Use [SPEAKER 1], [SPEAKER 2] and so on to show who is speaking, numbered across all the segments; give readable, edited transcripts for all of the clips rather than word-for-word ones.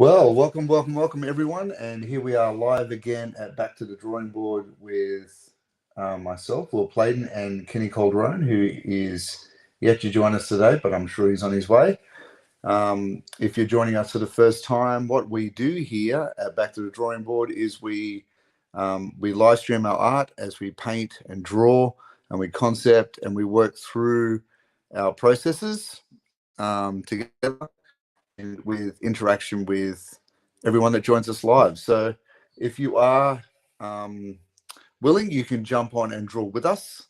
[SPEAKER 1] Well, welcome everyone. And here we are live again at Back to the Drawing Board with myself, Will Playden, and Kenny Calderon, who is yet to join us today, but I'm sure he's on his way. If you're joining us for the first time, what we do here at Back to the Drawing Board is we live stream our art as we paint and draw, and we concept and we work through our processes together, and with interaction with everyone that joins us live. So if you are willing, you can jump on and draw with us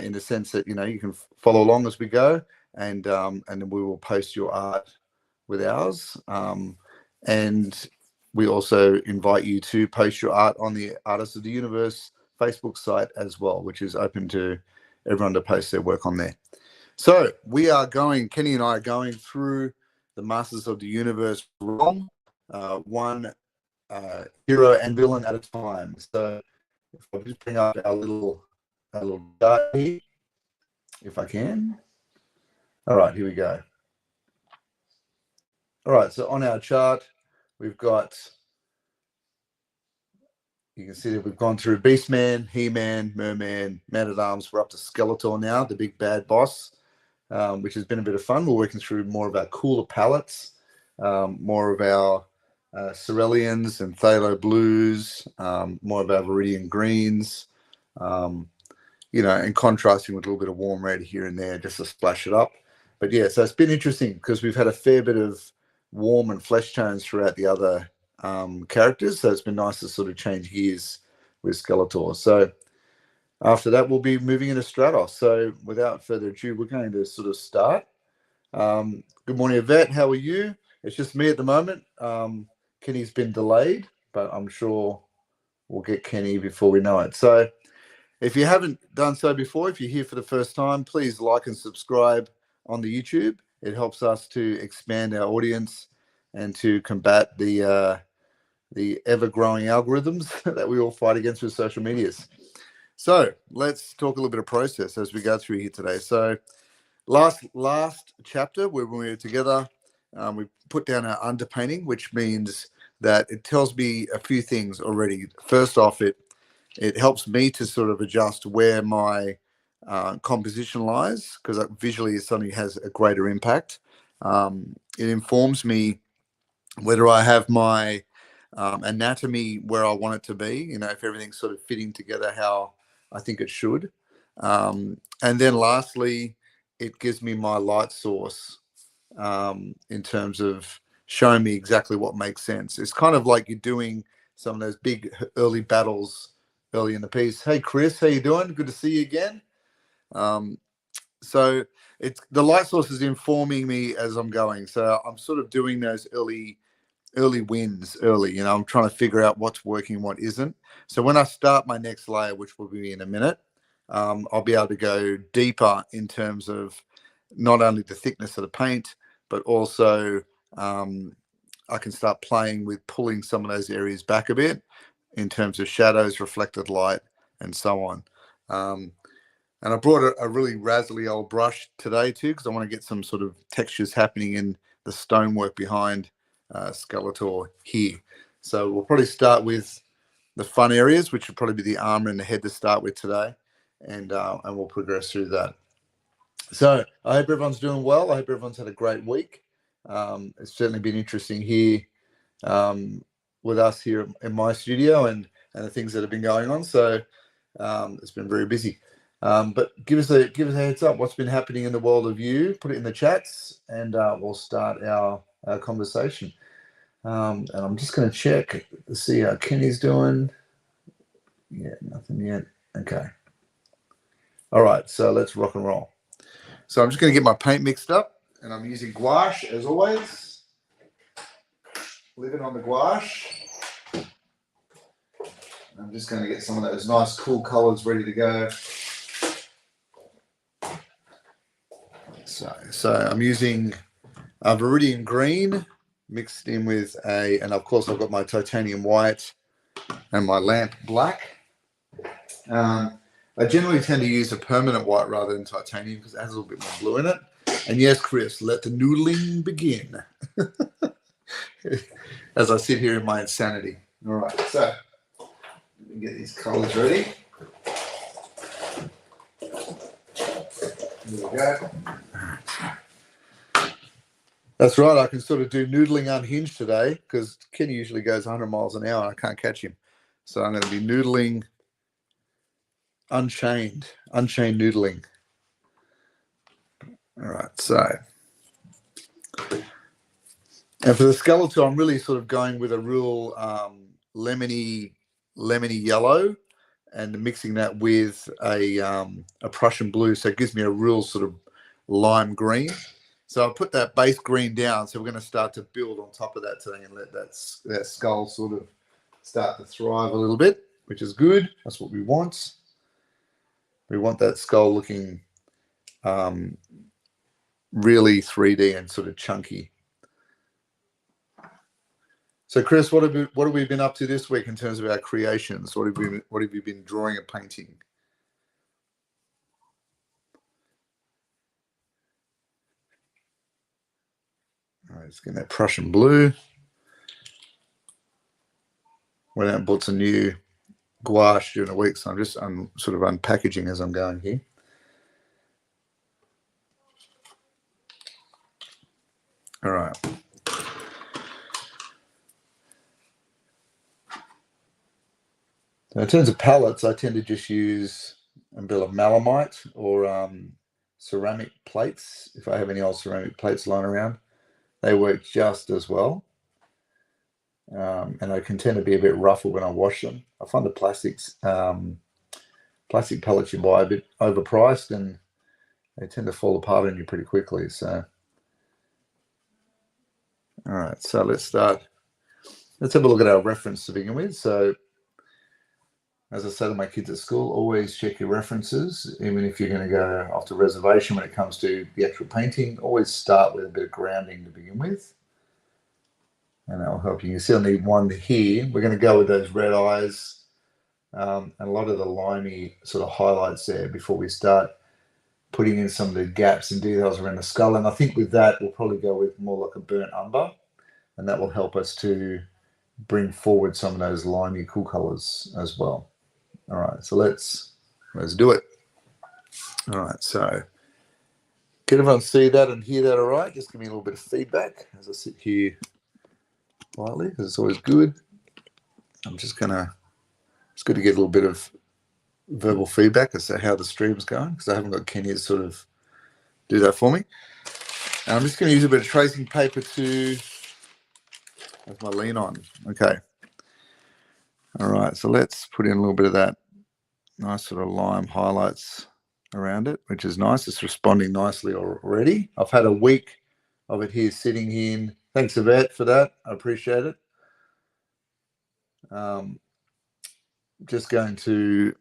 [SPEAKER 1] in the sense that, you can follow along as we go, and then we will post your art with ours. And we also invite you to post your art on the Artists of the Universe Facebook site as well, which is open to everyone to post their work on there. So Kenny and I are going through the Masters of the Universe realm, one hero and villain at a time. So if I just bring up our little chart here, if I can. All right, here we go. All right, so on our chart, we've got, you can see that we've gone through Beastman, He-Man, Merman, Man-at-Arms. We're up to Skeletor now, the big bad boss. Which has been a bit of fun. We're working through more of our cooler palettes, more of our ceruleans and phthalo blues, more of our viridian greens, and contrasting with a little bit of warm red here and there just to splash it up. But yeah, so it's been interesting because we've had a fair bit of warm and flesh tones throughout the other characters. So it's been nice to sort of change gears with Skeletor. So after that, we'll be moving into Stratos. So without further ado, we're going to sort of start. Good morning, Yvette. How are you? It's just me at the moment. Kenny's been delayed, but I'm sure we'll get Kenny before we know it. So if you haven't done so before, if you're here for the first time, please like and subscribe on the YouTube. It helps us to expand our audience and to combat the ever-growing algorithms that we all fight against with social medias. So let's talk a little bit of process as we go through here today. So last chapter where we were together, we put down our underpainting, which means that it tells me a few things already. First off, it helps me to sort of adjust where my composition lies, because visually it suddenly has a greater impact. It informs me whether I have my anatomy where I want it to be, if everything's sort of fitting together how I think it should. And then lastly, it gives me my light source in terms of showing me exactly what makes sense. It's kind of like you're doing some of those big early battles early in the piece. Hey, Chris, how you doing? Good to see you again. So the light source is informing me as I'm going. So I'm sort of doing those early wins early. I'm trying to figure out what's working, what isn't. So when I start my next layer, which will be in a minute, I'll be able to go deeper in terms of not only the thickness of the paint, but also I can start playing with pulling some of those areas back a bit in terms of shadows, reflected light, and so on. And I brought a really razzly old brush today too, because I want to get some sort of textures happening in the stonework behind Skeletor here. So we'll probably start with the fun areas, which would probably be the armor and the head to start with today, and we'll progress through that. So I hope everyone's doing well. I hope everyone's had a great week. It's certainly been interesting here with us here in my studio and the things that have been going on. So it's been very busy. But give us a heads up. What's been happening in the world of you? Put it in the chats, and we'll start our conversation. And I'm just going to check to see how Kenny's doing. Yeah, nothing yet. Okay. All right, so let's rock and roll. So I'm just going to get my paint mixed up, and I'm using gouache as always. Living on the gouache. I'm just going to get some of those nice cool colors ready to go. So I'm using a viridian green mixed in with and of course I've got my titanium white and my lamp black. I generally tend to use a permanent white rather than titanium because it has a little bit more blue in it. And yes, Chris, let the noodling begin. as I sit here in my insanity. All right, so let me get these colours ready. There we go. That's right. I can sort of do noodling unhinged today because Kenny usually goes 100 miles an hour and I can't catch him. So I'm going to be noodling unchained noodling. All right, so. And for the Skeletor, I'm really sort of going with a real lemony yellow and mixing that with a Prussian blue. So it gives me a real sort of lime green. So I'll put that base green down. So we're going to start to build on top of that today and let that skull sort of start to thrive a little bit, which is good. That's what we want. We want that skull looking really 3D and sort of chunky. So, Chris, what have we been up to this week in terms of our creations? What have you been drawing and painting? All right, let's get that Prussian blue. Went out and bought some new gouache during the week, so I'm sort of unpackaging as I'm going here. All right. So in terms of palettes, I tend to just use a bit of melamite or ceramic plates. If I have any old ceramic plates lying around, they work just as well. And they can tend to be a bit rougher when I wash them. I find the plastic pellets you buy a bit overpriced and they tend to fall apart on you pretty quickly. So, all right, so let's start. Let's have a look at our reference to begin with. So, as I say to my kids at school, always check your references, even if you're going to go off to reservation when it comes to the actual painting. Always start with a bit of grounding to begin with. And that will help you. You see on the one here, we're going to go with those red eyes and a lot of the limey sort of highlights there before we start putting in some of the gaps and details around the skull. And I think with that, we'll probably go with more like a burnt umber, and that will help us to bring forward some of those limey cool colors as well. All right, so let's do it. All right, so can everyone see that and hear that all right? Just give me a little bit of feedback as I sit here quietly, because it's always good. It's good to get a little bit of verbal feedback as to how the stream's going, because I haven't got Kenny to sort of do that for me. And I'm just going to use a bit of tracing paper to have my lean on. Okay. All right, so let's put in a little bit of that nice sort of lime highlights around it, which is nice. It's responding nicely already. I've had a week of it here sitting in. Thanks, Yvette, for that. I appreciate it. Just going to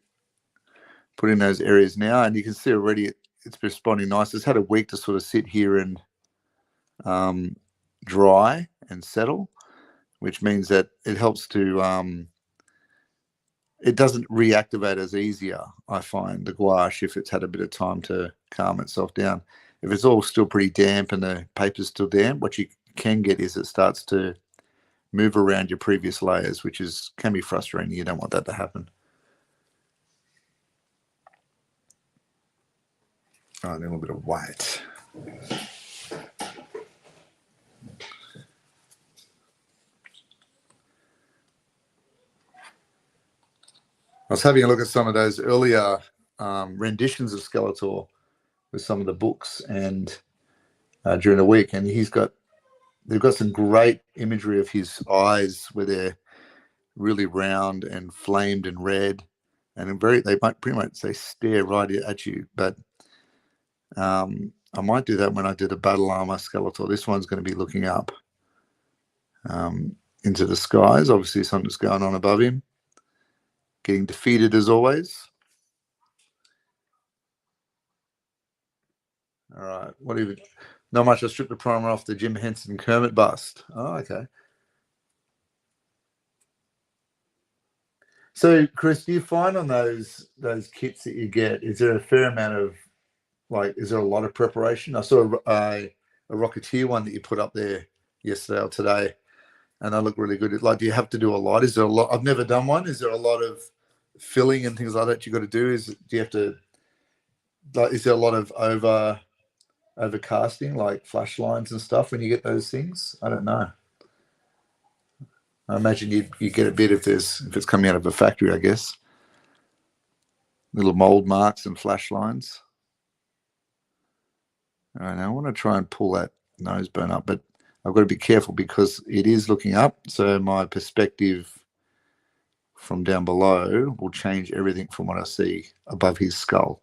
[SPEAKER 1] put in those areas now, and you can see already it's responding nice. It's had a week to sort of sit here and dry and settle, which means that it helps to it doesn't reactivate as easier, I find, the gouache, if it's had a bit of time to calm itself down. If it's all still pretty damp and the paper's still damp, what you can get is it starts to move around your previous layers, which can be frustrating. You don't want that to happen. All right, then a little bit of white. I was having a look at some of those earlier renditions of Skeletor with some of the books and during the week, and they've got some great imagery of his eyes where they're really round and flamed and red, and they might pretty much stare right at you. But I might do that when I do the battle armor Skeletor. This one's going to be looking up into the skies. Obviously, something's going on above him. Getting defeated as always. All right. Not much. I stripped the primer off the Jim Henson Kermit bust. Oh, okay. So, Chris, do you find on those kits that you get, is there a fair amount of, is there a lot of preparation? I saw a Rocketeer one that you put up there yesterday or today. and they look really good. Like, do you have to do a lot? Is there a lot? I've never done one. Is there a lot of filling and things like that you got to do? Do you have to, like, is there a lot of overcasting, like flash lines and stuff when you get those things? I don't know. I imagine you get a bit if it's coming out of a factory, I guess. Little mold marks and flash lines. All right, now I want to try and pull that nose bone up, but I've got to be careful because it is looking up. So my perspective from down below will change everything from what I see above his skull.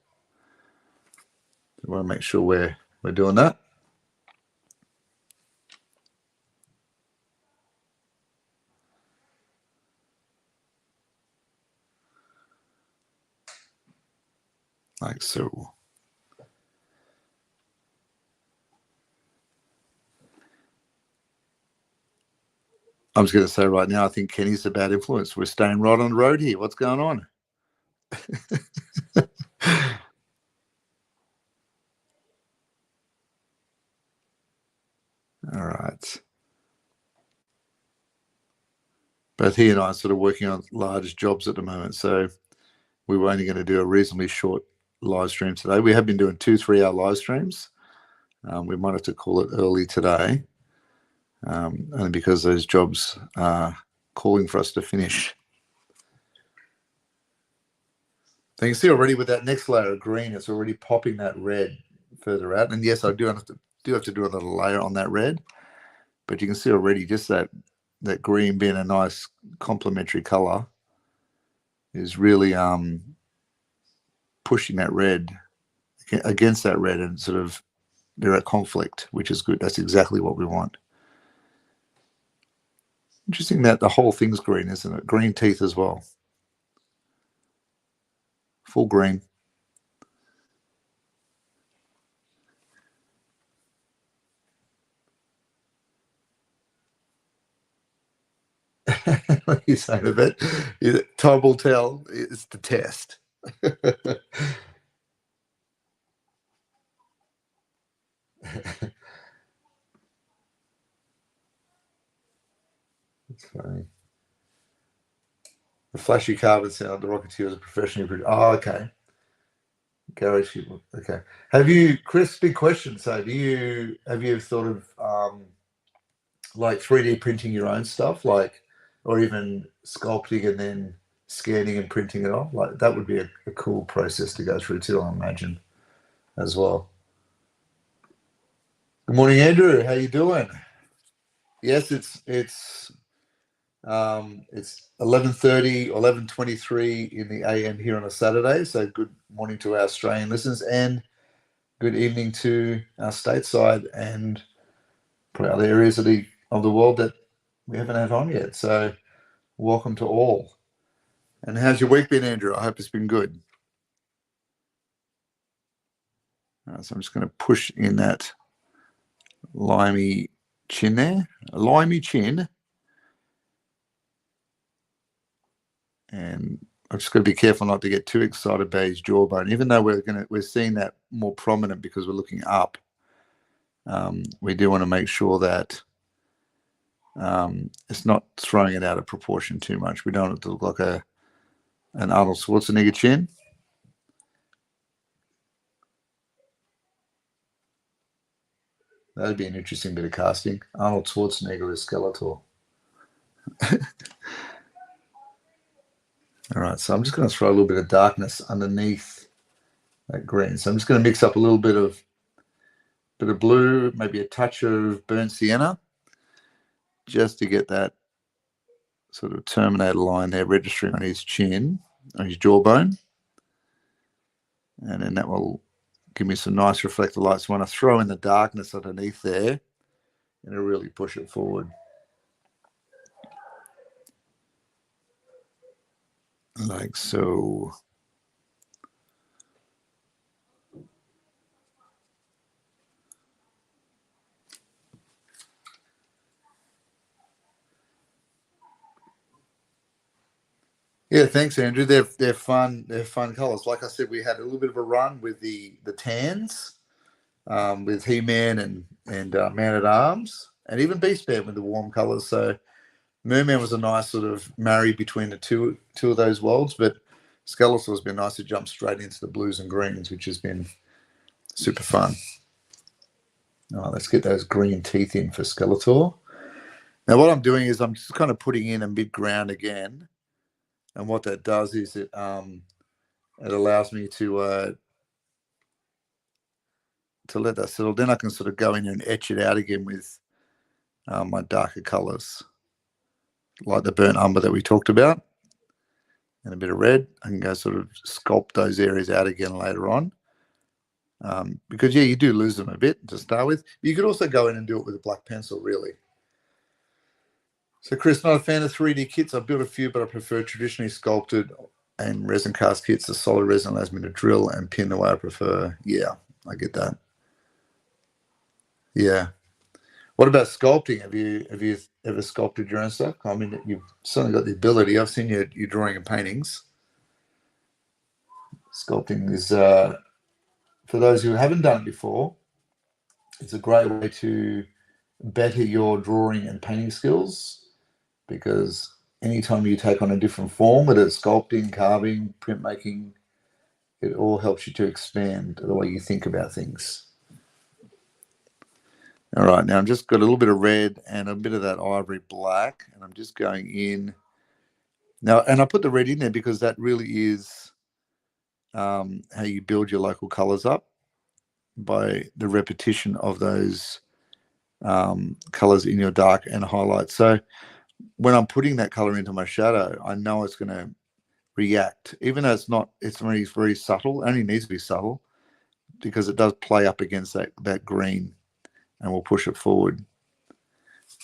[SPEAKER 1] I want to make sure we're doing that. Like so. I'm just going to say right now, I think Kenny's a bad influence. We're staying right on the road here. What's going on? All right. Both he and I are sort of working on large jobs at the moment. So we were only going to do a reasonably short live stream today. We have been doing 2-3 hour live streams. We might have to call it early today, only because those jobs are calling for us to finish. So you can see already with that next layer of green, it's already popping that red further out. And yes, I do have to do a little layer on that red, but you can see already just that green being a nice complementary color is really pushing that red against that red, and sort of they're at conflict, which is good. That's exactly what we want. Interesting that the whole thing's green, isn't it? Green teeth as well. Full green. What are you saying of it? Time will tell. It's the test. That's funny. The flashy carbon sound, the Rocketeer is a professionally produced. Oh, okay. Garage. Okay. Have you, Chris? Big question. So, have you thought of like 3D printing your own stuff, like, or even sculpting and then scanning and printing it off? Like, that would be a cool process to go through too, I imagine, as well. Good morning, Andrew. How you doing? Yes, it's 11:30, 11:23 in the AM here on a Saturday. So good morning to our Australian listeners, and good evening to our stateside and probably other areas of the world that we haven't had on yet. So welcome to all. And how's your week been, Andrew? I hope it's been good. So I'm just going to push in that limey chin there. A limey chin. And I've just got to be careful not to get too excited by his jawbone, even though we're seeing that more prominent because we're looking up. We do want to make sure that it's not throwing it out of proportion too much. We don't want it to look like an Arnold Schwarzenegger chin. That'd be an interesting bit of casting. Arnold Schwarzenegger as Skeletor. All right, so I'm just going to throw a little bit of darkness underneath that green. So I'm just going to mix up a little bit of blue, maybe a touch of burnt sienna, just to get that sort of Terminator line there registering on his chin, on his jawbone. And then that will give me some nice reflector lights. So when I throw in the darkness underneath there, it'll really push it forward. Like so. Yeah, thanks, Andrew. They're fun. They're fun colours. Like I said, we had a little bit of a run with the tans, with He-Man and Man at Arms, and even Beast Man with the warm colours. So Merman was a nice sort of marry between the two of those worlds, but Skeletor has been nice to jump straight into the blues and greens, which has been super fun. All right, let's get those green teeth in for Skeletor. Now, what I'm doing is I'm just kind of putting in a mid-ground again, and what that does is it allows me to let that settle. Then I can sort of go in and etch it out again with my darker colours, like the burnt umber that we talked about, and a bit of red. I can go sort of sculpt those areas out again later on. Because, yeah, you do lose them a bit to start with. You could also go in and do it with a black pencil, really. So, Chris, not a fan of 3D kits. I've built a few, but I prefer traditionally sculpted and resin cast kits. The solid resin allows me to drill and pin the way I prefer. Yeah, I get that. Yeah. What about sculpting? Have you ever sculpted your own stuff? I mean, you've certainly got the ability. I've seen your drawing and paintings. Sculpting is, for those who haven't done it before, it's a great way to better your drawing and painting skills, because anytime you take on a different form, whether it's sculpting, carving, printmaking, it all helps you to expand the way you think about things. All right, now I've just got a little bit of red and a bit of that ivory black, and I'm just going in. Now, and I put the red in there because that really is how you build your local colors up, by the repetition of those colors in your dark and highlight. So when I'm putting that color into my shadow, I know it's going to react, even though it's very, very subtle. It only needs to be subtle because it does play up against that green, and we'll push it forward.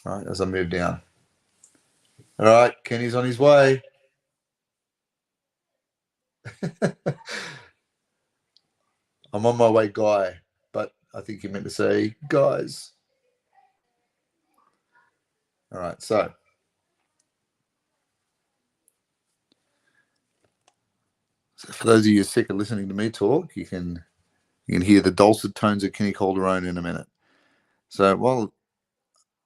[SPEAKER 1] All right, as I move down. All right, Kenny's on his way. I'm on my way, Guy, but I think you meant to say guys. All right, so for those of you sick of listening to me talk, you can hear the dulcet tones of Kenny Calderone in a minute. So while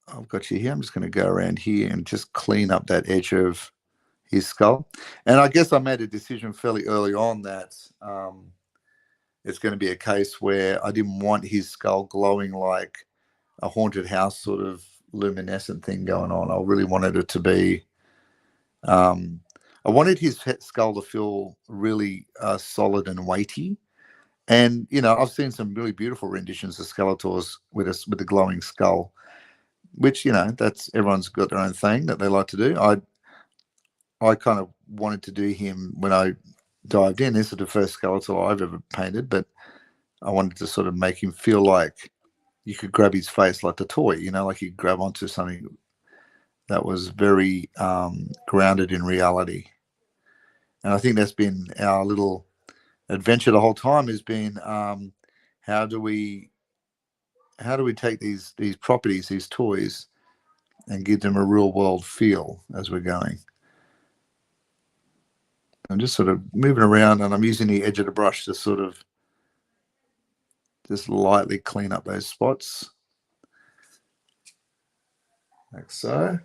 [SPEAKER 1] I've got you here, I'm just going to go around here and just clean up that edge of his skull. And I guess I made a decision fairly early on that it's going to be a case where I didn't want his skull glowing like a haunted house sort of luminescent thing going on. I really wanted it to be, I wanted his skull to feel really solid and weighty. And, I've seen some really beautiful renditions of Skeletors with the glowing skull, which, that's, everyone's got their own thing that they like to do. I kind of wanted to do him when I dived in. This is the first Skeletor I've ever painted, but I wanted to sort of make him feel like you could grab his face like the toy, like you grab onto something that was very grounded in reality. And I think that's been our little adventure the whole time, has been how do we take these properties, these toys, and give them a real world feel as we're going. I'm just sort of moving around, and I'm using the edge of the brush to sort of just lightly clean up those spots, like so.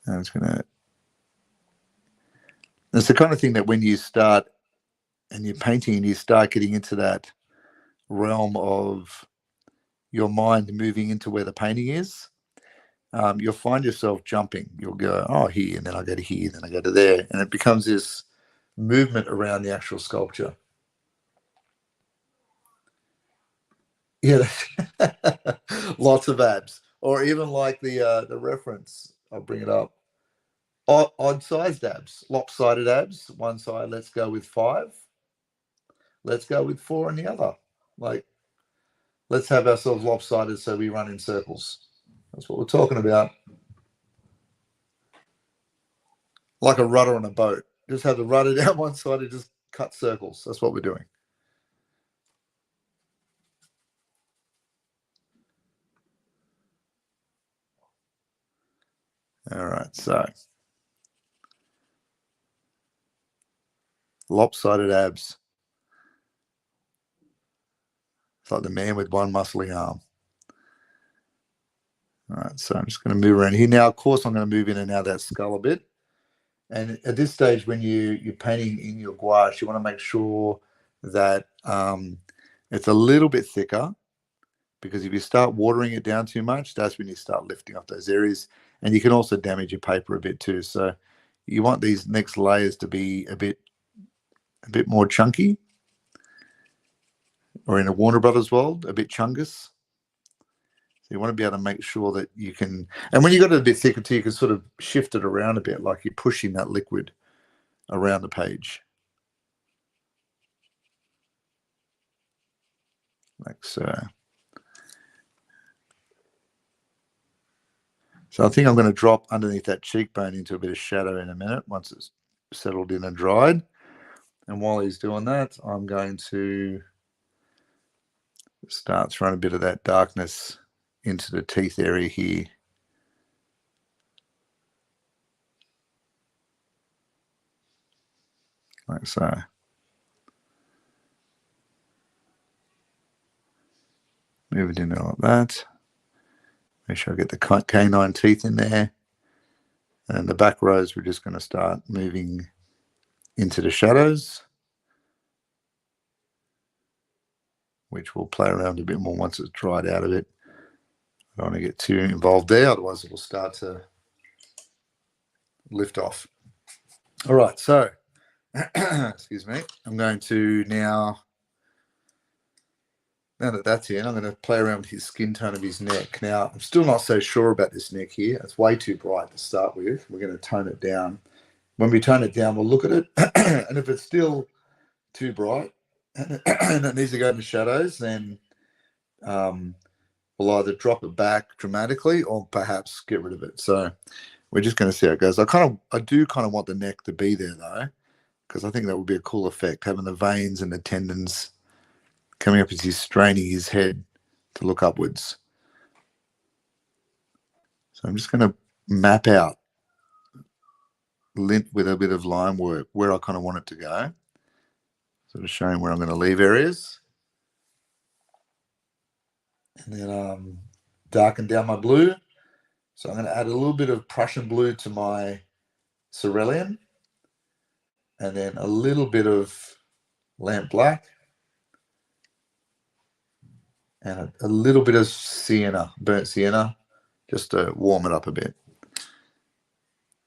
[SPEAKER 1] And it's the kind of thing that when you start and you're painting and you start getting into that realm of your mind moving into where the painting is, you'll find yourself jumping. You'll go, oh, here, and then I go to here, then I go to there. And it becomes this movement around the actual sculpture. Yeah, lots of abs. Or even like the reference, I'll bring it up. Odd-sized abs, lopsided abs. One side, let's go with 5. Let's go with 4 on the other. Like, let's have ourselves lopsided so we run in circles. That's what we're talking about. Like a rudder on a boat. Just have the rudder down one side and just cut circles. That's what we're doing. All right, so lopsided abs. It's like the man with one muscly arm. All right, so I'm just going to move around here. Now, of course, I'm going to move in and out of that skull a bit. And at this stage, when you're painting in your gouache, you want to make sure that it's a little bit thicker, because if you start watering it down too much, that's when you start lifting off those areas. And you can also damage your paper a bit too. So you want these next layers to be a bit more chunky, or in a Warner Brothers world, a bit chungus. So you want to be able to make sure that you can, and when you got it a bit thicker too, you can sort of shift it around a bit, like you're pushing that liquid around the page, like so. So I think I'm going to drop underneath that cheekbone into a bit of shadow in a minute once it's settled in and dried. And while he's doing that, I'm going to start throwing a bit of that darkness into the teeth area here. Like so. Move it in there like that. Make sure I get the canine teeth in there. And the back rows, we're just going to start moving into the shadows, which we'll play around a bit more once it's dried out a bit. I don't want to get too involved there, otherwise it will start to lift off. All right, so, excuse me, I'm going to now that that's in, I'm going to play around with his skin tone of his neck. Now, I'm still not so sure about this neck here. It's way too bright to start with. We're going to tone it down. When we tone it down, we'll look at it. And if it's still too bright and it needs to go in the shadows, then we'll either drop it back dramatically or perhaps get rid of it. So we're just going to see how it goes. I do kind of want the neck to be there, though, because I think that would be a cool effect, having the veins and the tendons coming up as he's straining his head to look upwards. So I'm just going to map out lint with a bit of line work where I kind of want it to go. Sort of showing where I'm going to leave areas. And then darken down my blue. So I'm going to add a little bit of Prussian blue to my cerulean. And then a little bit of lamp black. And a little bit of sienna, burnt sienna, just to warm it up a bit.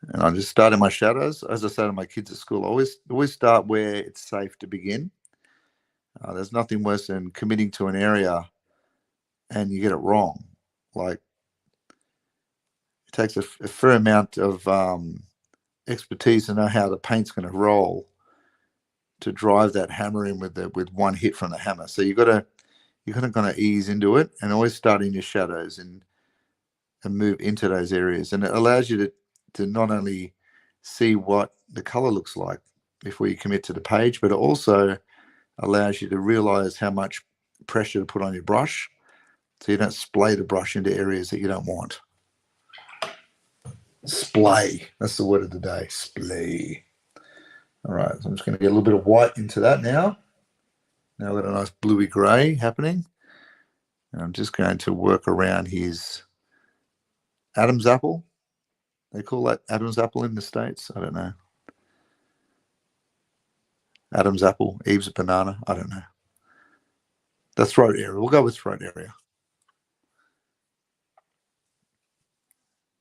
[SPEAKER 1] And I'm just starting my shadows. As I say to my kids at school, always start where it's safe to begin. There's nothing worse than committing to an area and you get it wrong. Like, it takes a fair amount of expertise to know how the paint's going to roll to drive that hammer in with one hit from the hammer. So you got to kind of ease into it and always start in your shadows and move into those areas. And it allows you to not only see what the color looks like before you commit to the page, but it also allows you to realize how much pressure to put on your brush so you don't splay the brush into areas that you don't want. Splay. That's the word of the day. Splay. All right. So I'm just going to get a little bit of white into that now. Now we've got a nice bluey gray happening. And I'm just going to work around his Adam's apple. They call that Adam's apple in the States. I don't know. Adam's apple, Eve's banana. I don't know. The throat area. We'll go with throat area.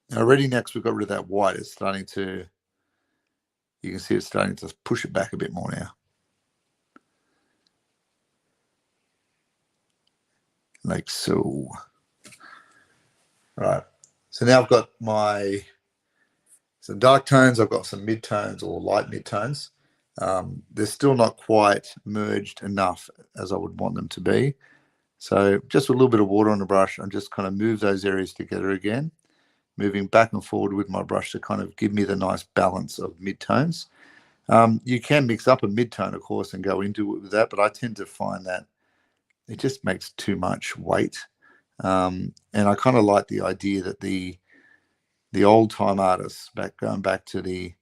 [SPEAKER 1] Now, already next we've got rid of that white. It's starting to, you can see it's starting to push it back a bit more now. Like so. Right. So now I've got some dark tones. I've got some mid-tones or light mid-tones. They're still not quite merged enough as I would want them to be. So just with a little bit of water on the brush, and just kind of move those areas together again, moving back and forward with my brush to kind of give me the nice balance of mid-tones. You can mix up a mid-tone, of course, and go into it with that, but I tend to find that it just makes too much weight. And I kind of like the idea that the old-time artists, going back to the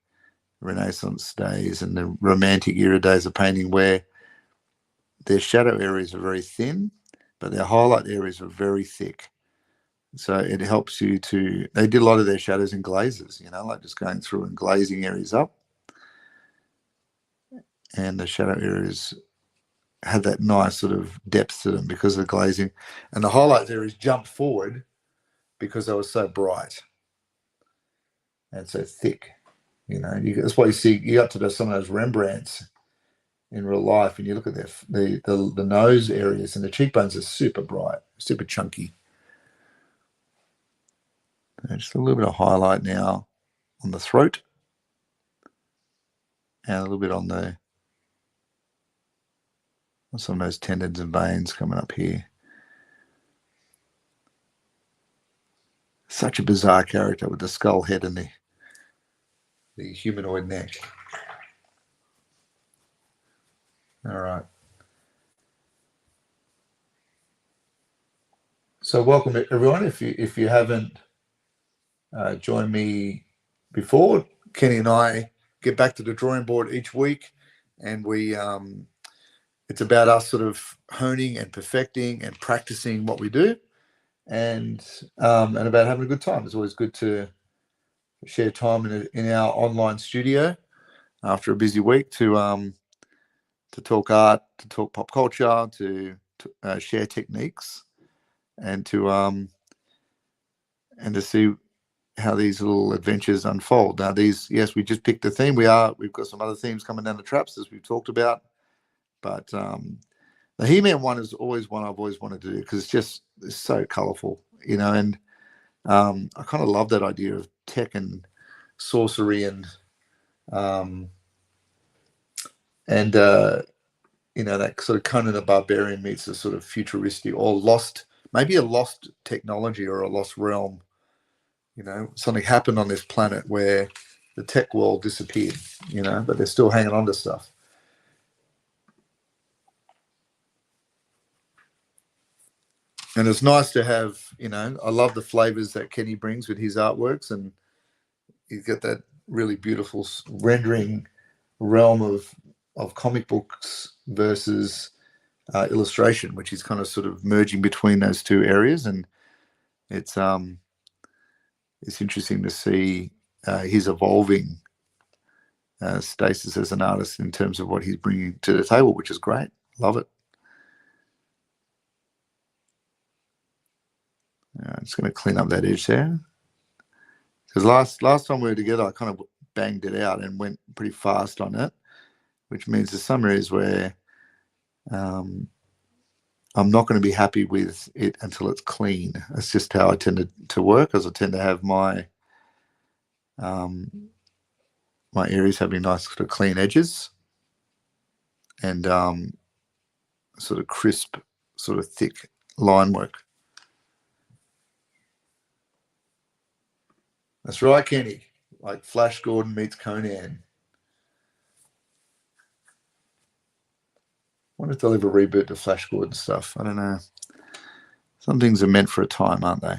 [SPEAKER 1] Renaissance days and the Romantic era days of painting, where their shadow areas are very thin, but their highlight areas are very thick. So it helps you to. They did a lot of their shadows in glazes, like just going through and glazing areas up, and the shadow areas had that nice sort of depth to them because of the glazing, and the highlight areas jumped forward because they were so bright and so thick. That's why you see you got to some of those Rembrandts in real life, and you look at the nose areas and the cheekbones are super bright, super chunky. And just a little bit of highlight now on the throat, and a little bit on some of those tendons and veins coming up here. Such a bizarre character with the skull head and the humanoid neck. All right. So welcome everyone. If you haven't joined me before, Kenny and I get back to the drawing board each week, and it's about us sort of honing and perfecting and practicing what we do, and about having a good time. It's always good to share time in our online studio after a busy week to talk art, to talk pop culture, to share techniques, and to see how these little adventures unfold. Now, yes, we just picked a theme. We've got some other themes coming down the traps as we've talked about, but the He-Man one is always one I've always wanted to do because it's so colourful, and I kind of love that idea of tech and sorcery and that sort of Conan the Barbarian meets a sort of futuristic or maybe a lost technology or a lost realm. Something happened on this planet where the tech world disappeared, but they're still hanging on to stuff. And it's nice to have, I love the flavors that Kenny brings with his artworks, and he's got that really beautiful rendering realm of comic books versus illustration, which is kind of sort of merging between those two areas. And it's interesting to see his evolving status as an artist in terms of what he's bringing to the table, which is great. Love it. I'm just going to clean up that edge there, because last time we were together, I kind of banged it out and went pretty fast on it, which means there's some areas where I'm not going to be happy with it until it's clean. That's just how I tend to work, as I tend to have my my areas having nice sort of clean edges and sort of crisp, sort of thick line work. That's right, Kenny. Like Flash Gordon meets Conan. I wonder if they'll ever reboot the Flash Gordon stuff. I don't know. Some things are meant for a time, aren't they?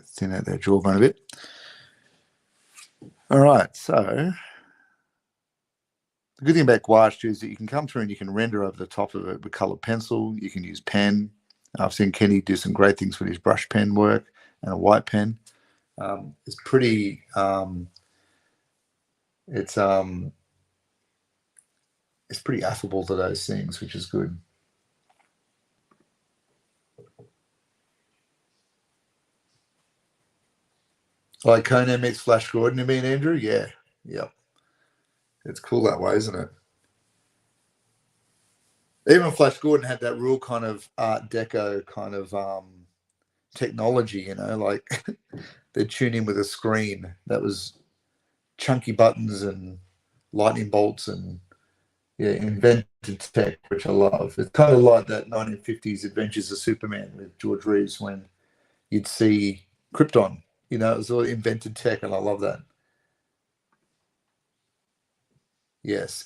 [SPEAKER 1] Thin out that jawbone a bit. All right, so the good thing about gouache is that you can come through and you can render over the top of it with colored pencil. You can use pen. I've seen Kenny do some great things with his brush pen work and a white pen. It's pretty. It's pretty affable to those things, which is good. Like Conan meets Flash Gordon, you mean, Andrew? Yeah. Yep. It's cool that way, isn't it? Even Flash Gordon had that real kind of Art Deco kind of technology, like they'd tune in with a screen that was chunky buttons and lightning bolts and invented tech, which I love. It's kind of like that 1950s Adventures of Superman with George Reeves when you'd see Krypton. It was all invented tech, and I love that. Yes.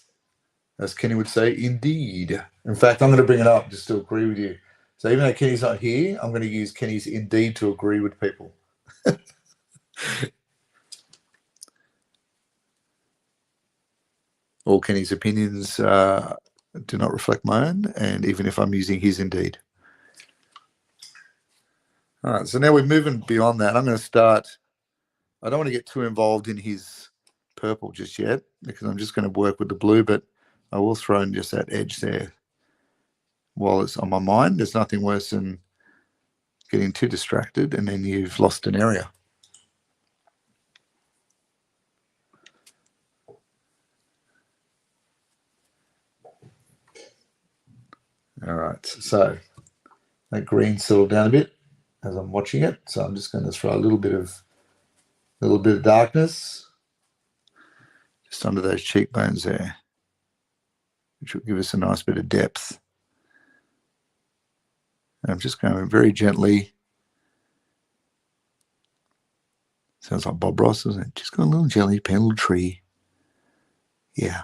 [SPEAKER 1] As Kenny would say, indeed. In fact, I'm going to bring it up just to agree with you. So even though Kenny's not here, I'm going to use Kenny's indeed to agree with people. all Kenny's opinions do not reflect my own, and even if I'm using his, indeed. All right, so now we're moving beyond that. I'm going to start. I don't want to get too involved in his purple just yet because I'm just going to work with the blue, but I will throw in just that edge there while it's on my mind. There's nothing worse than getting too distracted and then you've lost an area. All right, so that green settled down a bit as I'm watching it. So I'm just going to throw a little bit of darkness just under those cheekbones there, which will give us a nice bit of depth. And I'm just going very gently. Sounds like Bob Ross, doesn't it? Just got a little jelly pen, a little tree. Yeah.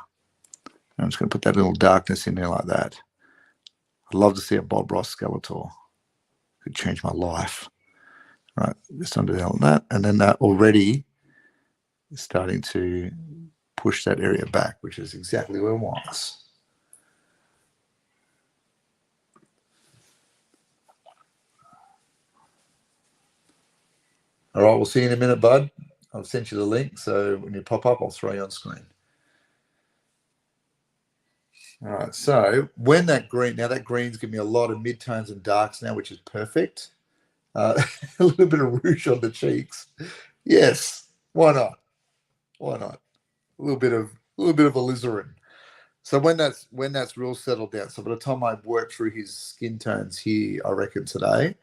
[SPEAKER 1] And I'm just going to put that little darkness in there like that. I'd love to see a Bob Ross Skeletor. Could change my life. Right, just under that. And then that already is starting to push that area back, which is exactly where it was. All right, we'll see you in a minute, bud. I've sent you the link, so when you pop up, I'll throw you on screen. All right, so when that green's giving me a lot of midtones and darks now, which is perfect. A little bit of rouge on the cheeks. Yes, why not? Why not? A little bit of alizarin. So when that's real settled down, so by the time I work through his skin tones here, I reckon today,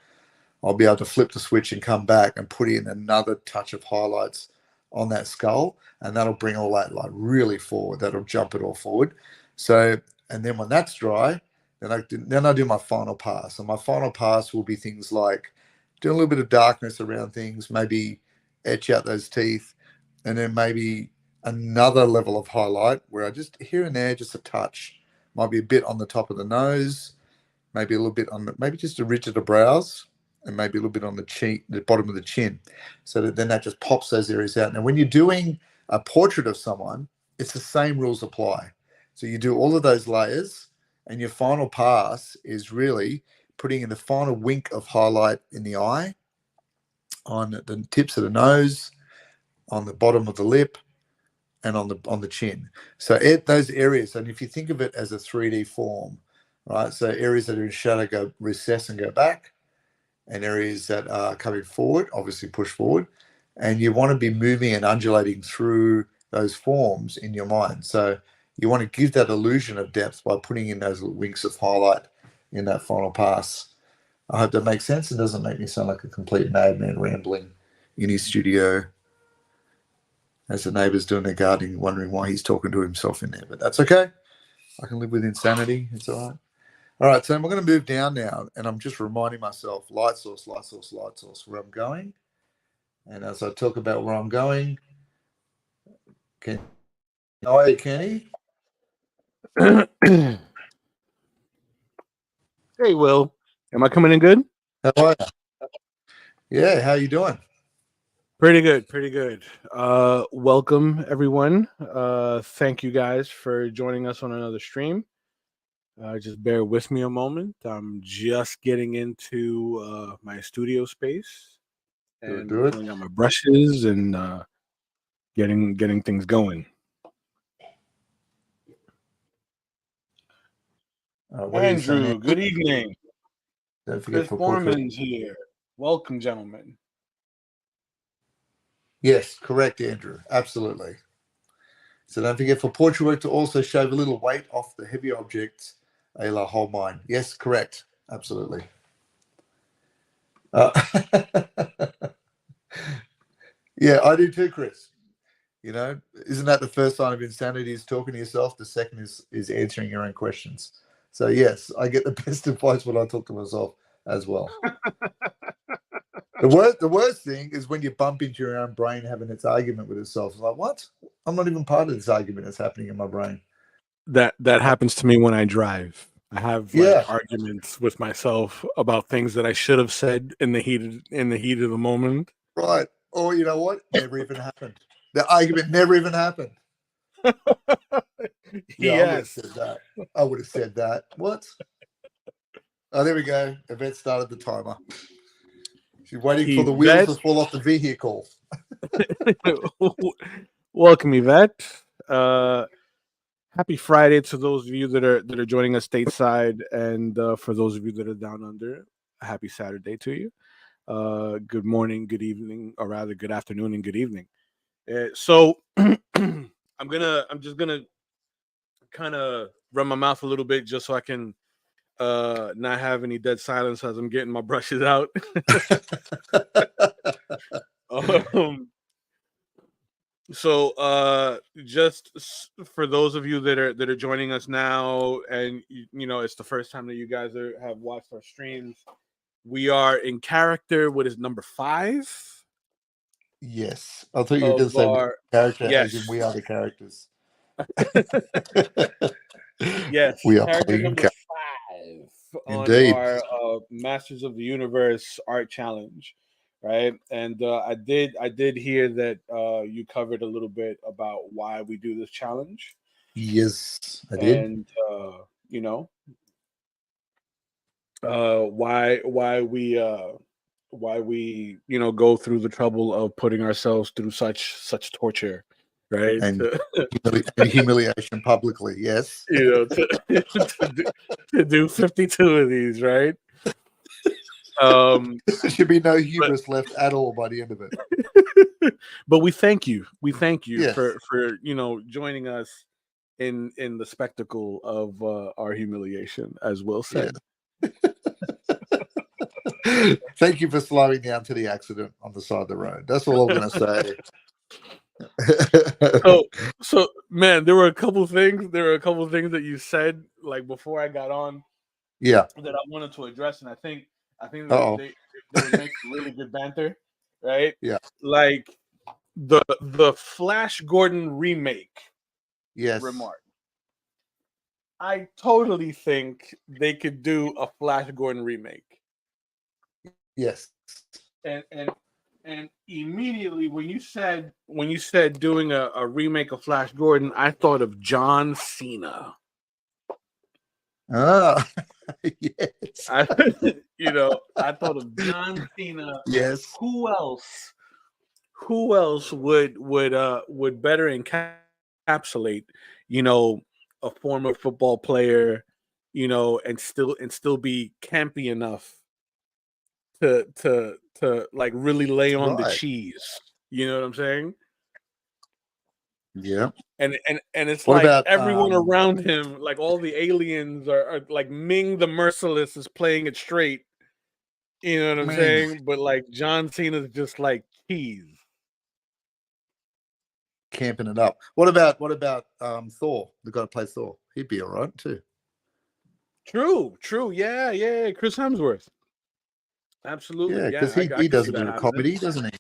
[SPEAKER 1] I'll be able to flip the switch and come back and put in another touch of highlights on that skull, and that'll bring all that like really forward. That'll jump it all forward. So, and then when that's dry, then I do my final pass. And my final pass will be things like do a little bit of darkness around things, maybe etch out those teeth, and then maybe another level of highlight where I just here and there, just a touch, might be a bit on the top of the nose, maybe a little bit on maybe just a ridge of the brows, and maybe a little bit on the cheek, the bottom of the chin, so that then that just pops those areas out. Now, when you're doing a portrait of someone, it's the same rules apply. So you do all of those layers, and your final pass is really putting in the final wink of highlight in the eye, on the tips of the nose, on the bottom of the lip, and on the chin. So those areas, and if you think of it as a 3D form, right? So areas that are in shadow go recess and go back, and areas that are coming forward, obviously push forward, and you want to be moving and undulating through those forms in your mind. So you want to give that illusion of depth by putting in those little winks of highlight in that final pass. I hope that makes sense and doesn't make me sound like a complete madman rambling in his studio as the neighbour's doing their gardening, wondering why he's talking to himself in there. But that's okay. I can live with insanity. It's all right. All right, so we're going to move down now, and I'm just reminding myself, light source, light source, light source, where I'm going. And as I talk about where I'm going, hi, Kenny.
[SPEAKER 2] Hey, Will. Am I coming in good?
[SPEAKER 1] How are you? Yeah, how you doing?
[SPEAKER 2] Pretty good, pretty good. Welcome, everyone. Thank you guys for joining us on another stream. Just bear with me a moment. I'm just getting into my studio space and pulling out my brushes and getting things going. Andrew, good evening.
[SPEAKER 1] Don't forget
[SPEAKER 2] Chris Borman's here. Welcome, gentlemen.
[SPEAKER 1] Yes, correct, Andrew. Absolutely. So don't forget for portrait work to also shave a little weight off the heavy objects, a la whole mine. Yes, correct. Absolutely. Yeah, I do too, Chris. You know, isn't that the first sign of insanity is talking to yourself? The second is answering your own questions. So yes, I get the best advice when I talk to myself as well. The worst thing is when you bump into your own brain having its argument with itself. It's like, what? I'm not even part of this argument that's happening in my brain.
[SPEAKER 2] That happens to me when I drive. I have arguments with myself about things that I should have said in the heat of the moment.
[SPEAKER 1] Right. Or you know what? Never even happened. The argument never even happened. Yeah, I would have
[SPEAKER 2] Yes.
[SPEAKER 1] said that. I would have said that. What? Oh, there we go. Yvette started the timer. She's waiting for the wheels to
[SPEAKER 2] Yvette.
[SPEAKER 1] fall off the vehicle.
[SPEAKER 2] Welcome, Yvette. Happy Friday to those of you that are joining us stateside, and for those of you that are down under, a happy Saturday to you. Good morning, good evening, or rather, good afternoon and good evening. So I'm just gonna kind of run my mouth a little bit just so I can not have any dead silence as I'm getting my brushes out. um, so for those of you that are joining us now, and you know it's the first time that you guys have watched our streams, we are in character. What is number 5
[SPEAKER 1] Yes. I thought you were going
[SPEAKER 2] of
[SPEAKER 1] to say
[SPEAKER 2] our
[SPEAKER 1] character as in
[SPEAKER 2] yes.
[SPEAKER 1] we are the characters.
[SPEAKER 2] Yes,
[SPEAKER 1] We are
[SPEAKER 2] character
[SPEAKER 1] playing
[SPEAKER 2] number
[SPEAKER 1] characters.
[SPEAKER 2] 5 on
[SPEAKER 1] Indeed.
[SPEAKER 2] our Masters of the Universe art challenge, right? And I did hear that you covered a little bit about why we do this challenge,
[SPEAKER 1] Yes, I did.
[SPEAKER 2] and you know why we go through the trouble of putting ourselves through such torture, right?
[SPEAKER 1] And humiliation publicly. Yes.
[SPEAKER 2] To do 52 of these, right?
[SPEAKER 1] There should be no
[SPEAKER 2] But
[SPEAKER 1] hubris left at all by the end of it.
[SPEAKER 2] but we thank you. We thank you
[SPEAKER 1] Yes.
[SPEAKER 2] for joining us in the spectacle of our humiliation, as Will
[SPEAKER 1] Yeah.
[SPEAKER 2] said.
[SPEAKER 1] Thank you for slowing down to the accident on the side of the road. That's all I'm going to say.
[SPEAKER 2] So man, there were a couple things that you said like before I got on
[SPEAKER 1] Yeah.
[SPEAKER 2] that I wanted to address, and I think
[SPEAKER 1] Uh-oh.
[SPEAKER 2] they would make really good banter, right?
[SPEAKER 1] Yeah.
[SPEAKER 2] Like the Flash Gordon remake
[SPEAKER 1] Yes.
[SPEAKER 2] remark. I totally think they could do a Flash Gordon remake.
[SPEAKER 1] Yes.
[SPEAKER 2] And immediately when you said doing a remake of Flash Gordon, I thought of John Cena.
[SPEAKER 1] Ah, yes.
[SPEAKER 2] I thought of John Cena.
[SPEAKER 1] Yes.
[SPEAKER 2] Who else would better encapsulate, a former football player, and still be campy enough to like really lay on the
[SPEAKER 1] Right.
[SPEAKER 2] cheese. You know what I'm saying?
[SPEAKER 1] Yeah.
[SPEAKER 2] And it's
[SPEAKER 1] What
[SPEAKER 2] like
[SPEAKER 1] about
[SPEAKER 2] everyone around him, like all the aliens are like Ming the Merciless is playing it straight. You know what I'm saying? But like John Cena's just like cheese.
[SPEAKER 1] camping it up? What about Thor? The guy who plays Thor. He'd be all right too.
[SPEAKER 2] True. Yeah. Chris Hemsworth. Absolutely.
[SPEAKER 1] Yeah, because
[SPEAKER 2] I
[SPEAKER 1] he
[SPEAKER 2] could
[SPEAKER 1] does
[SPEAKER 2] see
[SPEAKER 1] a bit
[SPEAKER 2] that
[SPEAKER 1] of
[SPEAKER 2] happening.
[SPEAKER 1] comedy, doesn't he?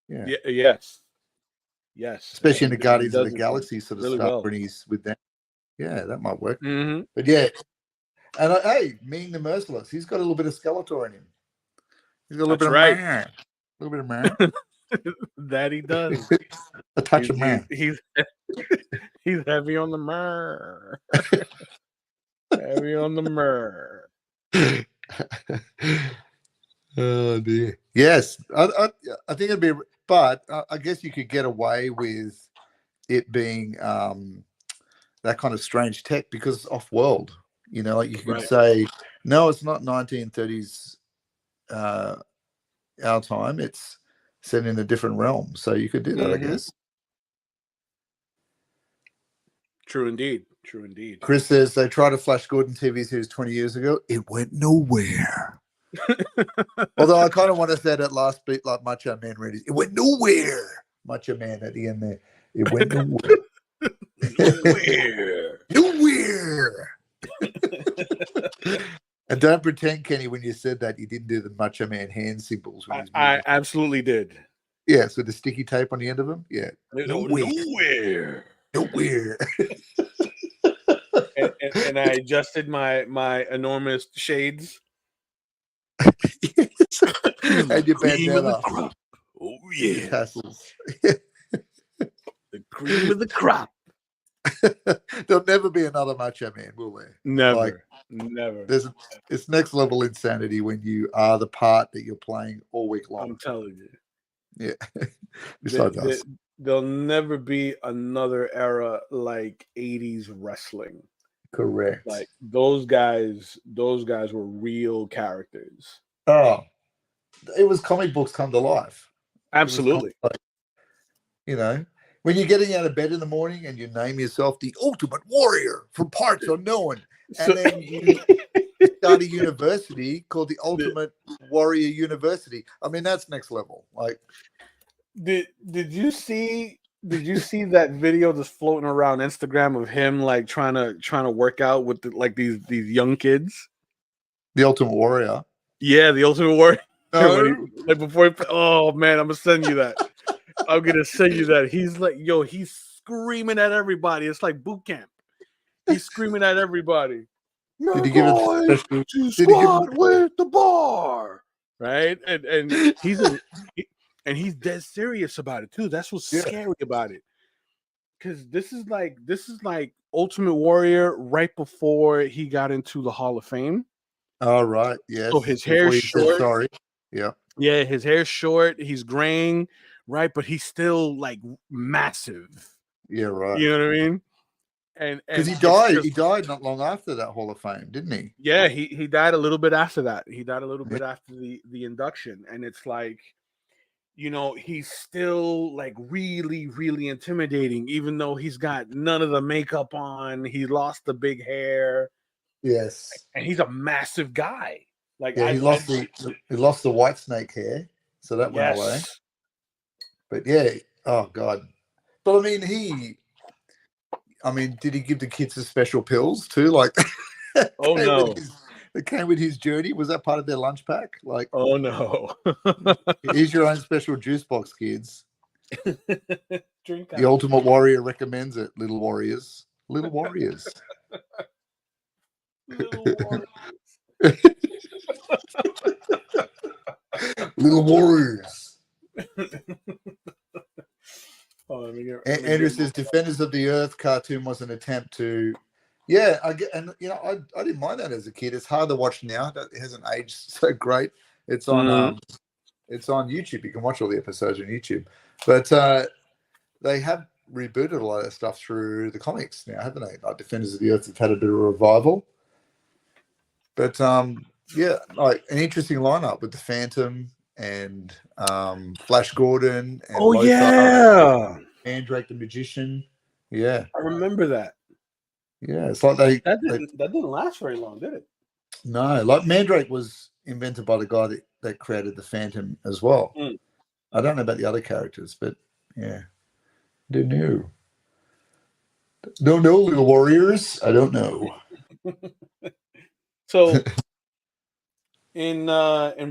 [SPEAKER 1] Yeah.
[SPEAKER 2] Yes.
[SPEAKER 1] Especially in the
[SPEAKER 2] He
[SPEAKER 1] Guardians of
[SPEAKER 2] does
[SPEAKER 1] the
[SPEAKER 2] it
[SPEAKER 1] Galaxy sort of
[SPEAKER 2] really
[SPEAKER 1] stuff
[SPEAKER 2] well.
[SPEAKER 1] when he's with them. Yeah, that might work.
[SPEAKER 2] Mm-hmm.
[SPEAKER 1] But yeah, and hey, Ming the Merciless, he's got a little bit of Skeletor in him. He's got a little
[SPEAKER 2] That's
[SPEAKER 1] bit of
[SPEAKER 2] right.
[SPEAKER 1] man. A little bit of man.
[SPEAKER 2] That he does.
[SPEAKER 1] A touch of man.
[SPEAKER 2] He's heavy on the myrrh. Heavy on the myrrh.
[SPEAKER 1] Oh dear. Yes, I think it'd be, but I guess you could get away with it being that kind of strange tech because it's off-world. Like you could say, no, it's not 1930s our time. It's set in a different realm, so you could do that, I guess.
[SPEAKER 2] True indeed.
[SPEAKER 1] Chris says they tried a Flash Gordon TV series 20 years ago. It went nowhere. Although I kind of want to say that last beat like Macho Man read it. It went nowhere. Macho Man at the end there. It went nowhere. Nowhere. And don't pretend, Kenny, when you said that you didn't do the Macho Man hand symbols.
[SPEAKER 2] I absolutely did.
[SPEAKER 1] Yes, with the sticky tape on the end of them. Yeah.
[SPEAKER 2] Nowhere. and I adjusted my enormous shades.
[SPEAKER 1] And your bandana.
[SPEAKER 2] Oh yeah.
[SPEAKER 1] Tassels.
[SPEAKER 2] The cream of the crop.
[SPEAKER 1] There'll never be another Macho Man, will there? Like,
[SPEAKER 2] Never.
[SPEAKER 1] it's next level insanity when you are the part that you're playing all week long.
[SPEAKER 2] I'm telling you.
[SPEAKER 1] Yeah. Besides us.
[SPEAKER 2] There'll never be another era like 80s wrestling.
[SPEAKER 1] Correct.
[SPEAKER 2] Like those guys were real characters.
[SPEAKER 1] Oh, it was comic books come to life.
[SPEAKER 2] Absolutely.
[SPEAKER 1] You know, when you're getting out of bed in the morning and you name yourself the Ultimate Warrior from parts unknown, and then you start a university called the Ultimate Warrior University. I mean, that's next level. Like,
[SPEAKER 2] did you see that video that's floating around Instagram of him like trying to work out with these young kids?
[SPEAKER 1] the Ultimate Warrior.
[SPEAKER 2] Yeah, the Ultimate Warrior.
[SPEAKER 1] No.
[SPEAKER 2] Oh man, I'm gonna send you that. I'm gonna send you that. He's like, he's screaming at everybody. It's like boot camp. He's screaming at everybody.
[SPEAKER 1] Did he give it special?
[SPEAKER 2] To squat with the bar, right? And he's dead serious about it too. That's what's scary about it. Because this is like Ultimate Warrior right before he got into the Hall of Fame.
[SPEAKER 1] Oh, right. Yes.
[SPEAKER 2] So his hair's short.
[SPEAKER 1] Sorry. Yeah.
[SPEAKER 2] Yeah, his hair's short. He's graying, right? But he's still like massive.
[SPEAKER 1] Yeah, right.
[SPEAKER 2] You know what I mean? And
[SPEAKER 1] because he died not long after that Hall of Fame, didn't he?
[SPEAKER 2] Yeah, he died a little bit after that. He died a little bit after the induction, and it's like, he's still like really, really intimidating, even though he's got none of the makeup on. He lost the big hair.
[SPEAKER 1] Yes,
[SPEAKER 2] and he's a massive guy. Like,
[SPEAKER 1] he lost the white snake hair, so that went away. But yeah, oh god. But I mean, did he give the kids the special pills too? Like,
[SPEAKER 2] oh no,
[SPEAKER 1] it came with his journey. Was that part of their lunch pack? Like,
[SPEAKER 2] oh no,
[SPEAKER 1] here's your own special juice box, kids.
[SPEAKER 2] Drink
[SPEAKER 1] the Ultimate Warrior recommends it. Little warriors, little warriors.
[SPEAKER 2] Little warriors.
[SPEAKER 1] Little warriors.
[SPEAKER 2] Andrew
[SPEAKER 1] says Defenders of the Earth cartoon was an attempt to, I didn't mind that as a kid. It's hard to watch now. It hasn't aged so great. It's on it's on YouTube. You can watch all the episodes on YouTube. But they have rebooted a lot of stuff through the comics now, haven't they? Like Defenders of the Earth have had a bit of a revival. But like an interesting lineup with the Phantom and Flash Gordon and
[SPEAKER 2] Lothar,
[SPEAKER 1] Mandrake the Magician. Yeah,
[SPEAKER 2] I remember that.
[SPEAKER 1] Yeah, it's like
[SPEAKER 2] that didn't last very long, did it?
[SPEAKER 1] No, like Mandrake was invented by the guy that created the Phantom as well. I don't know about the other characters, but yeah, don't know. Don't know, little warriors. I don't know.
[SPEAKER 2] So, in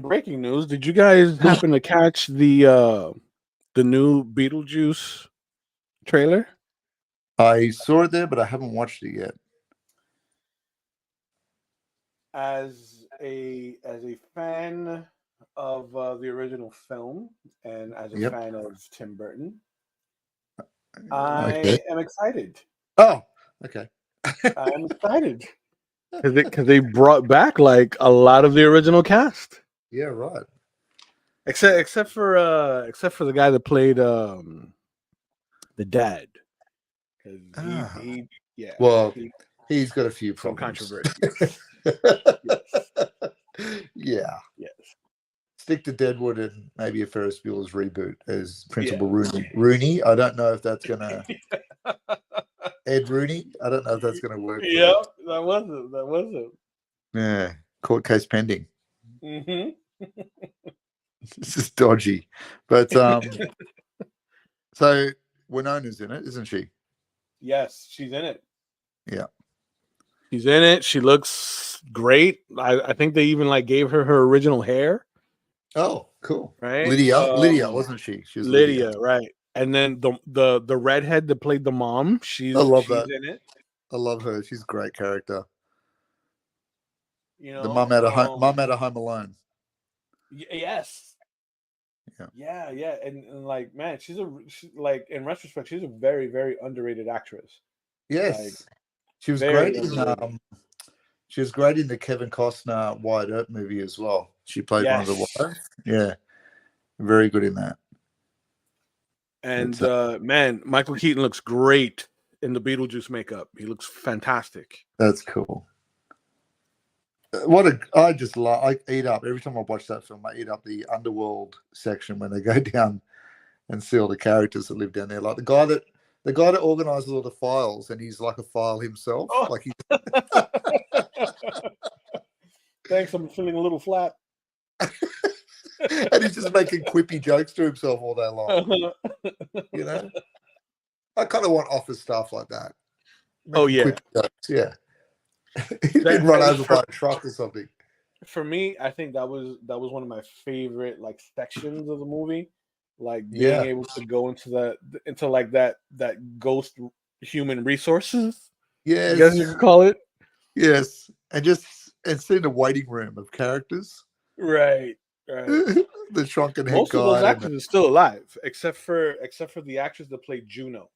[SPEAKER 2] breaking news, did you guys happen to catch the new Beetlejuice trailer?
[SPEAKER 1] I saw it there, but I haven't watched it yet.
[SPEAKER 2] As a fan of the original film and as a fan of Tim Burton, I am excited.
[SPEAKER 1] Oh, okay.
[SPEAKER 2] I'm excited because they brought back like a lot of the original cast.
[SPEAKER 1] Yeah, right.
[SPEAKER 2] Except for the guy that played the dad.
[SPEAKER 1] He's got a few problems.
[SPEAKER 2] Controversy.
[SPEAKER 1] Yeah.
[SPEAKER 2] Yes.
[SPEAKER 1] Stick to Deadwood and maybe a Ferris Bueller's reboot as Principal Rooney. I don't know if that's gonna Ed Rooney. I don't know if that's gonna work.
[SPEAKER 2] Yeah, that wasn't.
[SPEAKER 1] Yeah, court case pending.
[SPEAKER 2] Mm-hmm.
[SPEAKER 1] This is dodgy, but so Winona's in it, isn't she?
[SPEAKER 2] Yes, she's in it.
[SPEAKER 1] Yeah.
[SPEAKER 2] She's in it. She looks great. I think they even like gave her original hair.
[SPEAKER 1] Oh, cool.
[SPEAKER 2] Right.
[SPEAKER 1] Lydia, wasn't she? She was
[SPEAKER 2] Lydia, right. And then the redhead that played the mom, she's in it.
[SPEAKER 1] I love her. She's a great character.
[SPEAKER 2] You know,
[SPEAKER 1] the mom at Home Alone.
[SPEAKER 2] Yes. Yeah. And like, man, she's like, in retrospect, she's a very, very underrated actress.
[SPEAKER 1] Yes, she was
[SPEAKER 2] Very
[SPEAKER 1] great in
[SPEAKER 2] underrated.
[SPEAKER 1] she was great in the Kevin Costner Wyatt Earp movie as well. She played one of the
[SPEAKER 2] Yes.
[SPEAKER 1] wives. Yeah, very good in that.
[SPEAKER 2] And
[SPEAKER 1] But,
[SPEAKER 2] man, Michael Keaton looks great in the Beetlejuice makeup. He looks fantastic.
[SPEAKER 1] that's cool. What a I just love. I eat up every time I watch that film. I eat up the underworld section when they go down and see all the characters that live down there. Like the guy that organizes all the files, and he's like a file himself.
[SPEAKER 2] Oh.
[SPEAKER 1] Like he
[SPEAKER 2] Thanks, I'm feeling a little flat.
[SPEAKER 1] and he's just making quippy jokes to himself all day long. You know, I kind of want office staff like that.
[SPEAKER 2] Oh,
[SPEAKER 1] Making
[SPEAKER 2] yeah.
[SPEAKER 1] quippy jokes. Yeah, he's been run over by a truck or something.
[SPEAKER 2] For me, I think that was one of my favorite like sections of the movie, like being
[SPEAKER 1] Yeah,
[SPEAKER 2] able to go into that ghost human resources, I guess you
[SPEAKER 1] yes,
[SPEAKER 2] could call it.
[SPEAKER 1] yes, and seeing the waiting room of characters.
[SPEAKER 2] Right, right.
[SPEAKER 1] The shrunken head
[SPEAKER 2] Most of those
[SPEAKER 1] guy. And
[SPEAKER 2] actors are still alive, except for the actress that played Juno,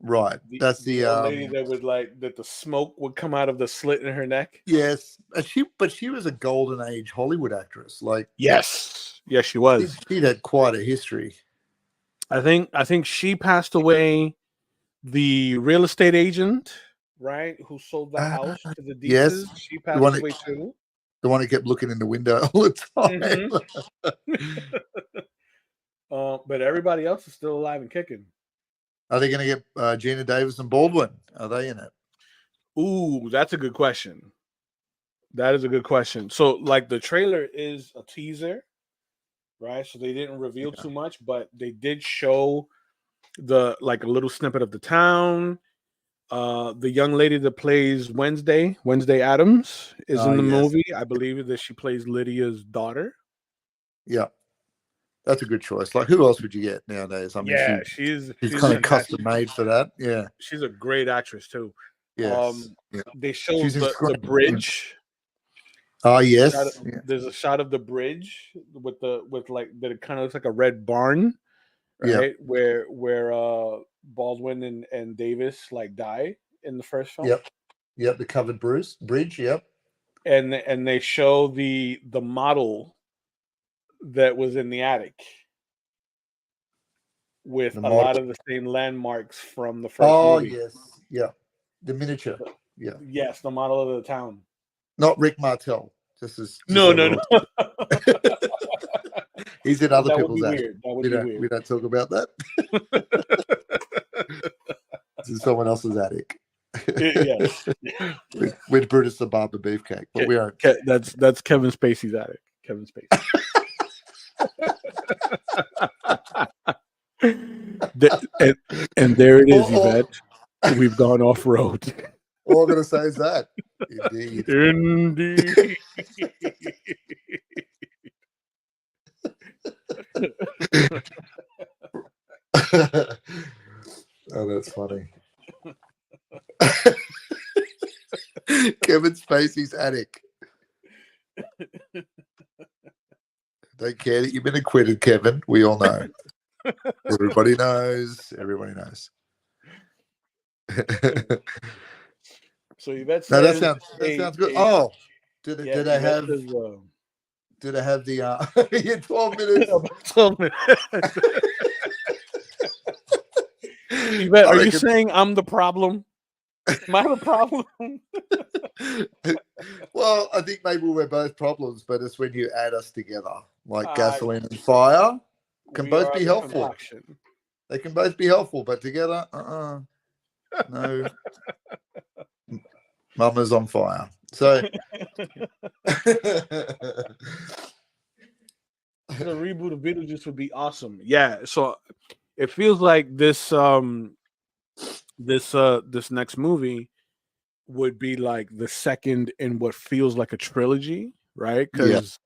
[SPEAKER 1] right, that's
[SPEAKER 2] the old lady that would that the smoke would come out of the slit in her neck.
[SPEAKER 1] yes, and she was a golden age Hollywood actress. Like
[SPEAKER 2] Yes, yes, she was.
[SPEAKER 1] she'd had quite a history.
[SPEAKER 2] I think she passed away. The real estate agent, right, who sold the house to the
[SPEAKER 1] Yes,
[SPEAKER 2] Deeses, she
[SPEAKER 1] the
[SPEAKER 2] passed
[SPEAKER 1] one
[SPEAKER 2] away too.
[SPEAKER 1] the one who kept looking in the window all the
[SPEAKER 2] Hmm.
[SPEAKER 1] time.
[SPEAKER 2] But everybody else is still alive and kicking.
[SPEAKER 1] Are they going to get Gina Davis and Baldwin? Are they in it?
[SPEAKER 2] Ooh, that's a good question. That is a good question. So, like, the trailer is a teaser, right? So they didn't reveal too much, but they did show a little snippet of the town. The young lady that plays Wednesday Adams, is in the
[SPEAKER 1] Yes.
[SPEAKER 2] movie. I believe that she plays Lydia's daughter.
[SPEAKER 1] Yeah, that's a good choice. Like, who else would you get nowadays? I mean,
[SPEAKER 2] Yeah,
[SPEAKER 1] she's
[SPEAKER 2] she's
[SPEAKER 1] kind of
[SPEAKER 2] fantastic.
[SPEAKER 1] custom made for that. Yeah.
[SPEAKER 2] She's a great actress too.
[SPEAKER 1] Yes. Yeah.
[SPEAKER 2] They show
[SPEAKER 1] She's in
[SPEAKER 2] the
[SPEAKER 1] Scream.
[SPEAKER 2] bridge.
[SPEAKER 1] Oh yes. Yeah.
[SPEAKER 2] There's a shot of the bridge with like that. It kind of looks like a red barn,
[SPEAKER 1] Yeah.
[SPEAKER 2] right? Where Baldwin and Davis like die in the first film.
[SPEAKER 1] Yep. Yep. The covered bridge. Yep.
[SPEAKER 2] And they show the model that was in the attic with
[SPEAKER 1] The
[SPEAKER 2] a
[SPEAKER 1] model.
[SPEAKER 2] lot of the same landmarks from the first
[SPEAKER 1] Oh
[SPEAKER 2] movie.
[SPEAKER 1] yes. Yeah. The miniature. Yeah.
[SPEAKER 2] Yes, the model of the town.
[SPEAKER 1] Not Rick Martel. Just
[SPEAKER 2] No.
[SPEAKER 1] a little. He's in other
[SPEAKER 2] That would be
[SPEAKER 1] people's attic.
[SPEAKER 2] weird. That would be weird.
[SPEAKER 1] We don't talk about that. This is someone else's attic.
[SPEAKER 2] Yes.
[SPEAKER 1] with Brutus the Barber Beefcake, but we aren't.
[SPEAKER 2] That's Kevin Spacey's attic. Kevin Spacey. and there it is, Yvette. We've gone off road.
[SPEAKER 1] All I'm going to say is that. Indeed.
[SPEAKER 2] Indeed.
[SPEAKER 1] Oh, that's funny. Kevin Spacey's attic. Don't care that you've been acquitted, Kevin. We all know. Everybody knows. Everybody knows.
[SPEAKER 2] So Yvette
[SPEAKER 1] No,
[SPEAKER 2] says,
[SPEAKER 1] that sounds good. Oh, did I have
[SPEAKER 2] says,
[SPEAKER 1] did I have the yeah, 12 minutes?
[SPEAKER 2] 12 minutes. Yvette, are you saying I'm the problem? Am I the problem?
[SPEAKER 1] Well, I think maybe we're both problems, but it's when you add us together, like gasoline and fire can both be helpful.
[SPEAKER 2] Concoction.
[SPEAKER 1] They can both be helpful, but together, no. Mama's on fire. So
[SPEAKER 2] the reboot of Beetlejuice would be awesome. Yeah, so it feels like this next movie would be like the second in what feels like a trilogy, right? Because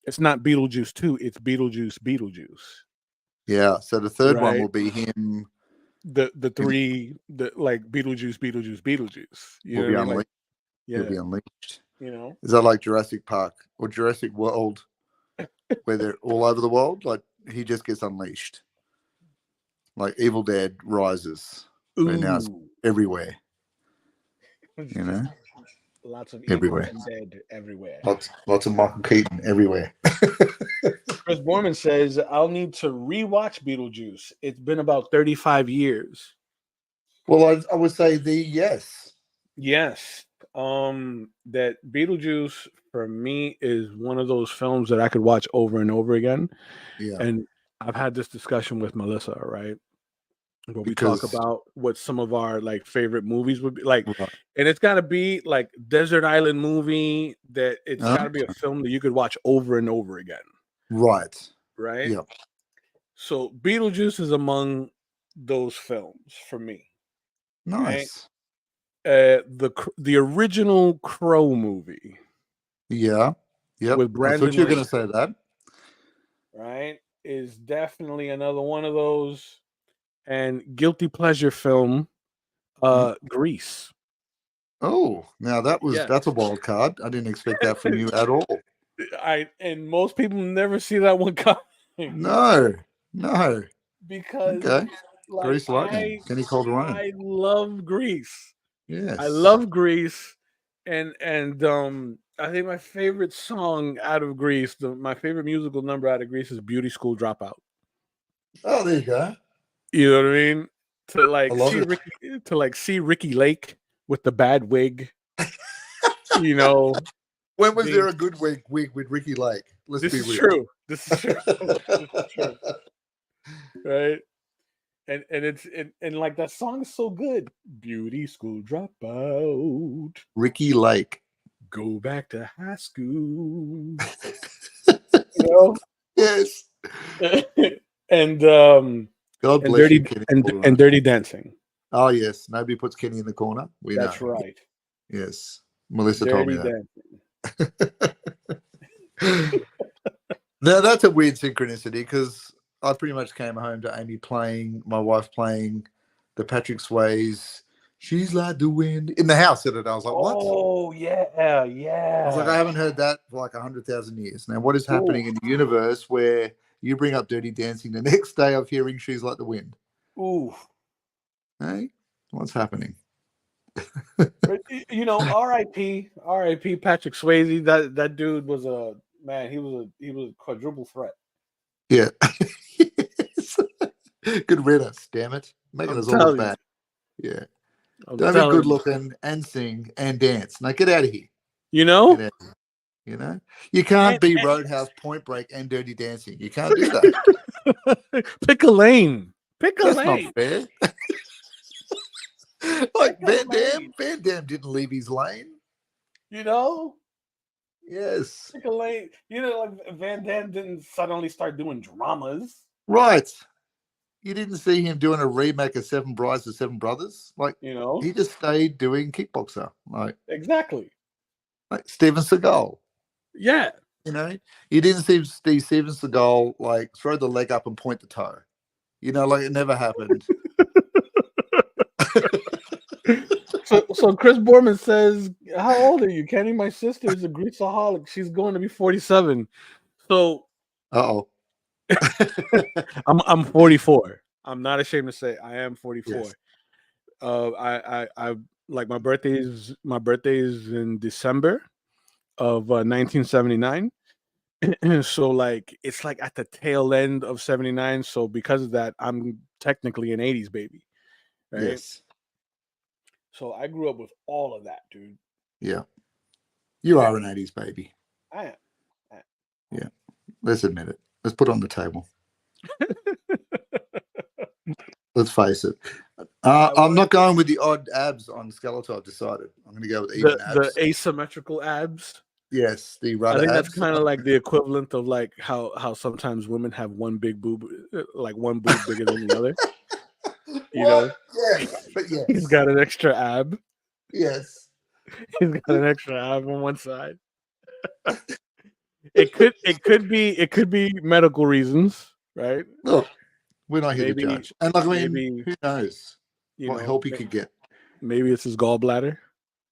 [SPEAKER 2] it's not Beetlejuice 2, it's Beetlejuice.
[SPEAKER 1] Yeah, so the third one will be him.
[SPEAKER 2] The three, like Beetlejuice. You
[SPEAKER 1] will be
[SPEAKER 2] know what I mean?
[SPEAKER 1] unleashed.
[SPEAKER 2] Like, yeah.
[SPEAKER 1] He'll be unleashed.
[SPEAKER 2] You know,
[SPEAKER 1] is that like Jurassic Park or Jurassic World, where they're all over the world? Like he just gets unleashed, like Evil Dead rises. where now it's
[SPEAKER 2] Ooh.
[SPEAKER 1] everywhere.
[SPEAKER 2] It's
[SPEAKER 1] You
[SPEAKER 2] just
[SPEAKER 1] know,
[SPEAKER 2] lots of evil
[SPEAKER 1] everywhere.
[SPEAKER 2] undead everywhere.
[SPEAKER 1] Lots of Michael Keaton everywhere.
[SPEAKER 2] Chris Borman says, I'll need to rewatch Beetlejuice. It's been about 35 years.
[SPEAKER 1] Well, I would say yes.
[SPEAKER 2] Yes. That Beetlejuice for me is one of those films that I could watch over and over again.
[SPEAKER 1] Yeah,
[SPEAKER 2] And I've had this discussion with Melissa, right? Where we talk
[SPEAKER 1] because
[SPEAKER 2] about what some of our like favorite movies would be like,
[SPEAKER 1] right.
[SPEAKER 2] and it's gotta be like desert island movie that it's gotta be a film that you could watch over and over again.
[SPEAKER 1] Right.
[SPEAKER 2] Right.
[SPEAKER 1] Yeah.
[SPEAKER 2] So Beetlejuice is among those films for me. Right.
[SPEAKER 1] Nice.
[SPEAKER 2] The original Crow movie
[SPEAKER 1] Yeah. Yep.
[SPEAKER 2] with
[SPEAKER 1] I thought
[SPEAKER 2] Brandon
[SPEAKER 1] you were
[SPEAKER 2] Lee,
[SPEAKER 1] going to say that.
[SPEAKER 2] right, is definitely another one of those. And guilty pleasure film,
[SPEAKER 1] Hmm?
[SPEAKER 2] Grease.
[SPEAKER 1] Oh, now
[SPEAKER 2] Yes.
[SPEAKER 1] that's a wild card. I didn't expect that from you at all.
[SPEAKER 2] And most people never see that one coming
[SPEAKER 1] No. No.
[SPEAKER 2] because
[SPEAKER 1] Okay.
[SPEAKER 2] like
[SPEAKER 1] Grease Lightning. Kenny Calderon.
[SPEAKER 2] I love Grease. I
[SPEAKER 1] Yes.
[SPEAKER 2] love Grease, and I think my favorite song out of Grease, my favorite musical number out of Grease is "Beauty School Dropout."
[SPEAKER 1] Oh, there you go.
[SPEAKER 2] You know what I mean? To
[SPEAKER 1] I
[SPEAKER 2] like
[SPEAKER 1] love
[SPEAKER 2] see
[SPEAKER 1] it.
[SPEAKER 2] Ricky Lake with the bad wig. You know,
[SPEAKER 1] When was
[SPEAKER 2] being,
[SPEAKER 1] there a good wig with Ricky Lake? Let's
[SPEAKER 2] this
[SPEAKER 1] be
[SPEAKER 2] is
[SPEAKER 1] real.
[SPEAKER 2] true. This is true. This is true. Right? And it's and like that song is so good. Beauty School Dropout.
[SPEAKER 1] Ricky Lake.
[SPEAKER 2] Go back to high school. You know?
[SPEAKER 1] Yes.
[SPEAKER 2] and
[SPEAKER 1] God
[SPEAKER 2] and
[SPEAKER 1] bless you,
[SPEAKER 2] dirty
[SPEAKER 1] Kenny
[SPEAKER 2] and
[SPEAKER 1] Calderon.
[SPEAKER 2] dirty dancing.
[SPEAKER 1] Oh, yes. Nobody puts Kenny in the corner. We know.
[SPEAKER 2] That's right.
[SPEAKER 1] Yes. Melissa told me
[SPEAKER 2] Dirty
[SPEAKER 1] that.
[SPEAKER 2] dancing.
[SPEAKER 1] Now, that's a weird synchronicity because I pretty much came home to Amy playing, my wife playing the Patrick Swayze, She's Like the Wind in the house at it. I was like, what?
[SPEAKER 2] Oh yeah,
[SPEAKER 1] I was like, I
[SPEAKER 2] yeah.
[SPEAKER 1] haven't heard that for like 100,000 years. Now, what is
[SPEAKER 2] Ooh,
[SPEAKER 1] happening in the universe where you bring up Dirty Dancing the next day of hearing She's Like the Wind?
[SPEAKER 2] ooh.
[SPEAKER 1] Hey, what's happening?
[SPEAKER 2] But, you know, R.I.P. Patrick Swayze. That dude was a man. He was a quadruple threat.
[SPEAKER 1] Yeah. Yes. Good riddance, damn it. Making
[SPEAKER 2] I'm
[SPEAKER 1] us all look
[SPEAKER 2] telling you.
[SPEAKER 1] bad. Yeah.
[SPEAKER 2] I'm
[SPEAKER 1] Don't be
[SPEAKER 2] telling
[SPEAKER 1] good
[SPEAKER 2] you.
[SPEAKER 1] looking and sing and dance. Now get out of here.
[SPEAKER 2] You
[SPEAKER 1] Get
[SPEAKER 2] know.
[SPEAKER 1] out of here. You know? You can't be Roadhouse, Point Break, and Dirty Dancing. You can't do that.
[SPEAKER 2] Pick a lane. Pick a
[SPEAKER 1] That's not
[SPEAKER 2] lane.
[SPEAKER 1] fair. Like
[SPEAKER 2] Pick a lane.
[SPEAKER 1] Van Damme didn't leave his lane.
[SPEAKER 2] You know.
[SPEAKER 1] Yes.
[SPEAKER 2] Pick a lane. You know, like Van Damme didn't suddenly start doing dramas.
[SPEAKER 1] Right. You didn't see him doing a remake of Seven Brides and Seven Brothers. Like
[SPEAKER 2] You know.
[SPEAKER 1] he just stayed doing kickboxer.
[SPEAKER 2] Exactly.
[SPEAKER 1] Like Steven Seagal.
[SPEAKER 2] Yeah.
[SPEAKER 1] You know, you didn't see Steven Seagal like throw the leg up and point the toe. You know, like it never happened.
[SPEAKER 2] So Chris Borman says, "How old are you, Kenny? My sister is a greaseaholic. She's going to be 47." So
[SPEAKER 1] Uh-oh.
[SPEAKER 2] I'm 44. I'm not ashamed to say I am 44.
[SPEAKER 1] Yes.
[SPEAKER 2] I like my birthday is in December of 1979. So like it's like at the tail end of 79. So because of that, I'm technically an 80s baby, right?
[SPEAKER 1] Yes.
[SPEAKER 2] So I grew up with all of that, dude.
[SPEAKER 1] Yeah. You are an 80s baby.
[SPEAKER 2] I am.
[SPEAKER 1] Yeah. Let's admit it. Let's put it on the table. Let's face it. I'm not going with the odd abs on Skeletor. I've decided. I'm going to go with even abs.
[SPEAKER 2] The asymmetrical abs.
[SPEAKER 1] Yes, the
[SPEAKER 2] I
[SPEAKER 1] rudder
[SPEAKER 2] think
[SPEAKER 1] abs.
[SPEAKER 2] that's kind of like the equivalent of like how sometimes women have one big boob, like one boob bigger than the other. You know,
[SPEAKER 1] Yes, but yes.
[SPEAKER 2] he's got an extra ab.
[SPEAKER 1] Yes.
[SPEAKER 2] He's got an extra ab on one side. It could be medical reasons, right?
[SPEAKER 1] Look, we're not here
[SPEAKER 2] Maybe,
[SPEAKER 1] to judge. And like, I mean,
[SPEAKER 2] maybe
[SPEAKER 1] who knows what help he could get?
[SPEAKER 2] Maybe it's his gallbladder,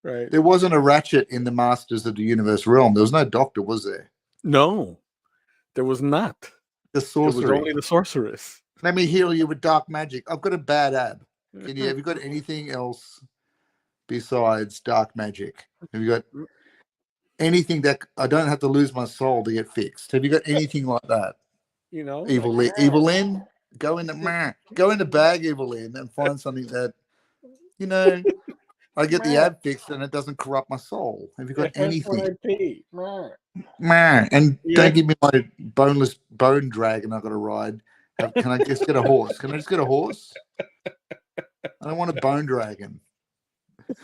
[SPEAKER 2] right?
[SPEAKER 1] There wasn't a Ratchet in the Masters of the Universe realm. There was no doctor, was there?
[SPEAKER 2] No, there was not.
[SPEAKER 1] The sorcery.
[SPEAKER 2] It was only the sorceress.
[SPEAKER 1] Let me heal you with dark magic. I've got a bad ab. Have you got anything else besides dark magic? Have you got anything that I don't have to lose my soul to get fixed? Have you got anything like that?
[SPEAKER 2] You know,
[SPEAKER 1] Evil,
[SPEAKER 2] like,
[SPEAKER 1] Evil Lynn, go in the bag, Evil Lynn, and find something that I get the ab fixed and it doesn't corrupt my soul. Have you got
[SPEAKER 2] it hurts when
[SPEAKER 1] anything?
[SPEAKER 2] I pee.
[SPEAKER 1] And
[SPEAKER 2] Yeah.
[SPEAKER 1] don't give me my boneless bone dragon I've got to ride. Can I just get a horse? Can I just get a horse? I don't want a bone dragon.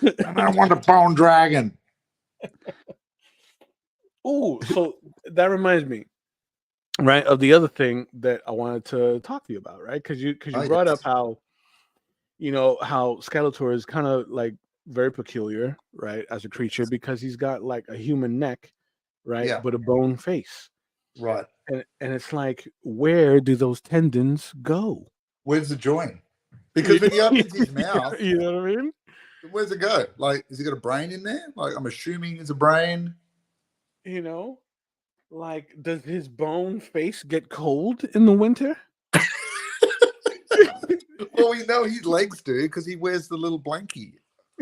[SPEAKER 1] I don't want a bone dragon.
[SPEAKER 2] Ooh, so that reminds me, right, of the other thing that I wanted to talk to you about, right? Because you
[SPEAKER 1] Oh,
[SPEAKER 2] brought
[SPEAKER 1] yes.
[SPEAKER 2] up how how Skeletor is kind of like very peculiar, right, as a creature because he's got like a human neck, right,
[SPEAKER 1] Yeah.
[SPEAKER 2] but a bone face,
[SPEAKER 1] Right.
[SPEAKER 2] and it's like, where do those tendons go?
[SPEAKER 1] Where's the join? Because when he opens his mouth,
[SPEAKER 2] You know what I mean?
[SPEAKER 1] where's it go? Like, has he got a brain in there? Like, I'm assuming it's a brain.
[SPEAKER 2] You know, like, does his bone face get cold in the winter?
[SPEAKER 1] Well, we know his legs do because he wears the little blankie,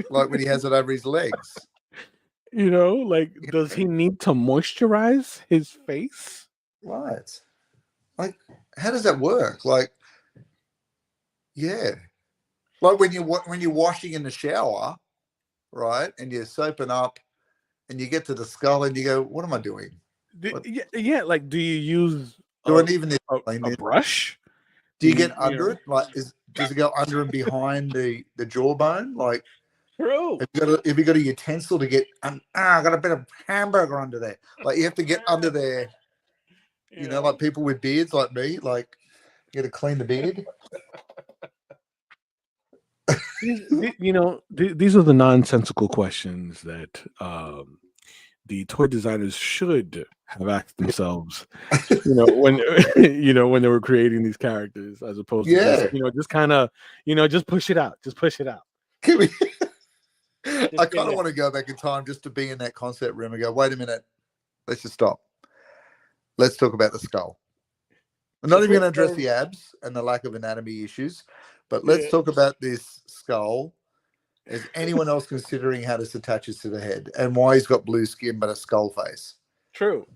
[SPEAKER 1] like when he has it over his legs.
[SPEAKER 2] Like, does he need to moisturize his face?
[SPEAKER 1] Right. Like, how does that work? Like, yeah. Like when you're washing in the shower, right, and you're soaping up, and you get to the skull, and you go, "What am I doing? What,
[SPEAKER 2] Yeah. Like, do you use
[SPEAKER 1] do I even need to clean
[SPEAKER 2] a
[SPEAKER 1] this?
[SPEAKER 2] brush?
[SPEAKER 1] Do
[SPEAKER 2] Do
[SPEAKER 1] you
[SPEAKER 2] you,
[SPEAKER 1] get under it? Like, does it go under and behind the jawbone? Like,
[SPEAKER 2] true?
[SPEAKER 1] have you got a utensil to get? I got a bit of hamburger under there. Like, you have to get under there. Like people with beards, like me, like you got to clean the beard.
[SPEAKER 2] These are the nonsensical questions that the toy designers should have asked themselves, when when they were creating these characters, as opposed to just
[SPEAKER 1] Yeah.
[SPEAKER 2] just kind of just push it out,
[SPEAKER 1] Can we?
[SPEAKER 2] Just
[SPEAKER 1] I
[SPEAKER 2] get
[SPEAKER 1] kind of
[SPEAKER 2] it.
[SPEAKER 1] want to go back in time just to be in that concept room and go, wait a minute, let's just stop. Let's talk about the skull. I'm not even going to address the abs and the lack of anatomy issues, but let's
[SPEAKER 2] Yeah,
[SPEAKER 1] talk about this skull. Is anyone else considering how this attaches to the head and why he's got blue skin but a skull face?
[SPEAKER 2] true.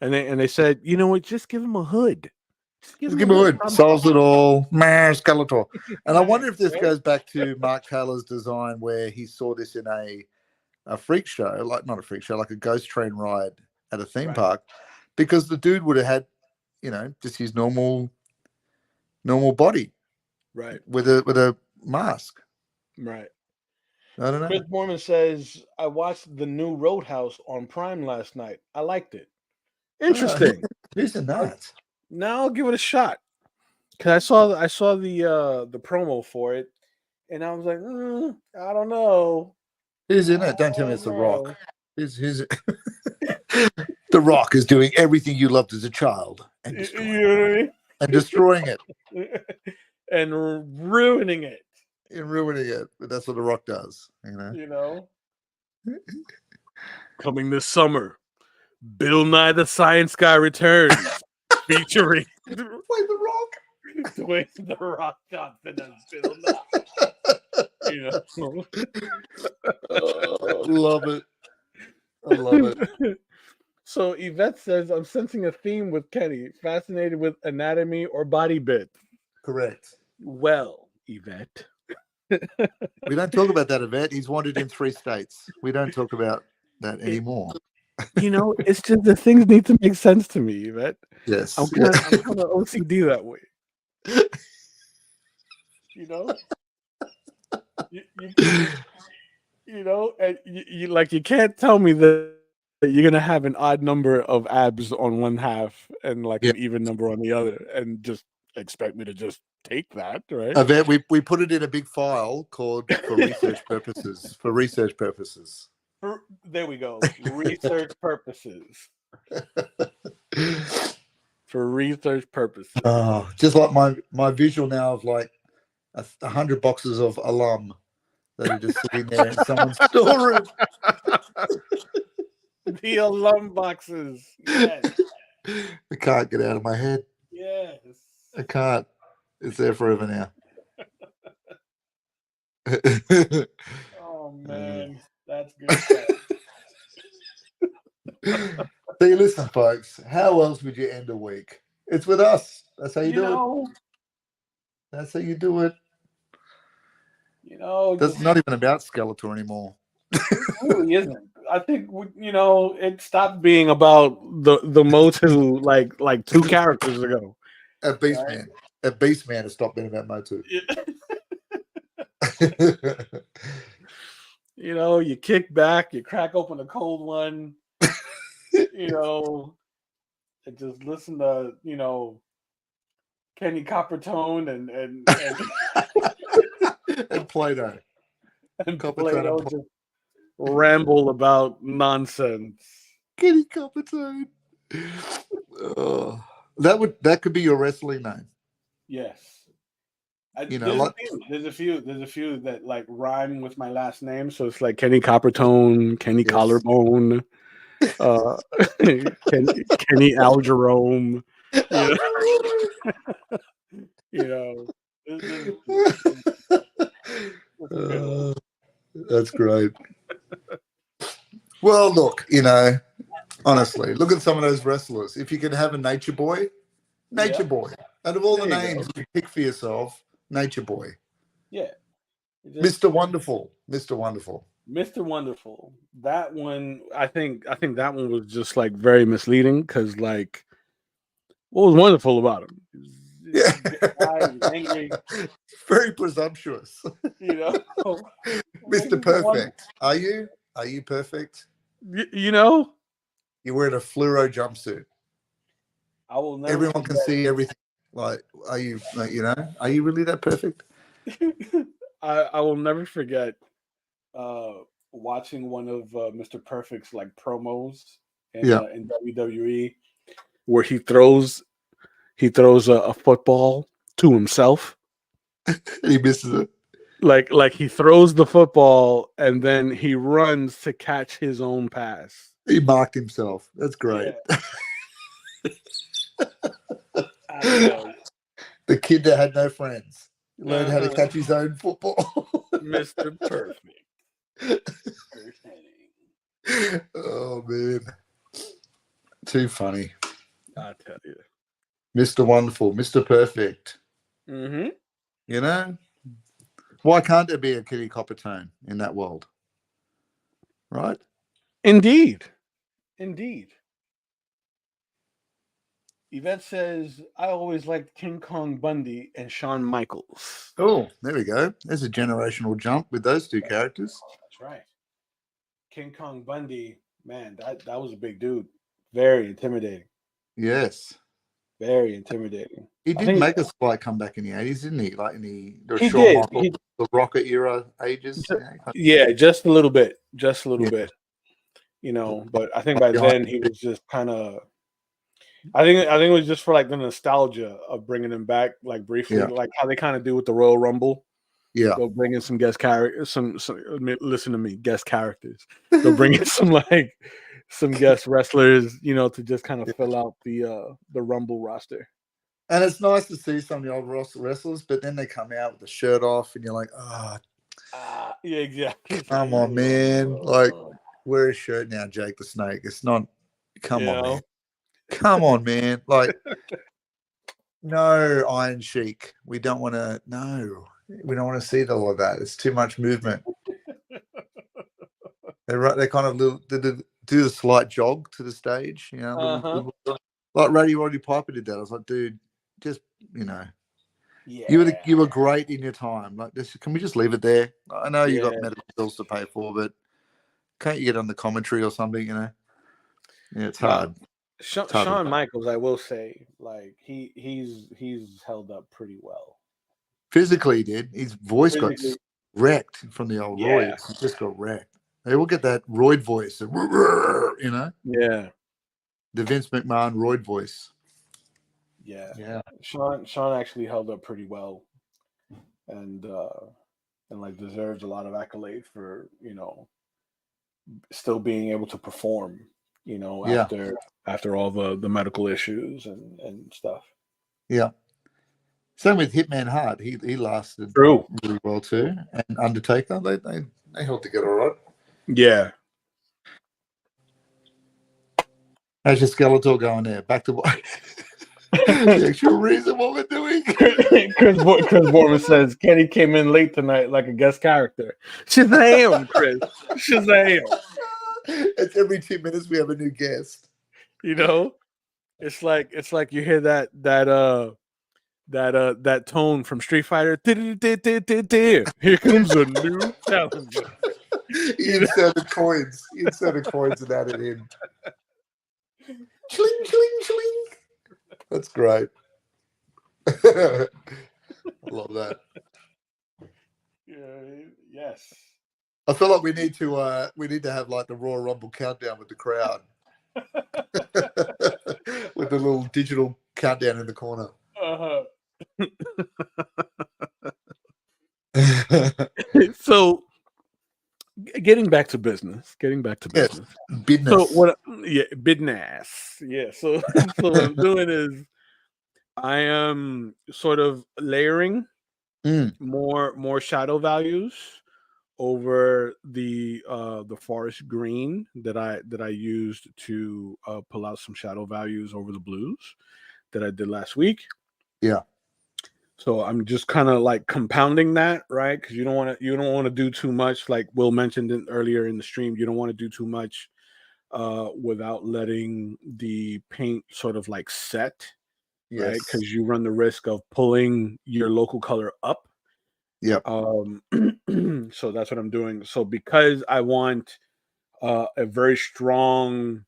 [SPEAKER 2] And they said, you know what, just give him a hood. Just give
[SPEAKER 1] Just
[SPEAKER 2] him a
[SPEAKER 1] give me a
[SPEAKER 2] hood.
[SPEAKER 1] word. Solves it all. Man, Skeletor. And I
[SPEAKER 2] Man,
[SPEAKER 1] wonder if this
[SPEAKER 2] right?
[SPEAKER 1] goes back to Mark Taylor's design where he saw this in a freak show, like not a freak show, like a ghost train ride at a theme
[SPEAKER 2] Right.
[SPEAKER 1] park, because the dude would have had, just his normal body
[SPEAKER 2] Right.
[SPEAKER 1] with a mask.
[SPEAKER 2] Right.
[SPEAKER 1] I don't
[SPEAKER 2] Chris
[SPEAKER 1] know.
[SPEAKER 2] Borman says, I watched the new Roadhouse on Prime last night. I liked it. Interesting.
[SPEAKER 1] Who's in that?
[SPEAKER 2] Now I'll give it a shot. Cause I saw the promo for it, and I was like, I don't know.
[SPEAKER 1] Who's in it? Don't tell me it's The Rock. Who's The Rock is doing everything you loved as a child and destroying
[SPEAKER 2] You know what I mean?
[SPEAKER 1] and destroying it
[SPEAKER 2] And ruining it.
[SPEAKER 1] and ruining it. But that's what The Rock does.
[SPEAKER 2] Coming this summer, Bill Nye the Science Guy returns, featuring
[SPEAKER 1] Play The Rock.
[SPEAKER 2] Dwayne the Rock Johnson as Bill Nye.
[SPEAKER 1] Love it. I love it.
[SPEAKER 2] So Yvette says, I'm sensing a theme with Kenny, fascinated with anatomy or body bit.
[SPEAKER 1] Correct.
[SPEAKER 2] Well, Yvette.
[SPEAKER 1] We don't talk about that, Yvette. He's wanted in 3 states. We don't talk about that anymore.
[SPEAKER 2] It's just the things need to make sense to me, Yvette.
[SPEAKER 1] Yes.
[SPEAKER 2] I'm kind of OCD that way. And you can't tell me that you're gonna have an odd number of abs on one half and like an even number on the other, and just expect me to just take that, right?
[SPEAKER 1] Yvette, we put it in a big file called for research purposes. For research purposes.
[SPEAKER 2] There we go. Research purposes. For research purposes.
[SPEAKER 1] Oh, just like my visual now of like 100 boxes of alum that are just sitting there in someone's storeroom.
[SPEAKER 2] The alum boxes. Yes.
[SPEAKER 1] I can't get out of my head.
[SPEAKER 2] Yes.
[SPEAKER 1] I can't. It's there forever now.
[SPEAKER 2] Oh man, that's good stuff.
[SPEAKER 1] See, listen, folks. How else would you end a week? It's with us. That's how you
[SPEAKER 2] You
[SPEAKER 1] do it.
[SPEAKER 2] know,
[SPEAKER 1] That's how you do it. That's
[SPEAKER 2] just
[SPEAKER 1] not even about Skeletor anymore.
[SPEAKER 2] it really isn't. I think it stopped being about the Motu like two characters ago.
[SPEAKER 1] At
[SPEAKER 2] Right?
[SPEAKER 1] Beastman. At Beastman has stopped being about Motu.
[SPEAKER 2] You kick back, you crack open a cold one, and just listen to Kenny Coppertone
[SPEAKER 1] And Plato.
[SPEAKER 2] and
[SPEAKER 1] Coppertone
[SPEAKER 2] Plato
[SPEAKER 1] and
[SPEAKER 2] just ramble about nonsense.
[SPEAKER 1] Kenny Coppertone. Oh, that could be your wrestling name.
[SPEAKER 2] Yes.
[SPEAKER 1] Like
[SPEAKER 2] There's a few that like rhyme with my last name, so it's like Kenny Coppertone, Kenny
[SPEAKER 1] yes.
[SPEAKER 2] Collarbone, Kenny Algerome, you know.
[SPEAKER 1] That's great. Well, look, honestly, look at some of those wrestlers. If you could have a Nature Boy, out of all the names you pick for yourself, Nature Boy.
[SPEAKER 2] Yeah.
[SPEAKER 1] Mr. Wonderful. Mr. Wonderful.
[SPEAKER 2] Mr. Wonderful. That one, I think that one was just like very misleading because like what was wonderful about him?
[SPEAKER 1] Yeah.
[SPEAKER 2] Angry.
[SPEAKER 1] Very presumptuous. Mr. Perfect. Are you? Are you perfect? You're wearing a fluoro jumpsuit.
[SPEAKER 2] I will never.
[SPEAKER 1] Everyone can see everything. Like, are you? Are you really that perfect?
[SPEAKER 2] I will never forget watching one of Mr. Perfect's like promos in WWE where he throws a football to himself.
[SPEAKER 1] And he misses it.
[SPEAKER 2] Like he throws the football and then he runs to catch his own pass.
[SPEAKER 1] He marked himself. That's great.
[SPEAKER 2] Yeah.
[SPEAKER 1] The kid that had no friends learned how to catch his own football.
[SPEAKER 2] Mr. Perfect.
[SPEAKER 1] Oh man, too funny.
[SPEAKER 2] I tell you,
[SPEAKER 1] Mr. Wonderful, Mr. Perfect.
[SPEAKER 2] Mm-hmm.
[SPEAKER 1] Why can't there be a Kitty Coppertone in that world? Right?
[SPEAKER 2] Indeed. Yvette says, I always liked King Kong Bundy and Shawn Michaels.
[SPEAKER 1] Oh, there we go. There's a generational jump with those two characters.
[SPEAKER 2] That's right. King Kong Bundy, man, that was a big dude. Very intimidating.
[SPEAKER 1] Yes.
[SPEAKER 2] Very intimidating.
[SPEAKER 1] He did make a slight comeback in the 80s, didn't he? Like in the
[SPEAKER 2] he
[SPEAKER 1] Shawn
[SPEAKER 2] did.
[SPEAKER 1] Michaels, the Rocket era ages.
[SPEAKER 2] Yeah, just a little bit. Just a little bit. But I think by then he was just kind of. I think it was just for like the nostalgia of bringing him back, like briefly, like how they kind of do with the Royal Rumble.
[SPEAKER 1] Yeah,
[SPEAKER 2] they'll bring in some guest characters. Some listen to me, guest characters. They'll bring in some guest wrestlers, to just kind of fill out the Rumble roster.
[SPEAKER 1] And it's nice to see some of the old wrestlers, but then they come out with the shirt off, and you're like,
[SPEAKER 2] yeah, exactly.
[SPEAKER 1] Come on, man! Like, wear a shirt now, Jake the Snake. It's not. Come on, man. Come on, man. Like, no Iron Sheik. We don't want to. No, we don't want to see all of that. It's too much movement. They kind of do the slight jog to the stage, like Roddy Piper did that. I was like, dude, just you were great in your time. Like, can we just leave it there? I know you got medical bills to pay for, but can't you get on the commentary or something? Yeah, it's hard.
[SPEAKER 2] Shawn Michaels, I will say, like he's held up pretty well.
[SPEAKER 1] Physically, he did. His voice got wrecked from the old roids. He just got wrecked. They will get that roid voice,
[SPEAKER 2] Yeah.
[SPEAKER 1] The Vince McMahon roid voice.
[SPEAKER 2] Yeah. Shawn actually held up pretty well, and like deserves a lot of accolade for still being able to perform. After all the medical issues and stuff.
[SPEAKER 1] Yeah. Same with Hitman Hart. He lasted
[SPEAKER 2] True.
[SPEAKER 1] really well too. And Undertaker, they held together all right.
[SPEAKER 2] Yeah.
[SPEAKER 1] How's your Skeletor going there? Back to what? The actual reason what we're doing.
[SPEAKER 2] Chris Borman says Kenny came in late tonight like a guest character. Shazam, Chris. Shazam.
[SPEAKER 1] It's every 2 minutes we have a new guest.
[SPEAKER 2] You know, it's like you hear that tone from Street Fighter. Here comes a new challenger.
[SPEAKER 1] He inserted coins. He inserted coins and added in. Chling, chling, chling. That's great. I love that.
[SPEAKER 2] Yes.
[SPEAKER 1] I feel like we need to have like the Royal Rumble countdown with the crowd. With the little digital countdown in the corner.
[SPEAKER 2] Uh-huh. So getting back to business.
[SPEAKER 1] Yes, business.
[SPEAKER 2] So what? Yeah, business. Yeah. So what I'm doing is I am sort of layering more shadow values over the forest green that I used to pull out some shadow values over the blues that I did last week.
[SPEAKER 1] Yeah.
[SPEAKER 2] So I'm just kind of like compounding that, right? Because you don't want to do too much. Like Will mentioned earlier in the stream, you don't want to do too much without letting the paint sort of like set, right?
[SPEAKER 1] Yes.
[SPEAKER 2] Because you run the risk of pulling your local color up.
[SPEAKER 1] Yep.
[SPEAKER 2] So that's what I'm doing. So because I want a very strong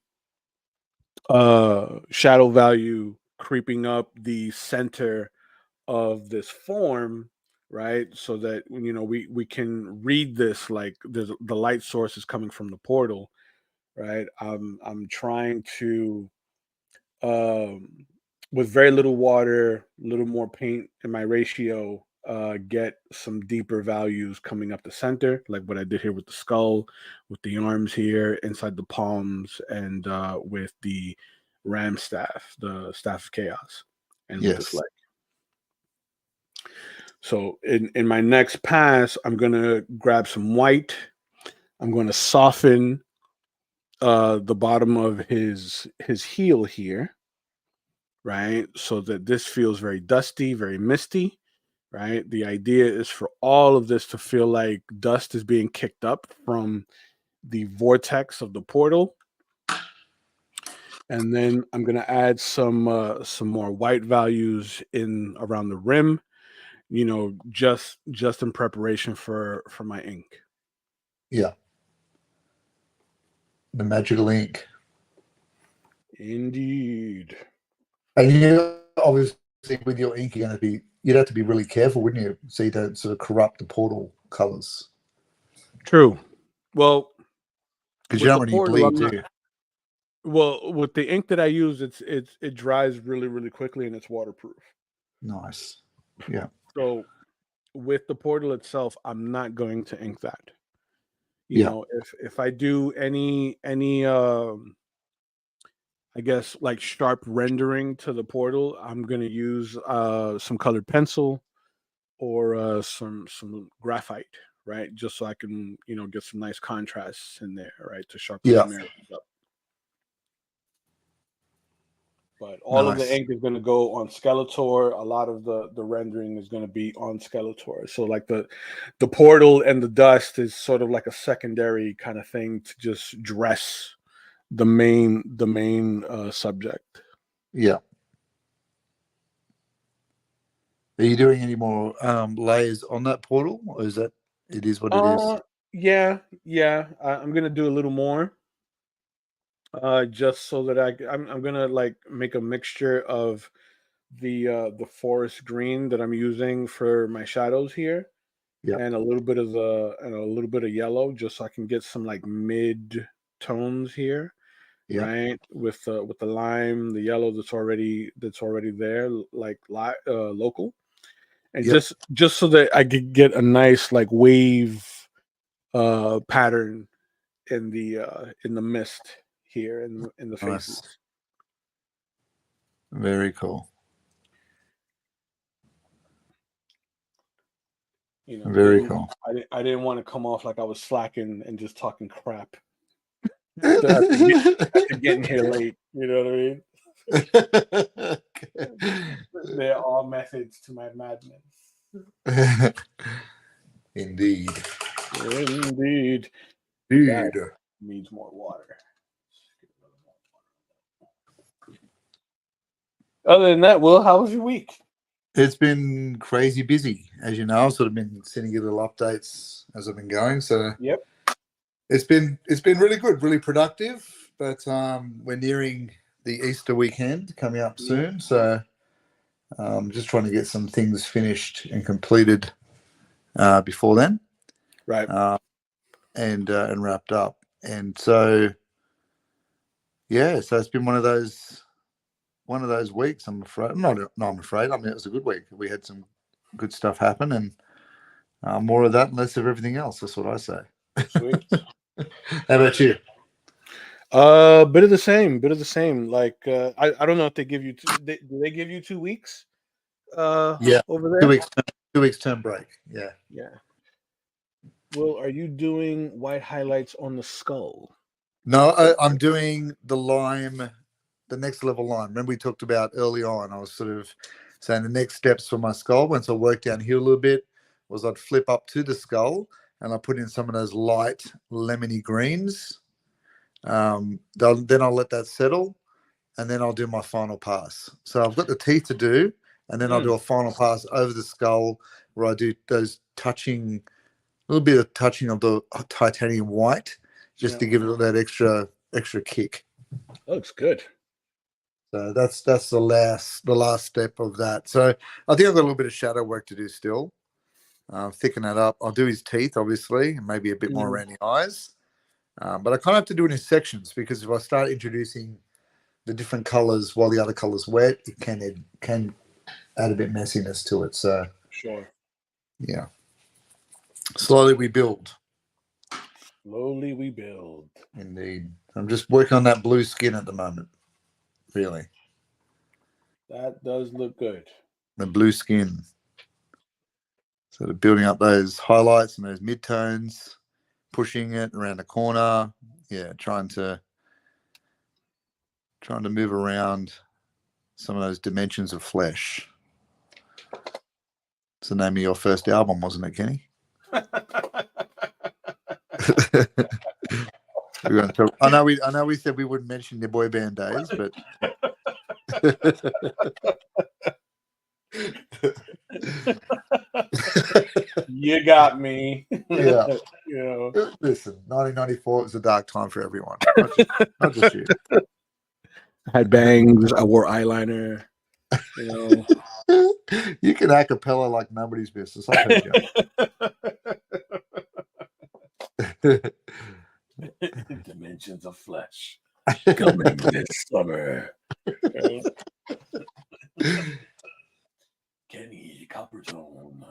[SPEAKER 2] shadow value creeping up the center of this form, right? So that we can read this like the light source is coming from the portal, right? I'm trying to with very little water, a little more paint in my ratio, get some deeper values coming up the center, like what I did here with the skull, with the arms here, inside the palms, and with the ram staff, the staff of chaos, and with this
[SPEAKER 1] Yes.
[SPEAKER 2] leg. So in my next pass, I'm gonna grab some white. I'm gonna soften the bottom of his heel here, right? So that this feels very dusty, very misty, right? The idea is for all of this to feel like dust is being kicked up from the vortex of the portal. And then I'm going to add some more white values in around the rim, just in preparation for my ink.
[SPEAKER 1] Yeah. The magical ink.
[SPEAKER 2] Indeed.
[SPEAKER 1] And you obviously with your ink, you'd have to be really careful, wouldn't you? So you don't sort of corrupt the portal colors.
[SPEAKER 2] True. Well,
[SPEAKER 1] Because you
[SPEAKER 2] with
[SPEAKER 1] don't
[SPEAKER 2] the
[SPEAKER 1] want any
[SPEAKER 2] portal,
[SPEAKER 1] bleed, do you?
[SPEAKER 2] well, with the ink that I use, it dries really, really quickly and it's waterproof.
[SPEAKER 1] Nice. Yeah.
[SPEAKER 2] So with the portal itself, I'm not going to ink that.
[SPEAKER 1] Yeah.
[SPEAKER 2] If I do any I guess like sharp rendering to the portal, I'm gonna use some colored pencil or some graphite, right? Just so I can get some nice contrasts in there, right, to sharpen
[SPEAKER 1] Yeah.
[SPEAKER 2] some areas up. But all of the
[SPEAKER 1] Nice.
[SPEAKER 2] ink is going to go on Skeletor. A lot of the rendering is going to be on Skeletor. So like the portal and the dust is sort of like a secondary kind of thing to just dress the main subject.
[SPEAKER 1] Yeah. Are you doing any more layers on that portal, or is that it is what it is?
[SPEAKER 2] Yeah. I'm gonna do a little more, just so that I'm gonna like make a mixture of the forest green that I'm using for my shadows here,
[SPEAKER 1] Yeah.
[SPEAKER 2] and a little bit of yellow, just so I can get some like mid tones here,
[SPEAKER 1] Yeah.
[SPEAKER 2] right? With the lime, the yellow that's already there, like local, and
[SPEAKER 1] Yep.
[SPEAKER 2] just so that I could get a nice like wave pattern in the mist here in the faces.
[SPEAKER 1] Nice. Very cool. Very cool.
[SPEAKER 2] I didn't want to come off like I was slacking and just talking crap
[SPEAKER 1] Okay.
[SPEAKER 2] after getting here late. You know what I mean? There are methods to my madness.
[SPEAKER 1] Indeed.
[SPEAKER 2] Indeed.
[SPEAKER 1] Dude.
[SPEAKER 2] That needs more water. Other than that, Will, how was your week?
[SPEAKER 1] It's been crazy busy, as you know. I've sort of been sending you little updates as I've been going. So
[SPEAKER 2] Yep.
[SPEAKER 1] it's been really good, really productive. But we're nearing the Easter weekend coming up soon.
[SPEAKER 2] Yep.
[SPEAKER 1] So just trying to get some things finished and completed before then.
[SPEAKER 2] Right.
[SPEAKER 1] And wrapped up. And so yeah, so it's been one of those weeks. I'm afraid. I'm afraid. I mean, it was a good week. We had some good stuff happen, and more of that and less of everything else. That's what I say.
[SPEAKER 2] Sweet.
[SPEAKER 1] How about you?
[SPEAKER 2] Bit of the same. Like I don't know if they give you do they give you 2 weeks?
[SPEAKER 1] Yeah,
[SPEAKER 2] over there.
[SPEAKER 1] 2 weeks term break. Yeah.
[SPEAKER 2] Yeah. Well, are you doing white highlights on the skull?
[SPEAKER 1] No, I'm doing the next level lime. Remember we talked about early on. I was sort of saying the next steps for my skull once I worked down here a little bit was I'd flip up to the skull and I put in some of those light lemony greens. Then I'll let that settle, and then I'll do my final pass. So I've got the teeth to do, and then I'll do a final pass over the skull where I do those a little bit of touching of the titanium white, just to give it that extra kick.
[SPEAKER 2] Looks good.
[SPEAKER 1] So that's the last step of that. So I think I've got a little bit of shadow work to do still. Thicken that up. I'll do his teeth, obviously, and maybe a bit more around the eyes. But I kind of have to do it in sections, because if I start introducing the different colors while the other color's wet, it can add a bit messiness to it. So
[SPEAKER 2] Sure.
[SPEAKER 1] Yeah. Slowly we build.
[SPEAKER 2] Slowly we build.
[SPEAKER 1] Indeed. I'm just working on that blue skin at the moment. Really.
[SPEAKER 2] That does look good.
[SPEAKER 1] The blue skin. So building up those highlights and those midtones, pushing it around the corner. Yeah, trying to move around some of those dimensions of flesh. It's the name of your first album, wasn't it, Kenny? I know we said we wouldn't mention your boy band days, but
[SPEAKER 2] You got me.
[SPEAKER 1] Yeah.
[SPEAKER 2] You know.
[SPEAKER 1] Listen, 1994 was a dark time for everyone, not just you.
[SPEAKER 2] I had bangs. I wore eyeliner. You know.
[SPEAKER 1] You can a cappella like nobody's business. I've heard you.
[SPEAKER 2] Dimensions of flesh coming this summer. Kenny Coppertone.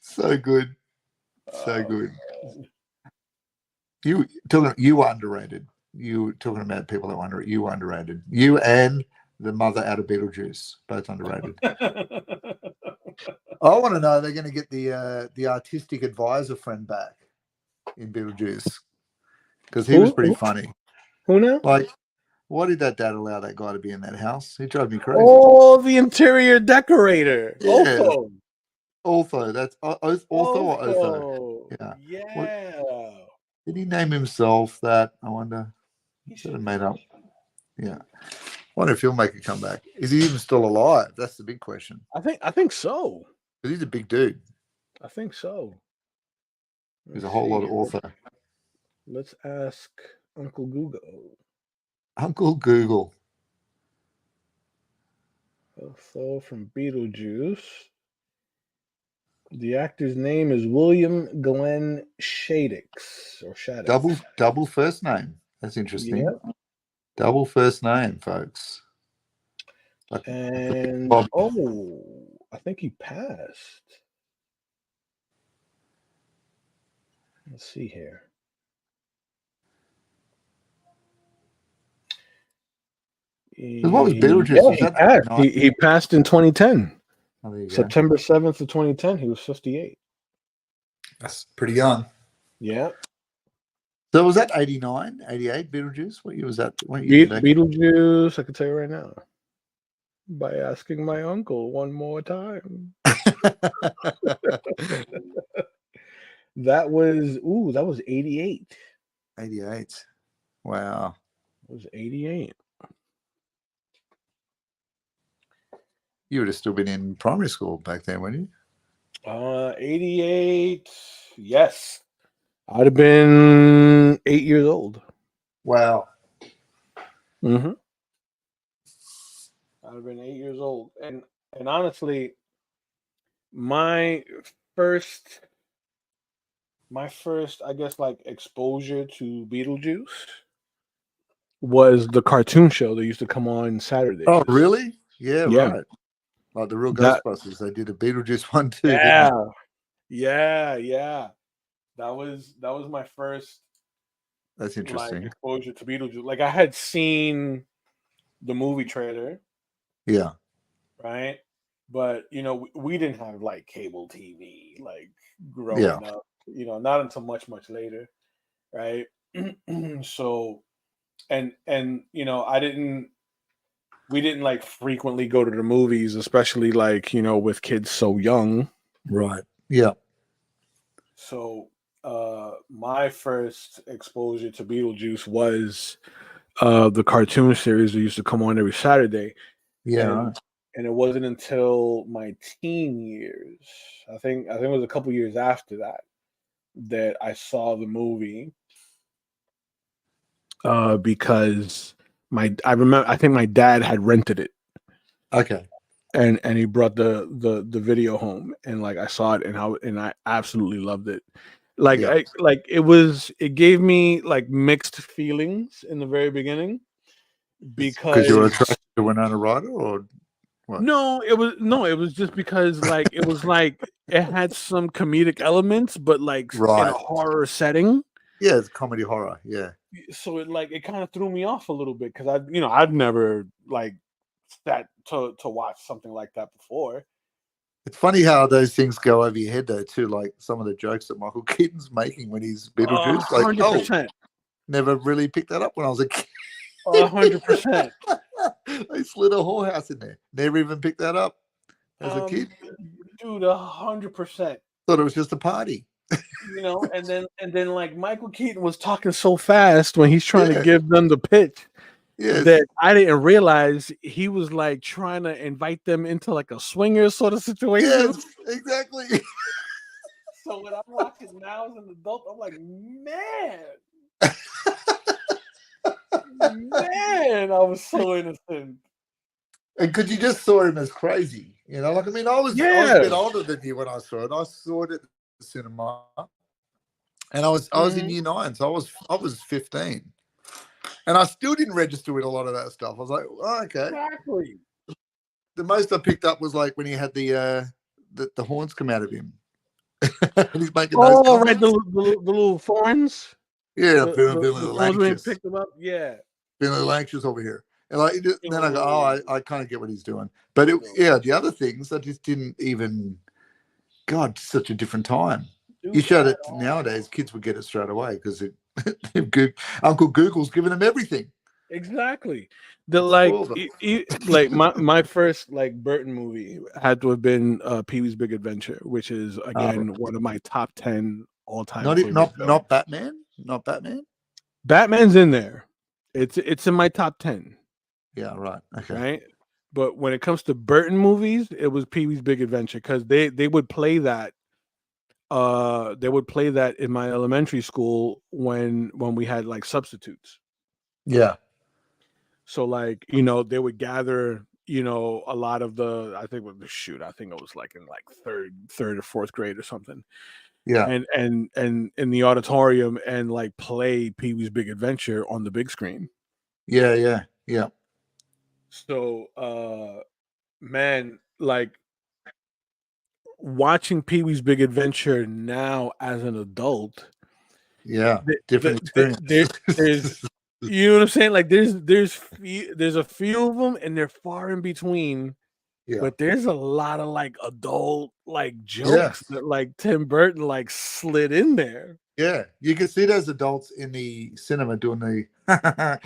[SPEAKER 1] So good. So good. You were underrated. You were talking about people that were underrated. You were underrated. You and the mother out of Beetlejuice, both underrated. I want to know, they're going to get the artistic advisor friend back in Beetlejuice, because he was pretty funny.
[SPEAKER 2] Who now?
[SPEAKER 1] Like, why did that dad allow that guy to be in that house? He drove me crazy.
[SPEAKER 2] Oh, the interior decorator.
[SPEAKER 1] Yeah.
[SPEAKER 2] Otho.
[SPEAKER 1] That's Otho or Otho?
[SPEAKER 2] Yeah. Yeah.
[SPEAKER 1] What, did he name himself that? I wonder. He should have made up. Yeah. I wonder if he'll make a comeback. Is he even still alive? That's the big question.
[SPEAKER 2] I think so.
[SPEAKER 1] Because he's a big dude.
[SPEAKER 2] I think so.
[SPEAKER 1] There's a whole lot of Otho.
[SPEAKER 2] Let's ask Uncle Google.
[SPEAKER 1] Uncle Google.
[SPEAKER 2] Otho from Beetlejuice. The actor's name is William Glenn Shaddix or Shaddix.
[SPEAKER 1] Double first name. That's interesting.
[SPEAKER 2] Yeah.
[SPEAKER 1] Double first name, folks.
[SPEAKER 2] And I think he passed. Let's see here.
[SPEAKER 1] What was Beetlejuice?
[SPEAKER 2] Yeah, he passed. He passed in 2010.
[SPEAKER 1] Oh, there you go.
[SPEAKER 2] September 7th of 2010, he was 58.
[SPEAKER 1] That's pretty young.
[SPEAKER 2] Yeah.
[SPEAKER 1] So was that 89, 88 Beetlejuice? What year was that? What year did that come?
[SPEAKER 2] Beetlejuice, I can tell you right now by asking my uncle one more time. That was 88.
[SPEAKER 1] 88. Wow.
[SPEAKER 2] It was 88.
[SPEAKER 1] You would have still been in primary school back then, wouldn't you?
[SPEAKER 2] 88. Yes. I'd have been 8 years old.
[SPEAKER 1] Wow.
[SPEAKER 2] Mm-hmm. I'd have been 8 years old. And honestly, my first, I guess, like exposure to Beetlejuice was the cartoon show that used to come on Saturdays.
[SPEAKER 1] Oh, really? Yeah,
[SPEAKER 2] Yeah.
[SPEAKER 1] right. Like the real
[SPEAKER 2] That-
[SPEAKER 1] Ghostbusters, they did a Beetlejuice one too, didn't
[SPEAKER 2] Yeah. Yeah. That was my first
[SPEAKER 1] they? That's
[SPEAKER 2] like
[SPEAKER 1] interesting.
[SPEAKER 2] exposure to Beetlejuice. Like I had seen the movie trailer,
[SPEAKER 1] Yeah.
[SPEAKER 2] right? But we didn't have like cable TV like
[SPEAKER 1] Yeah.
[SPEAKER 2] growing up. Not until much later, right? So, and we didn't like frequently go to the movies, especially like with kids so young.
[SPEAKER 1] Right. Yeah.
[SPEAKER 2] So, my first exposure to Beetlejuice was the cartoon series that used to come on every Saturday.
[SPEAKER 1] Yeah.
[SPEAKER 2] and,
[SPEAKER 1] Right.
[SPEAKER 2] and it wasn't until my teen years, I think it was a couple years after that I saw the movie, because I think my dad had rented it,
[SPEAKER 1] Okay.
[SPEAKER 2] and he brought the video home, and like I saw it, and I absolutely loved it. Like
[SPEAKER 1] Yeah.
[SPEAKER 2] it gave me like mixed feelings in the very beginning,
[SPEAKER 1] Because you were
[SPEAKER 2] because
[SPEAKER 1] attracted to Winona Ryder, or what?
[SPEAKER 2] no, it was just because like it was like it had some comedic elements, but like in
[SPEAKER 1] Right.
[SPEAKER 2] a horror setting.
[SPEAKER 1] Yeah, it's comedy horror. Yeah.
[SPEAKER 2] So it kind of threw me off a little bit because I'd never like sat to watch something like that before.
[SPEAKER 1] It's funny how those things go over your head though, too. Like some of the jokes that Michael Keaton's making when he's Beetlejuice. Like,
[SPEAKER 2] 100%,
[SPEAKER 1] never really picked that up when I was a kid.
[SPEAKER 2] 100%.
[SPEAKER 1] They slid a whorehouse in there. Never even picked that up as a kid.
[SPEAKER 2] Dude, 100%.
[SPEAKER 1] Thought it was just a party.
[SPEAKER 2] And then like Michael Keaton was talking so fast when he's trying to give them the pitch.
[SPEAKER 1] Yes.
[SPEAKER 2] That I didn't realize he was like trying to invite them into like a swinger sort of situation.
[SPEAKER 1] Yes, exactly.
[SPEAKER 2] So when I'm watching now as an adult, I'm like, man, I was so innocent.
[SPEAKER 1] And because you just saw him as crazy, like I mean, I was a bit older than you when I saw it. I saw it at the cinema, and I was in year 9, so I was 15. And I still didn't register with a lot of that stuff. I was like, oh, okay.
[SPEAKER 2] Exactly.
[SPEAKER 1] The most I picked up was like when he had the horns come out of him. And he's making those comments.
[SPEAKER 2] Right, the little thorns.
[SPEAKER 1] Yeah,
[SPEAKER 2] the little anxious. Picked them up. Yeah,
[SPEAKER 1] feeling a little anxious over here. And then I go, oh, I kind of get what he's doing. But the other things I just didn't even. God, such a different time. Dude, you showed it nowadays, kids would get it straight away because Uncle Google's giving them everything.
[SPEAKER 2] Exactly. Like my first like Burton movie had to have been Pee-wee's Big Adventure, which is again one of my top 10 all-time.
[SPEAKER 1] Not Batman. Not Batman.
[SPEAKER 2] Batman's in there. It's in my top 10.
[SPEAKER 1] Yeah. Right. Okay.
[SPEAKER 2] Right. But when it comes to Burton movies, it was Pee-wee's Big Adventure because they would play that. They would play that in my elementary school when we had like substitutes.
[SPEAKER 1] Yeah.
[SPEAKER 2] So like, they would gather, a lot of I think it was like in like third or fourth grade or something.
[SPEAKER 1] Yeah.
[SPEAKER 2] And in the auditorium and like play Pee-wee's Big Adventure on the big screen.
[SPEAKER 1] Yeah.
[SPEAKER 2] So man, like watching Pee-wee's Big Adventure now as an adult.
[SPEAKER 1] Yeah. Different experience.
[SPEAKER 2] There's you know what I'm saying? Like there's a few of them and they're far in between
[SPEAKER 1] Yeah.
[SPEAKER 2] but there's a lot of like adult like
[SPEAKER 1] Yeah.
[SPEAKER 2] jokes that like Tim Burton like slid in there.
[SPEAKER 1] Yeah. You can see those adults in the cinema doing the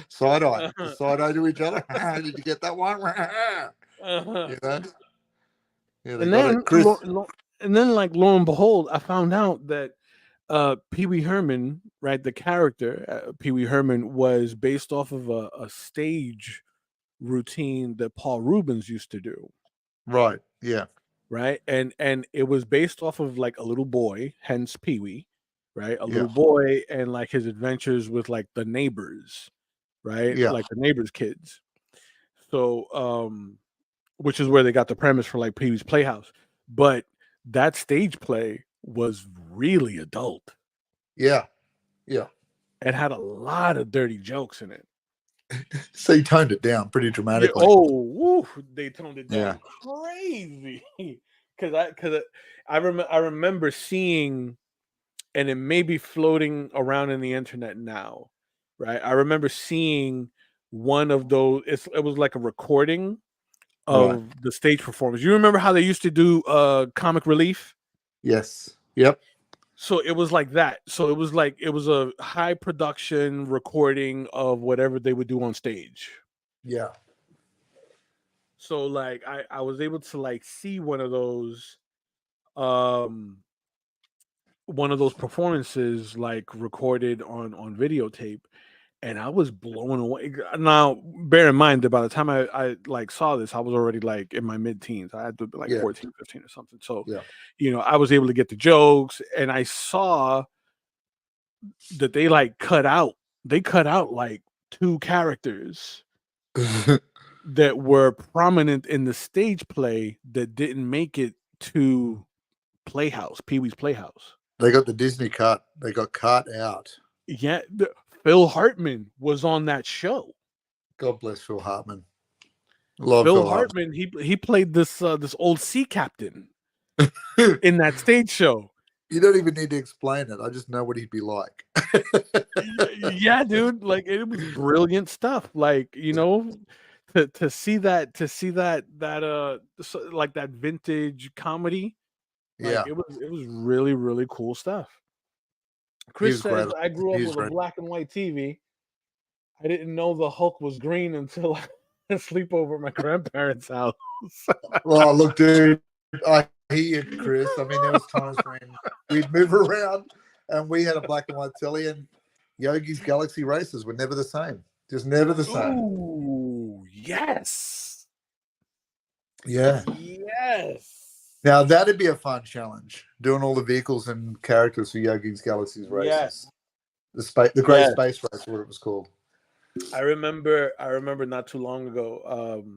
[SPEAKER 1] side eye, the
[SPEAKER 2] Uh-huh.
[SPEAKER 1] side eye to each other. Did you get that one?
[SPEAKER 2] Uh-huh.
[SPEAKER 1] You know? Yeah, they
[SPEAKER 2] And
[SPEAKER 1] got it.
[SPEAKER 2] then
[SPEAKER 1] Chris.
[SPEAKER 2] like lo and behold, I found out that Pee Wee Herman, right, the character Pee Wee Herman was based off of a stage routine that Paul Rubens used to do,
[SPEAKER 1] Right. Yeah.
[SPEAKER 2] right? And it was based off of like a little boy, hence Pee Wee, right? A
[SPEAKER 1] Yeah.
[SPEAKER 2] little boy and like his adventures with like the neighbors, right?
[SPEAKER 1] Yeah.
[SPEAKER 2] Like the neighbors' kids. So which is where they got the premise for like Pee Wee's Playhouse. But that stage play was really adult.
[SPEAKER 1] Yeah. Yeah.
[SPEAKER 2] It had a lot of dirty jokes in it.
[SPEAKER 1] So you toned it down pretty
[SPEAKER 2] Yeah.
[SPEAKER 1] dramatically.
[SPEAKER 2] Oh, woo, they toned it
[SPEAKER 1] Yeah.
[SPEAKER 2] down crazy. Because I remember seeing, and it may be floating around in the internet now, right? I remember seeing one of those. It was like a recording
[SPEAKER 1] Right.
[SPEAKER 2] of the stage performance. You remember how they used to do comic relief?
[SPEAKER 1] Yes. Yep.
[SPEAKER 2] So it was like that. So it was like it was a high production recording of whatever they would do on stage.
[SPEAKER 1] Yeah.
[SPEAKER 2] So like I was able to like see um one of those performances like recorded on videotape, and I was blown away. Now bear in mind that by the time I like saw this, I was already like in my mid-teens. I had to be like
[SPEAKER 1] Yeah.
[SPEAKER 2] 14, 15 or something. So
[SPEAKER 1] Yeah.
[SPEAKER 2] I was able to get the jokes, and I saw that they cut out like two characters that were prominent in the stage play that didn't make it to Playhouse, Pee Wee's Playhouse.
[SPEAKER 1] They got the Disney cut. They got cut out.
[SPEAKER 2] Yeah, Phil Hartman was on that show.
[SPEAKER 1] God bless Phil Hartman. Love
[SPEAKER 2] Phil
[SPEAKER 1] Phil Hartman.
[SPEAKER 2] Hartman, he played this old sea captain in that stage show.
[SPEAKER 1] You don't even need to explain it. I just know what he'd be like.
[SPEAKER 2] Yeah, dude, like it was brilliant stuff. Like to see like that vintage comedy, like
[SPEAKER 1] Yeah.
[SPEAKER 2] it was really really cool stuff.
[SPEAKER 1] He
[SPEAKER 2] Chris
[SPEAKER 1] was great.
[SPEAKER 2] says I grew up
[SPEAKER 1] He was
[SPEAKER 2] with a
[SPEAKER 1] great.
[SPEAKER 2] black and white TV. I didn't know the Hulk was green until I sleep over at my grandparents' house.
[SPEAKER 1] Well, look, dude, I hear you, Chris. I mean, there was times when we'd move around and we had a black and white telly, and Yogi's Galaxy Races were never the same. Just never the same.
[SPEAKER 2] Ooh, yes.
[SPEAKER 1] Yeah.
[SPEAKER 2] Yes.
[SPEAKER 1] Now that'd be a fun challenge, doing all the vehicles and characters for Yogi's Galaxy Races.
[SPEAKER 2] Yes.
[SPEAKER 1] The Great
[SPEAKER 2] Yes.
[SPEAKER 1] Space Race, what it was called.
[SPEAKER 2] I remember not too long ago.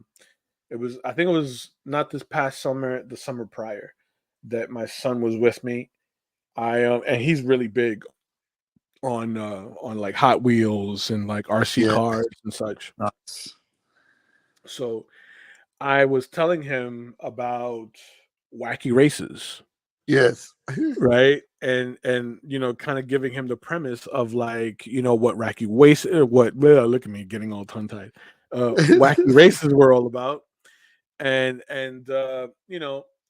[SPEAKER 2] I think it was not this past summer, the summer prior, that my son was with me. And he's really big on like Hot Wheels and like RC
[SPEAKER 1] Yeah.
[SPEAKER 2] cars and such.
[SPEAKER 1] Nice.
[SPEAKER 2] So I was telling him about wacky races,
[SPEAKER 1] Yes.
[SPEAKER 2] right? And kind of giving him the premise of like, what wacky race look at me getting all tongue tied. Wacky races were all about. And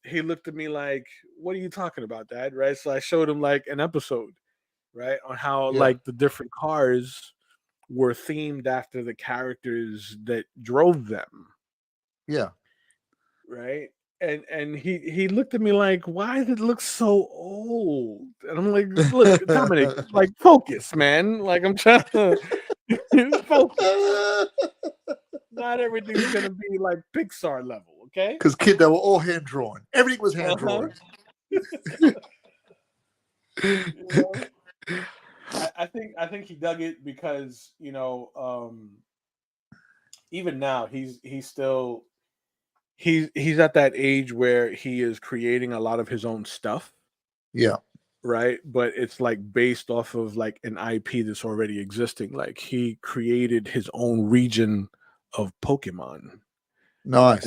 [SPEAKER 2] he looked at me like, what are you talking about, Dad? Right. So I showed him like an episode, right, on how
[SPEAKER 1] Yeah.
[SPEAKER 2] like the different cars were themed after the characters that drove them.
[SPEAKER 1] Yeah.
[SPEAKER 2] Right. And he looked at me like, why does it look so old? And I'm like, look, Dominic, like focus, man. Like I'm trying to focus. Not everything's gonna be like Pixar level, okay?
[SPEAKER 1] Because kid, they were all hand drawn. Everything was hand drawn.
[SPEAKER 2] I think he dug it because even now he's still he's at that age where he is creating a lot of his own stuff.
[SPEAKER 1] Yeah.
[SPEAKER 2] Right, but it's like based off of like an IP that's already existing. Like he created his own region of Pokemon.
[SPEAKER 1] Nice.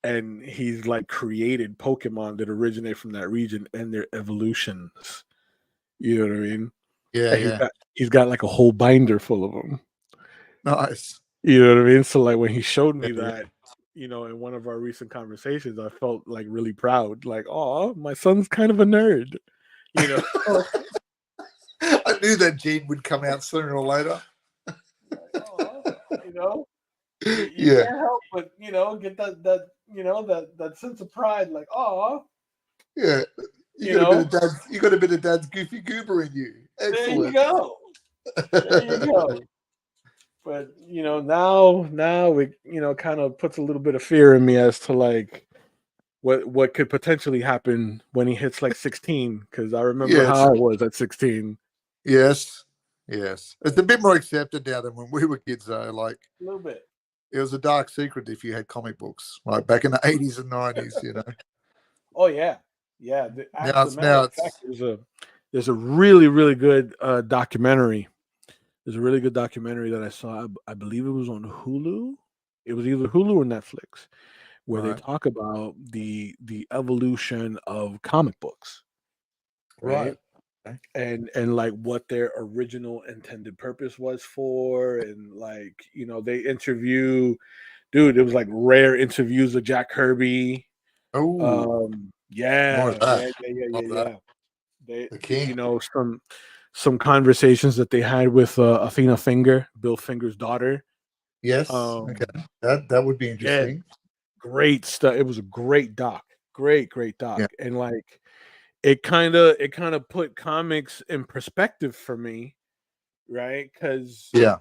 [SPEAKER 2] And he's like created Pokemon that originate from that region and their evolutions. You know what I mean?
[SPEAKER 1] Yeah.
[SPEAKER 2] And
[SPEAKER 1] Yeah.
[SPEAKER 2] he's got like a whole binder full of them.
[SPEAKER 1] Nice.
[SPEAKER 2] You know what I mean? So like when he showed me
[SPEAKER 1] Yeah.
[SPEAKER 2] that, in one of our recent conversations, I felt like really proud. Like, oh, my son's kind of a nerd. You know,
[SPEAKER 1] I knew that gene would come out sooner or later.
[SPEAKER 2] like, oh, you know, you
[SPEAKER 1] Yeah,
[SPEAKER 2] can't help but get that sense of pride. Like, oh,
[SPEAKER 1] yeah.
[SPEAKER 2] you know,
[SPEAKER 1] You got a bit of dad's goofy goober in you.
[SPEAKER 2] there you
[SPEAKER 1] Excellent.
[SPEAKER 2] go, there you go. But now it kind of puts a little bit of fear in me as to like what could potentially happen when he hits like 16, because I remember
[SPEAKER 1] Yes,
[SPEAKER 2] how I was at 16.
[SPEAKER 1] yes, yes. It's a bit more accepted now than when we were kids, though. Like,
[SPEAKER 2] A little bit.
[SPEAKER 1] it was a dark secret if you had comic books, like back in the 80s and 90s.
[SPEAKER 2] Oh yeah, yeah.
[SPEAKER 1] Now
[SPEAKER 2] Actually,
[SPEAKER 1] it's
[SPEAKER 2] matter
[SPEAKER 1] now
[SPEAKER 2] of fact,
[SPEAKER 1] it's
[SPEAKER 2] there's a really really good documentary. There's a really good documentary that I saw. I believe it was on Hulu. It was either Hulu or Netflix, where they
[SPEAKER 1] right,
[SPEAKER 2] talk about the evolution of comic books,
[SPEAKER 1] right.
[SPEAKER 2] right? And like what their original intended purpose was for, and like they interview, dude, it was like rare interviews of Jack Kirby.
[SPEAKER 1] Oh, more
[SPEAKER 2] Yeah,
[SPEAKER 1] of that.
[SPEAKER 2] yeah, yeah, yeah,
[SPEAKER 1] Love
[SPEAKER 2] yeah,
[SPEAKER 1] that.
[SPEAKER 2] yeah. They,
[SPEAKER 1] The king.
[SPEAKER 2] some conversations that they had with Athena Finger, Bill Finger's daughter.
[SPEAKER 1] Yes. Okay.
[SPEAKER 2] Um,
[SPEAKER 1] That would be
[SPEAKER 2] yeah,
[SPEAKER 1] interesting.
[SPEAKER 2] great stuff. It was a great doc, great doc,
[SPEAKER 1] Yeah.
[SPEAKER 2] and like it kind of put comics in perspective for me, right? Because
[SPEAKER 1] Yeah.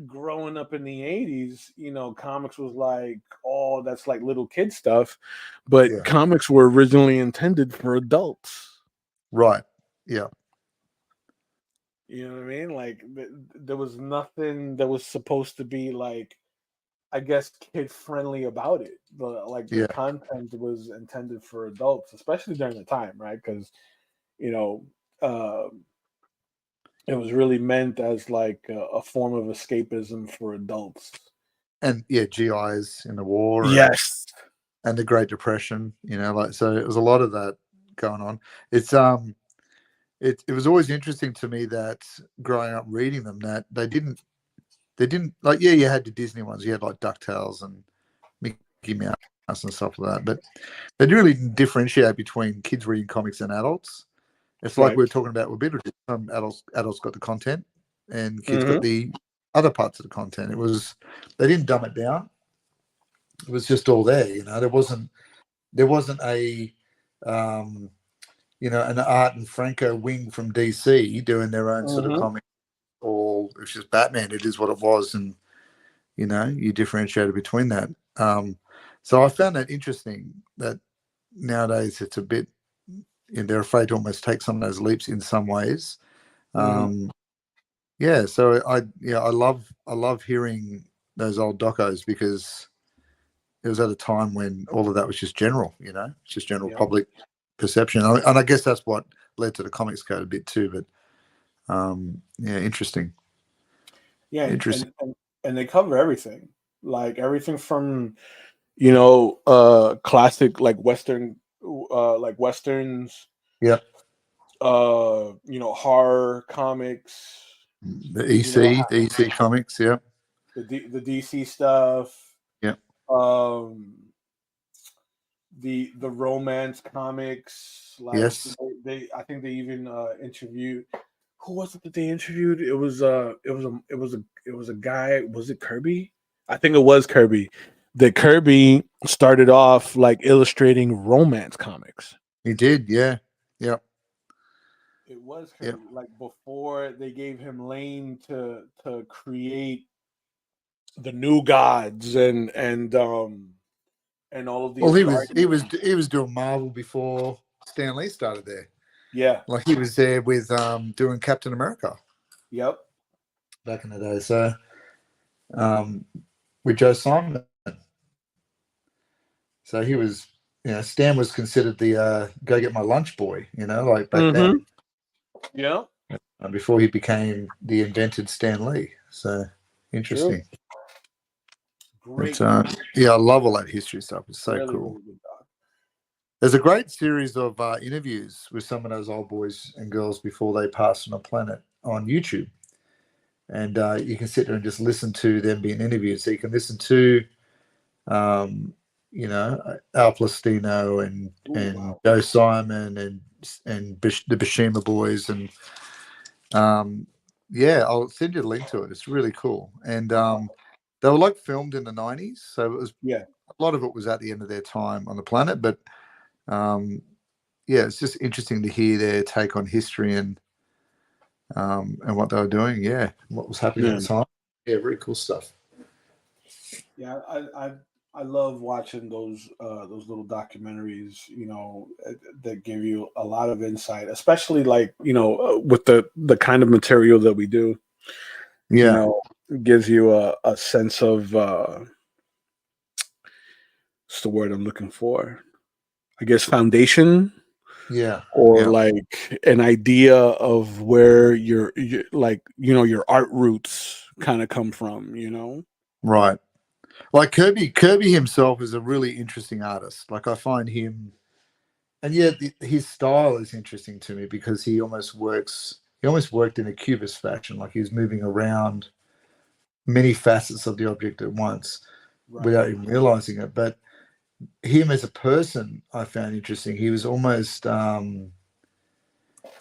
[SPEAKER 2] growing up in the 80s, comics was like, oh, that's like little kid stuff, but
[SPEAKER 1] Yeah.
[SPEAKER 2] comics were originally intended for adults.
[SPEAKER 1] Right. Yeah.
[SPEAKER 2] You know what I mean? Like there was nothing that was supposed to be like, I guess, kid friendly about it. The
[SPEAKER 1] Yeah.
[SPEAKER 2] content was intended for adults, especially during the time, right? Because you know, uh, it was really meant as like a form of escapism for adults.
[SPEAKER 1] And yeah, GIs in the war
[SPEAKER 2] Yes.
[SPEAKER 1] and the Great Depression. Like, so it was a lot of that going on. It's it was always interesting to me that growing up reading them, that they didn't like, yeah, you had the Disney ones, you had like DuckTales and Mickey Mouse and stuff like that, but they didn't really differentiate between kids reading comics and adults. It's like
[SPEAKER 2] Right.
[SPEAKER 1] we were talking about with Beetlejuice. Some adults got the content, and kids got
[SPEAKER 2] Hmm.
[SPEAKER 1] the other parts of the content. They didn't dumb it down. It was just all there. There wasn't a an Art and Franco wing from DC doing their own sort of
[SPEAKER 2] Hmm.
[SPEAKER 1] comic, or it's just Batman. It is what it was, and you differentiated between that. So I found that interesting. That nowadays it's a bit, they're afraid to almost take some of those leaps in some ways.
[SPEAKER 2] Hmm.
[SPEAKER 1] Um, yeah, so I love hearing those old docos, because it was at a time when all of that was just general, just general
[SPEAKER 2] Yeah.
[SPEAKER 1] public perception, and I guess that's what led to the comics code a bit too. But yeah, interesting,
[SPEAKER 2] Yeah,
[SPEAKER 1] interesting.
[SPEAKER 2] and they cover everything, like everything from classic like westerns,
[SPEAKER 1] Yeah,
[SPEAKER 2] horror comics,
[SPEAKER 1] the
[SPEAKER 2] you know
[SPEAKER 1] EC, the EC comics. Yeah,
[SPEAKER 2] the DC stuff,
[SPEAKER 1] yeah,
[SPEAKER 2] um the romance comics, like
[SPEAKER 1] yes.
[SPEAKER 2] they I think they even interviewed, who was it that they interviewed? It was a guy. Was it Kirby? I think it was Kirby. That Kirby started off like illustrating romance comics.
[SPEAKER 1] He did. Yeah, yeah,
[SPEAKER 2] It was
[SPEAKER 1] yeah.
[SPEAKER 2] Kirby, like before they gave him lane to create the new gods and all of
[SPEAKER 1] Well,
[SPEAKER 2] these
[SPEAKER 1] he was he was
[SPEAKER 2] guardians.
[SPEAKER 1] he was doing Marvel before Stan Lee started there.
[SPEAKER 2] Yeah.
[SPEAKER 1] Like, he was there with doing Captain America
[SPEAKER 2] Yep.
[SPEAKER 1] back in the day. So um, with Joe Simon. So he was, Stan was considered the go get my lunch boy, like back
[SPEAKER 2] Mm-hmm.
[SPEAKER 1] then,
[SPEAKER 2] Yeah.
[SPEAKER 1] before he became the invented Stan Lee. So
[SPEAKER 2] True.
[SPEAKER 1] interesting. But
[SPEAKER 2] Great doc.
[SPEAKER 1] yeah, I love all that history stuff. It's so
[SPEAKER 2] Really,
[SPEAKER 1] cool.
[SPEAKER 2] really good doc.
[SPEAKER 1] There's a great series of interviews with some of those old boys and girls before they passed on the planet on YouTube. And you can sit there and just listen to them being interviewed. So you can listen to You know, Al Plastino
[SPEAKER 2] Ooh,
[SPEAKER 1] and
[SPEAKER 2] wow.
[SPEAKER 1] Joe Simon and the Bashima boys and yeah, I'll send you a link to it. It's really cool, and
[SPEAKER 2] Wow.
[SPEAKER 1] they were like filmed in the '90s, so it was
[SPEAKER 2] Yeah.
[SPEAKER 1] a lot of it was at the end of their time on the planet. But um, yeah, it's just interesting to hear their take on history and what they were doing. Yeah, what was happening at
[SPEAKER 2] Yeah.
[SPEAKER 1] the time. Yeah, very cool stuff.
[SPEAKER 2] Yeah, I love watching those little documentaries, that give you a lot of insight, especially like, with the kind of material that we do, you
[SPEAKER 1] Yeah,
[SPEAKER 2] know, gives you a sense of what's the word I'm looking for? I guess foundation,
[SPEAKER 1] yeah,
[SPEAKER 2] or
[SPEAKER 1] yeah.
[SPEAKER 2] like an idea of where your like, your art roots kind of come from.
[SPEAKER 1] Right. Like Kirby himself is a really interesting artist. Like I find him, and yeah, his style is interesting to me because he almost works. He almost worked in a cubist fashion, like he was moving around many facets of the object at once
[SPEAKER 2] Right.
[SPEAKER 1] without even realizing it. But him as a person, I found interesting. He was almost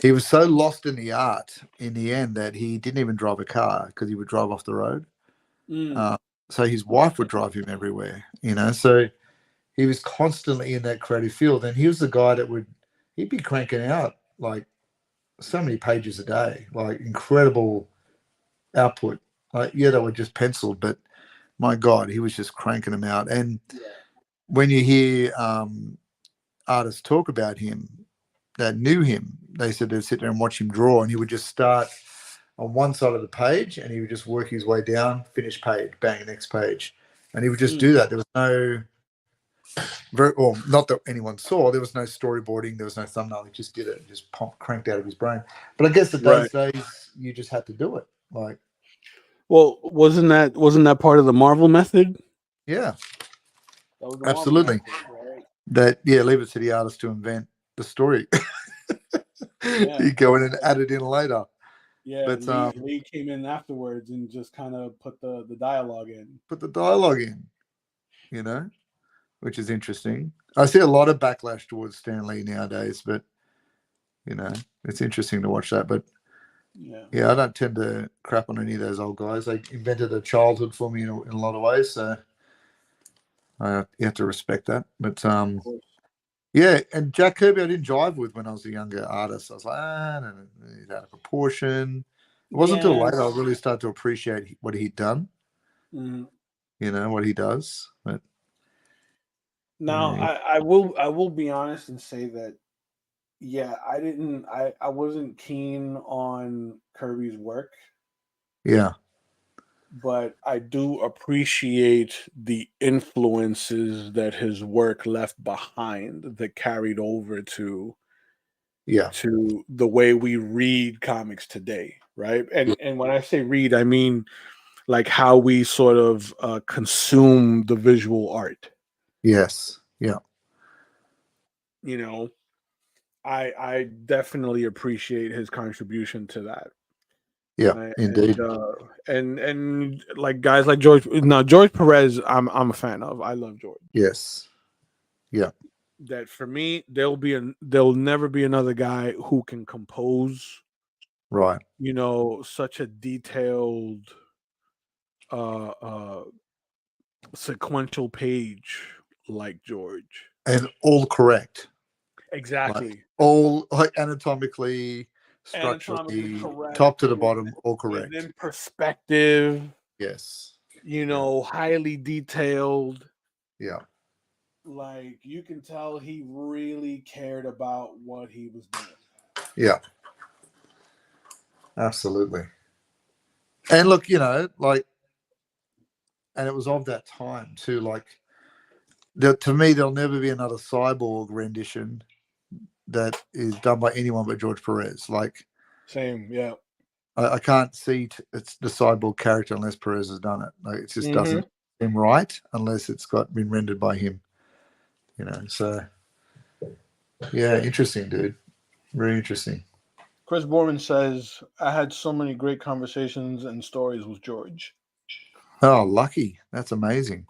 [SPEAKER 1] he was so lost in the art in the end that he didn't even drive a car because he would drive off the road.
[SPEAKER 2] Mm,
[SPEAKER 1] Uh, so his wife would drive him everywhere, you know. So he was constantly in that creative field, and he was the guy that he'd be cranking out like so many pages a day, like incredible output. Like yeah, they were just penciled, but my God, he was just cranking them out. And
[SPEAKER 2] yeah.
[SPEAKER 1] when you hear artists talk about him that knew him, they said they'd sit there and watch him draw, and he would just start on one side of the page, and he would just work his way down, finish page, bang, next page, and he would just
[SPEAKER 2] Mm,
[SPEAKER 1] do that. There was no well, not that anyone saw. There was no storyboarding. There was no thumbnail. He just did it, just cranked out of his brain. But I guess that those
[SPEAKER 2] right.
[SPEAKER 1] days you just had to do it. Like,
[SPEAKER 2] Well, wasn't that part of the Marvel method?
[SPEAKER 1] yeah,
[SPEAKER 2] That was the Marvel
[SPEAKER 1] absolutely.
[SPEAKER 2] method, right?
[SPEAKER 1] That yeah, leave it to the artist to invent the story.
[SPEAKER 2] Yeah,
[SPEAKER 1] You go in and add it in later.
[SPEAKER 2] yeah.
[SPEAKER 1] But
[SPEAKER 2] Lee came in afterwards and just kind of put the dialogue in.
[SPEAKER 1] put the dialogue in, you know, which is interesting. I see a lot of backlash towards Stan Lee nowadays, but you know, it's interesting to watch that. But
[SPEAKER 2] Yeah,
[SPEAKER 1] yeah, I don't tend to crap on any of those old guys. They invented a childhood for me in a lot of ways, so you have to respect that. But
[SPEAKER 2] of course.
[SPEAKER 1] yeah, and Jack Kirby, I didn't jive with when I was a younger artist. I was like, no, no, he's out of proportion. It wasn't until
[SPEAKER 2] Yeah.
[SPEAKER 1] later I really started to appreciate what he'd done.
[SPEAKER 2] Mhm.
[SPEAKER 1] You know what he does. But
[SPEAKER 2] Now,
[SPEAKER 1] yeah,
[SPEAKER 2] I will be honest and say that, yeah, I wasn't keen on Kirby's work,
[SPEAKER 1] yeah,
[SPEAKER 2] but I do appreciate the influences that his work left behind that carried over
[SPEAKER 1] yeah,
[SPEAKER 2] to the way we read comics today, right?
[SPEAKER 1] yeah,
[SPEAKER 2] And when I say read, I mean like how we sort of consume the visual art.
[SPEAKER 1] yes, yeah,
[SPEAKER 2] You know, I definitely appreciate his contribution to that.
[SPEAKER 1] yeah,
[SPEAKER 2] I-
[SPEAKER 1] indeed,
[SPEAKER 2] And uh, and like guys like George Perez, I'm a fan of. I love George.
[SPEAKER 1] yes, yeah,
[SPEAKER 2] That for me, there'll never be another guy who can compose,
[SPEAKER 1] right,
[SPEAKER 2] such a detailed uh uh sequential page like George.
[SPEAKER 1] and all correct, like
[SPEAKER 2] Exactly.
[SPEAKER 1] all like anatomically,
[SPEAKER 2] Anatomically
[SPEAKER 1] structurally,
[SPEAKER 2] correct,
[SPEAKER 1] top to the bottom, all correct.
[SPEAKER 2] within perspective,
[SPEAKER 1] Yes, yeah,
[SPEAKER 2] highly detailed.
[SPEAKER 1] yeah,
[SPEAKER 2] Like you can tell he really cared about what he was doing.
[SPEAKER 1] yeah, absolutely. And look, like, and it was of that time too. Like, to me, there'll never be another cyborg rendition that is done by anyone but George Perez. Like,
[SPEAKER 2] Same, yeah.
[SPEAKER 1] I can't see it's the cyborg character unless Perez has done it. Like, it just
[SPEAKER 2] Hmm.
[SPEAKER 1] doesn't seem right unless it's been rendered by him. So yeah, interesting, dude. Very interesting.
[SPEAKER 2] Chris Borman says, I had so many great conversations and stories with George.
[SPEAKER 1] Oh, lucky. That's amazing.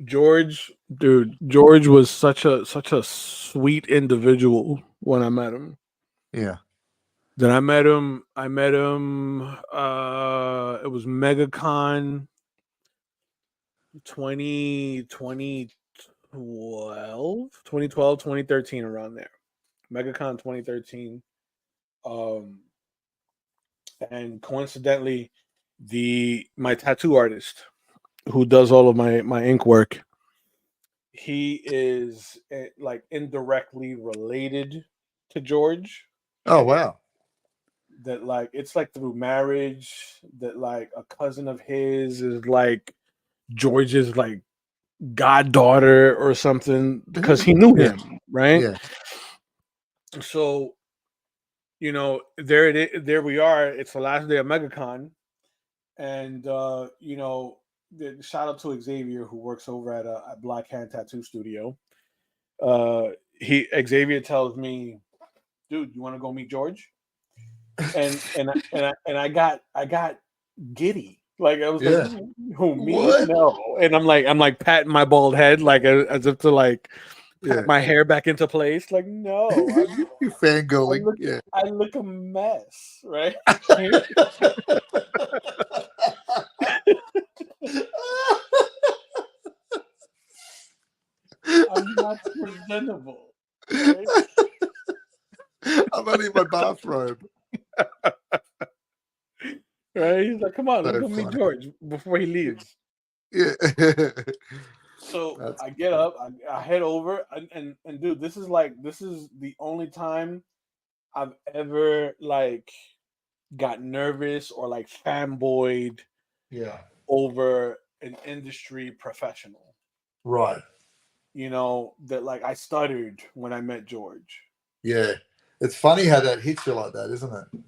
[SPEAKER 2] George, dude, George was such a sweet individual when I met him.
[SPEAKER 1] Yeah.
[SPEAKER 2] Then I met him it was MegaCon 2012, 2013, around there. MegaCon 2013. Um and coincidentally, the my tattoo artist who does all of my ink work, he is like indirectly related to George.
[SPEAKER 1] Oh wow.
[SPEAKER 2] That like it's like through marriage that like a cousin of his is like George's like goddaughter or something because he knew
[SPEAKER 1] Yeah.
[SPEAKER 2] him, right?
[SPEAKER 1] Yeah.
[SPEAKER 2] So there we are. It's the last day of MegaCon, and shout out to Xavier who works over at Black Hand Tattoo Studio. He Xavier tells me, "Dude, you want to go meet George?" And I got giddy. Like I was like,
[SPEAKER 1] Yeah.
[SPEAKER 2] "Who me?
[SPEAKER 1] What?
[SPEAKER 2] No!" And I'm like patting my bald head like as if to like
[SPEAKER 1] Yeah.
[SPEAKER 2] pat my hair back into place. Like no,
[SPEAKER 1] You fangirling. Yeah.
[SPEAKER 2] I look a mess, right? I'm not presentable, right?
[SPEAKER 1] I'm only in my bathrobe.
[SPEAKER 2] Right? He's like, "Come on, let's
[SPEAKER 1] So
[SPEAKER 2] go meet
[SPEAKER 1] funny.
[SPEAKER 2] George before he leaves."
[SPEAKER 1] Yeah.
[SPEAKER 2] So
[SPEAKER 1] That's
[SPEAKER 2] I get up, I head over, and dude, this is the only time I've ever like got nervous or like fanboyed
[SPEAKER 1] yeah.
[SPEAKER 2] over an industry professional.
[SPEAKER 1] Right.
[SPEAKER 2] That like I stuttered when I met George.
[SPEAKER 1] Yeah. It's funny how that hits you like that, isn't it?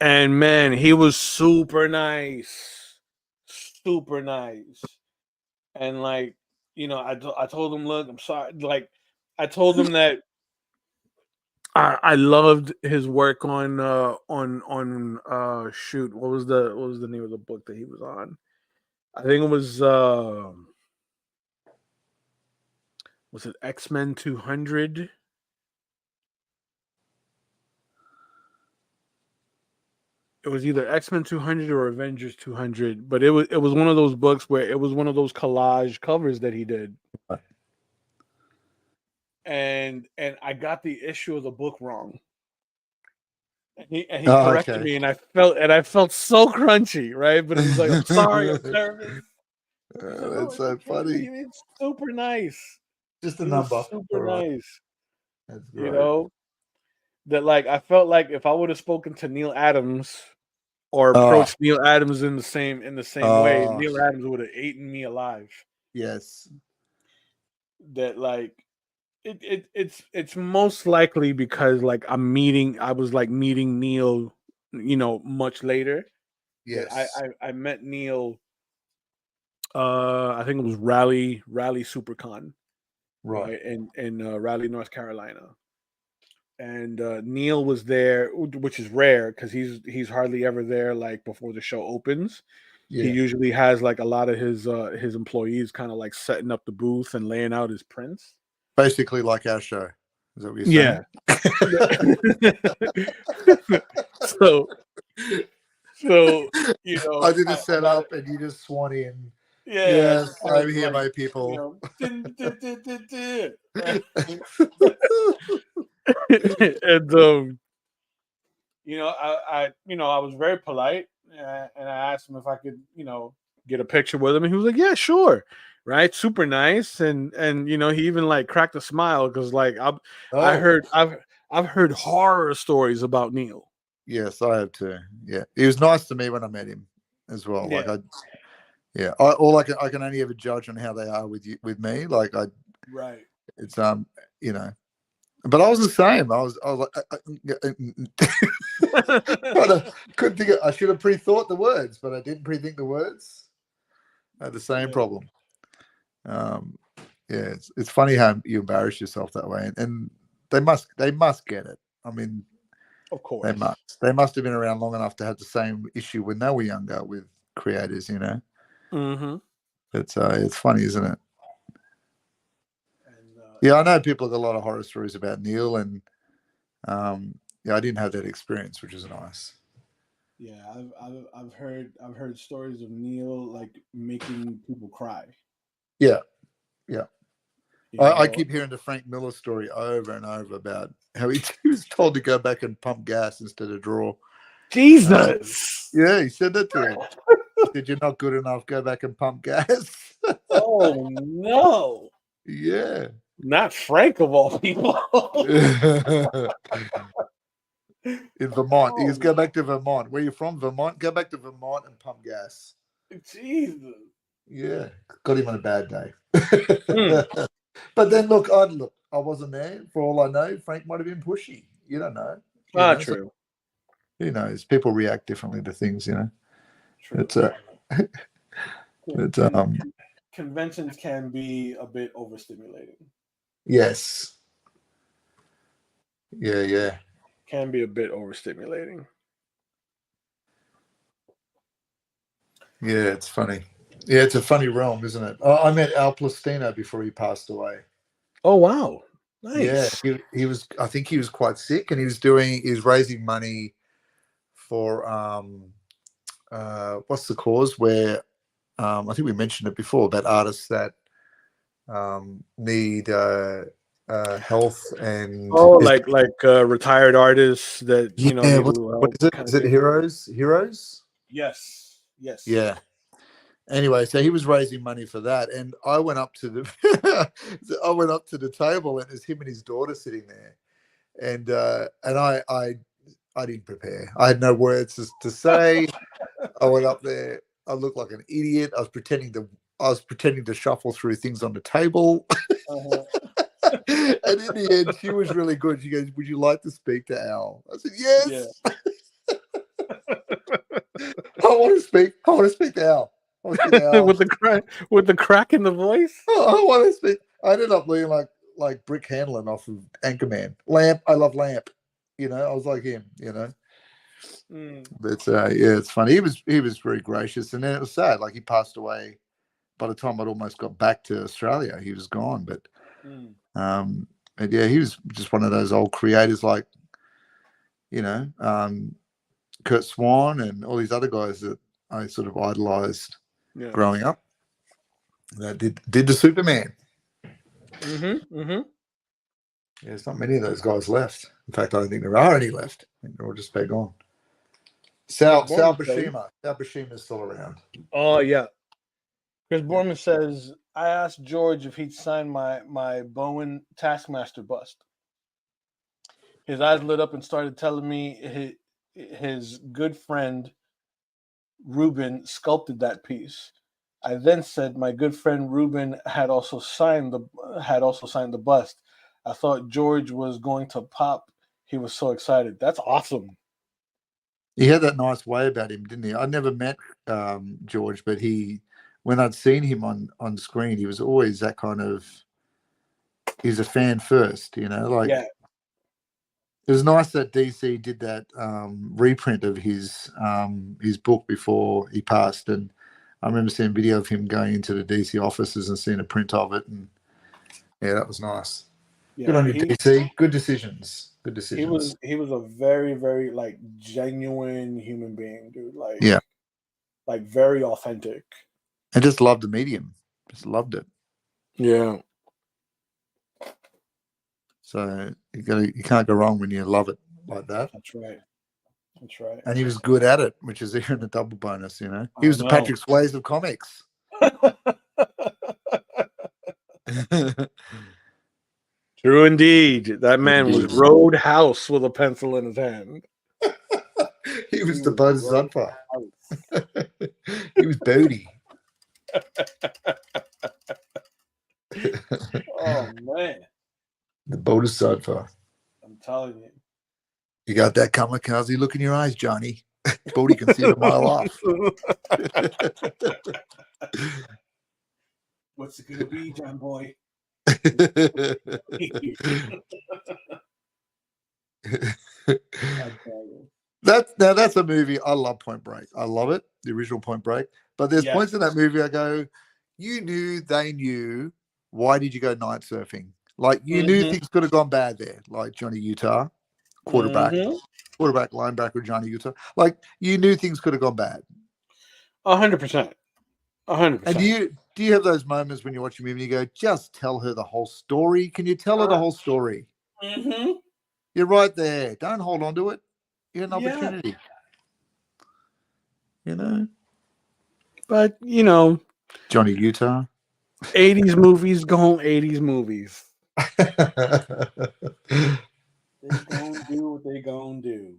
[SPEAKER 2] And man, he was super nice. Super nice. And like, I told him, look, I'm sorry. Like, I told him that I loved his work on shoot. What was the name of the book that he was on? I think it was it X-Men 200? It was either X-Men 200 or Avengers 200, but it was one of those books where it was one of those collage covers that he did. And I got the issue of the book wrong. And he
[SPEAKER 1] Oh,
[SPEAKER 2] corrected
[SPEAKER 1] okay.
[SPEAKER 2] me, and I felt so crunchy, right? But it was like, I'm sorry, I'm nervous. He's like, "Oh,
[SPEAKER 1] That's
[SPEAKER 2] it's
[SPEAKER 1] so
[SPEAKER 2] okay.
[SPEAKER 1] funny.
[SPEAKER 2] It's super nice."
[SPEAKER 1] Just a
[SPEAKER 2] He was
[SPEAKER 1] number.
[SPEAKER 2] super
[SPEAKER 1] All right.
[SPEAKER 2] nice,
[SPEAKER 1] That's
[SPEAKER 2] you
[SPEAKER 1] great.
[SPEAKER 2] know. That like I felt like if I would have spoken to Neil Adams or
[SPEAKER 1] Oh,
[SPEAKER 2] approached Neil Adams in the same way,
[SPEAKER 1] oh,
[SPEAKER 2] Neil Adams would have eaten me alive.
[SPEAKER 1] yes.
[SPEAKER 2] That like it's most likely because like I was like meeting Neil, much later. That
[SPEAKER 1] Yes.
[SPEAKER 2] I met Neil. I think it was Raleigh SuperCon,
[SPEAKER 1] Right.
[SPEAKER 2] right, in Raleigh, North Carolina. And Neil was there, which is rare because he's hardly ever there like before the show opens. He
[SPEAKER 1] Yeah.
[SPEAKER 2] usually has like a lot of his employees kind of like setting up the booth and laying out his prints.
[SPEAKER 1] Basically like our show. Is that what you're saying?
[SPEAKER 2] Yeah. so so
[SPEAKER 1] I did a
[SPEAKER 2] I got it.
[SPEAKER 1] setup and you just swan in.
[SPEAKER 2] Yeah, I just
[SPEAKER 1] Yes,
[SPEAKER 2] kind of
[SPEAKER 1] I'm
[SPEAKER 2] was
[SPEAKER 1] here,
[SPEAKER 2] like,
[SPEAKER 1] my people.
[SPEAKER 2] din, din, din, din, din, right? And I was very polite, and I asked him if I could, get a picture with him, and he was like, "Yeah, sure." Right, super nice, and he even like cracked a smile because like
[SPEAKER 1] Oh,
[SPEAKER 2] I've heard horror stories about Neil.
[SPEAKER 1] yes, I have too. Yeah, he was nice to me when I met him as well. Like
[SPEAKER 2] Yeah,
[SPEAKER 1] all I can only ever judge on how they are with you with me. Like
[SPEAKER 2] right.
[SPEAKER 1] it's you know, but I was the same. I was like, couldn't think. I should have pre-thought the words, but I didn't pre-think the words. I had the same
[SPEAKER 2] Yeah,
[SPEAKER 1] problem. Um, yeah, it's funny how you embarrass yourself that way, and they must get it. I mean,
[SPEAKER 2] of
[SPEAKER 1] they
[SPEAKER 2] course.
[SPEAKER 1] must have been around long enough to have the same issue when they were younger with creators,
[SPEAKER 2] Hmm.
[SPEAKER 1] It's funny, isn't it?
[SPEAKER 2] And
[SPEAKER 1] Yeah, I know people have got a lot of horror stories about Neil, and yeah, I didn't have that experience, which is nice.
[SPEAKER 2] yeah, I've heard stories of Neil like making people cry.
[SPEAKER 1] Yeah, yeah.
[SPEAKER 2] You
[SPEAKER 1] I
[SPEAKER 2] know,
[SPEAKER 1] keep hearing the Frank Miller story over and over about how he was told to go back and pump gas instead of draw.
[SPEAKER 2] Jesus.
[SPEAKER 1] Yeah, he said that to him. He said, "You're not good enough. Go back and pump gas."
[SPEAKER 2] Oh no,
[SPEAKER 1] Yeah.
[SPEAKER 2] not Frank of all people.
[SPEAKER 1] In Vermont. He goes,
[SPEAKER 2] Oh
[SPEAKER 1] go back to Vermont. Where you from? Vermont? Go back to Vermont and pump gas.
[SPEAKER 2] Jesus.
[SPEAKER 1] Yeah. Got him on a bad day.
[SPEAKER 2] Mm.
[SPEAKER 1] But then look, I wasn't there. For all I know, Frank might have been pushy. You don't know. So
[SPEAKER 2] True.
[SPEAKER 1] who knows? People react differently to things,
[SPEAKER 2] True.
[SPEAKER 1] It's it's
[SPEAKER 2] Con- conventions can be a bit overstimulating.
[SPEAKER 1] yes. Yeah, yeah.
[SPEAKER 2] Can be a bit overstimulating.
[SPEAKER 1] Yeah, it's funny. Yeah, it's a funny realm, isn't it? I met Al Plastino before he passed away.
[SPEAKER 2] Oh wow.
[SPEAKER 1] Yeah,
[SPEAKER 2] Nice.
[SPEAKER 1] he was. I think he was quite sick, and he was raising money for what's the cause? Where I think we mentioned it before about artists that need health and
[SPEAKER 2] Oh, like retired artists that
[SPEAKER 1] yeah.
[SPEAKER 2] need a
[SPEAKER 1] What
[SPEAKER 2] little
[SPEAKER 1] what
[SPEAKER 2] help,
[SPEAKER 1] is it?
[SPEAKER 2] kind
[SPEAKER 1] Is
[SPEAKER 2] of
[SPEAKER 1] it
[SPEAKER 2] thing.
[SPEAKER 1] Heroes? Heroes?
[SPEAKER 2] Yes. Yes.
[SPEAKER 1] Yeah. Anyway, so he was raising money for that, and I went up to the I went up to the table, and it's him and his daughter sitting there, and I didn't prepare. I had no words to say. I went up there. I looked like an idiot. I was pretending to shuffle through things on the table.
[SPEAKER 2] Uh-huh.
[SPEAKER 1] And in the end, she was really good. She goes, "Would you like to speak to Al?" I said,
[SPEAKER 2] Yeah.
[SPEAKER 1] "Yes, I want to speak. I want to speak to Al. I want to speak to Al.
[SPEAKER 2] with the crack in the voice.
[SPEAKER 1] I want to speak." I ended up being like Brick Hanlon off of Anchorman. Lamp. I love Lamp. I was like him.
[SPEAKER 2] Mm.
[SPEAKER 1] But yeah, it's funny. He was very gracious, and then it was sad. Like he passed away. By the time I'd almost got back to Australia, he was gone. But
[SPEAKER 2] Mm.
[SPEAKER 1] and yeah, he was just one of those old creators, like you know, um, Kurt Swan and all these other guys that I sort of idolized
[SPEAKER 2] Yeah.
[SPEAKER 1] growing up. That did the Superman.
[SPEAKER 2] Mm-hmm. Mm-hmm.
[SPEAKER 1] Yeah, there's not many of those guys left. In fact, I don't think there are any left. I think they're all just big gone. Sal Buscema. Sal Buscema is still around.
[SPEAKER 2] Oh yeah. Chris Borman says, I asked George if he'd sign my Bowen Taskmaster bust. His eyes lit up and started telling me his good friend Ruben sculpted that piece. I then said my good friend Ruben had also signed the bust. I thought George was going to pop. He was so excited. That's awesome.
[SPEAKER 1] He had that nice way about him, didn't he? I never met George, but when I'd seen him on screen, he was always that kind of. He's a fan first, like
[SPEAKER 2] Yeah.
[SPEAKER 1] it was nice that DC did that reprint of his book before he passed, and I remember seeing a video of him going into the DC offices and seeing a print of it, and yeah, that was nice.
[SPEAKER 2] Yeah.
[SPEAKER 1] Good on you, DC. Good decisions. Good decisions.
[SPEAKER 2] He was a very, very like genuine human being, dude.
[SPEAKER 1] Yeah,
[SPEAKER 2] Like very authentic.
[SPEAKER 1] I just loved the medium. Just loved it.
[SPEAKER 2] Yeah.
[SPEAKER 1] So you can't go wrong when you love it like that.
[SPEAKER 2] That's right. That's right.
[SPEAKER 1] And he was good at it, which is even a double bonus. He
[SPEAKER 2] I
[SPEAKER 1] was the
[SPEAKER 2] know.
[SPEAKER 1] Patrick Swayze of comics.
[SPEAKER 2] True indeed. That man was
[SPEAKER 1] Indeed.
[SPEAKER 2] Roadhouse with a pencil in his hand.
[SPEAKER 1] He was the Bodhisattva. He was Bodhi.
[SPEAKER 2] Oh man.
[SPEAKER 1] The Bodhisattva.
[SPEAKER 2] I'm telling you.
[SPEAKER 1] You got that kamikaze look in your eyes, Johnny. Bodhi can see it a mile off.
[SPEAKER 2] What's it gonna be, John Boy?
[SPEAKER 1] That's a movie. I love Point Break. I love it, the original Point Break. But there's points in that movie I go, you knew they knew. Why did you go night surfing? Like you knew
[SPEAKER 2] Mm-hmm.
[SPEAKER 1] things could have gone bad there, like Johnny Utah, quarterback, linebacker Johnny Utah. Like you knew things could have gone bad.
[SPEAKER 2] 100%.
[SPEAKER 1] And
[SPEAKER 2] 100%.
[SPEAKER 1] do you have those moments when you watch a movie and you go, just tell her the whole story? Can you tell her the whole story?
[SPEAKER 2] Mm-hmm.
[SPEAKER 1] You're right there. Don't hold on to it. You had an
[SPEAKER 2] Yeah.
[SPEAKER 1] opportunity. You know,
[SPEAKER 2] But,
[SPEAKER 1] Johnny Utah.
[SPEAKER 2] 80s movies going 80s movies. They gonna do what they gonna do.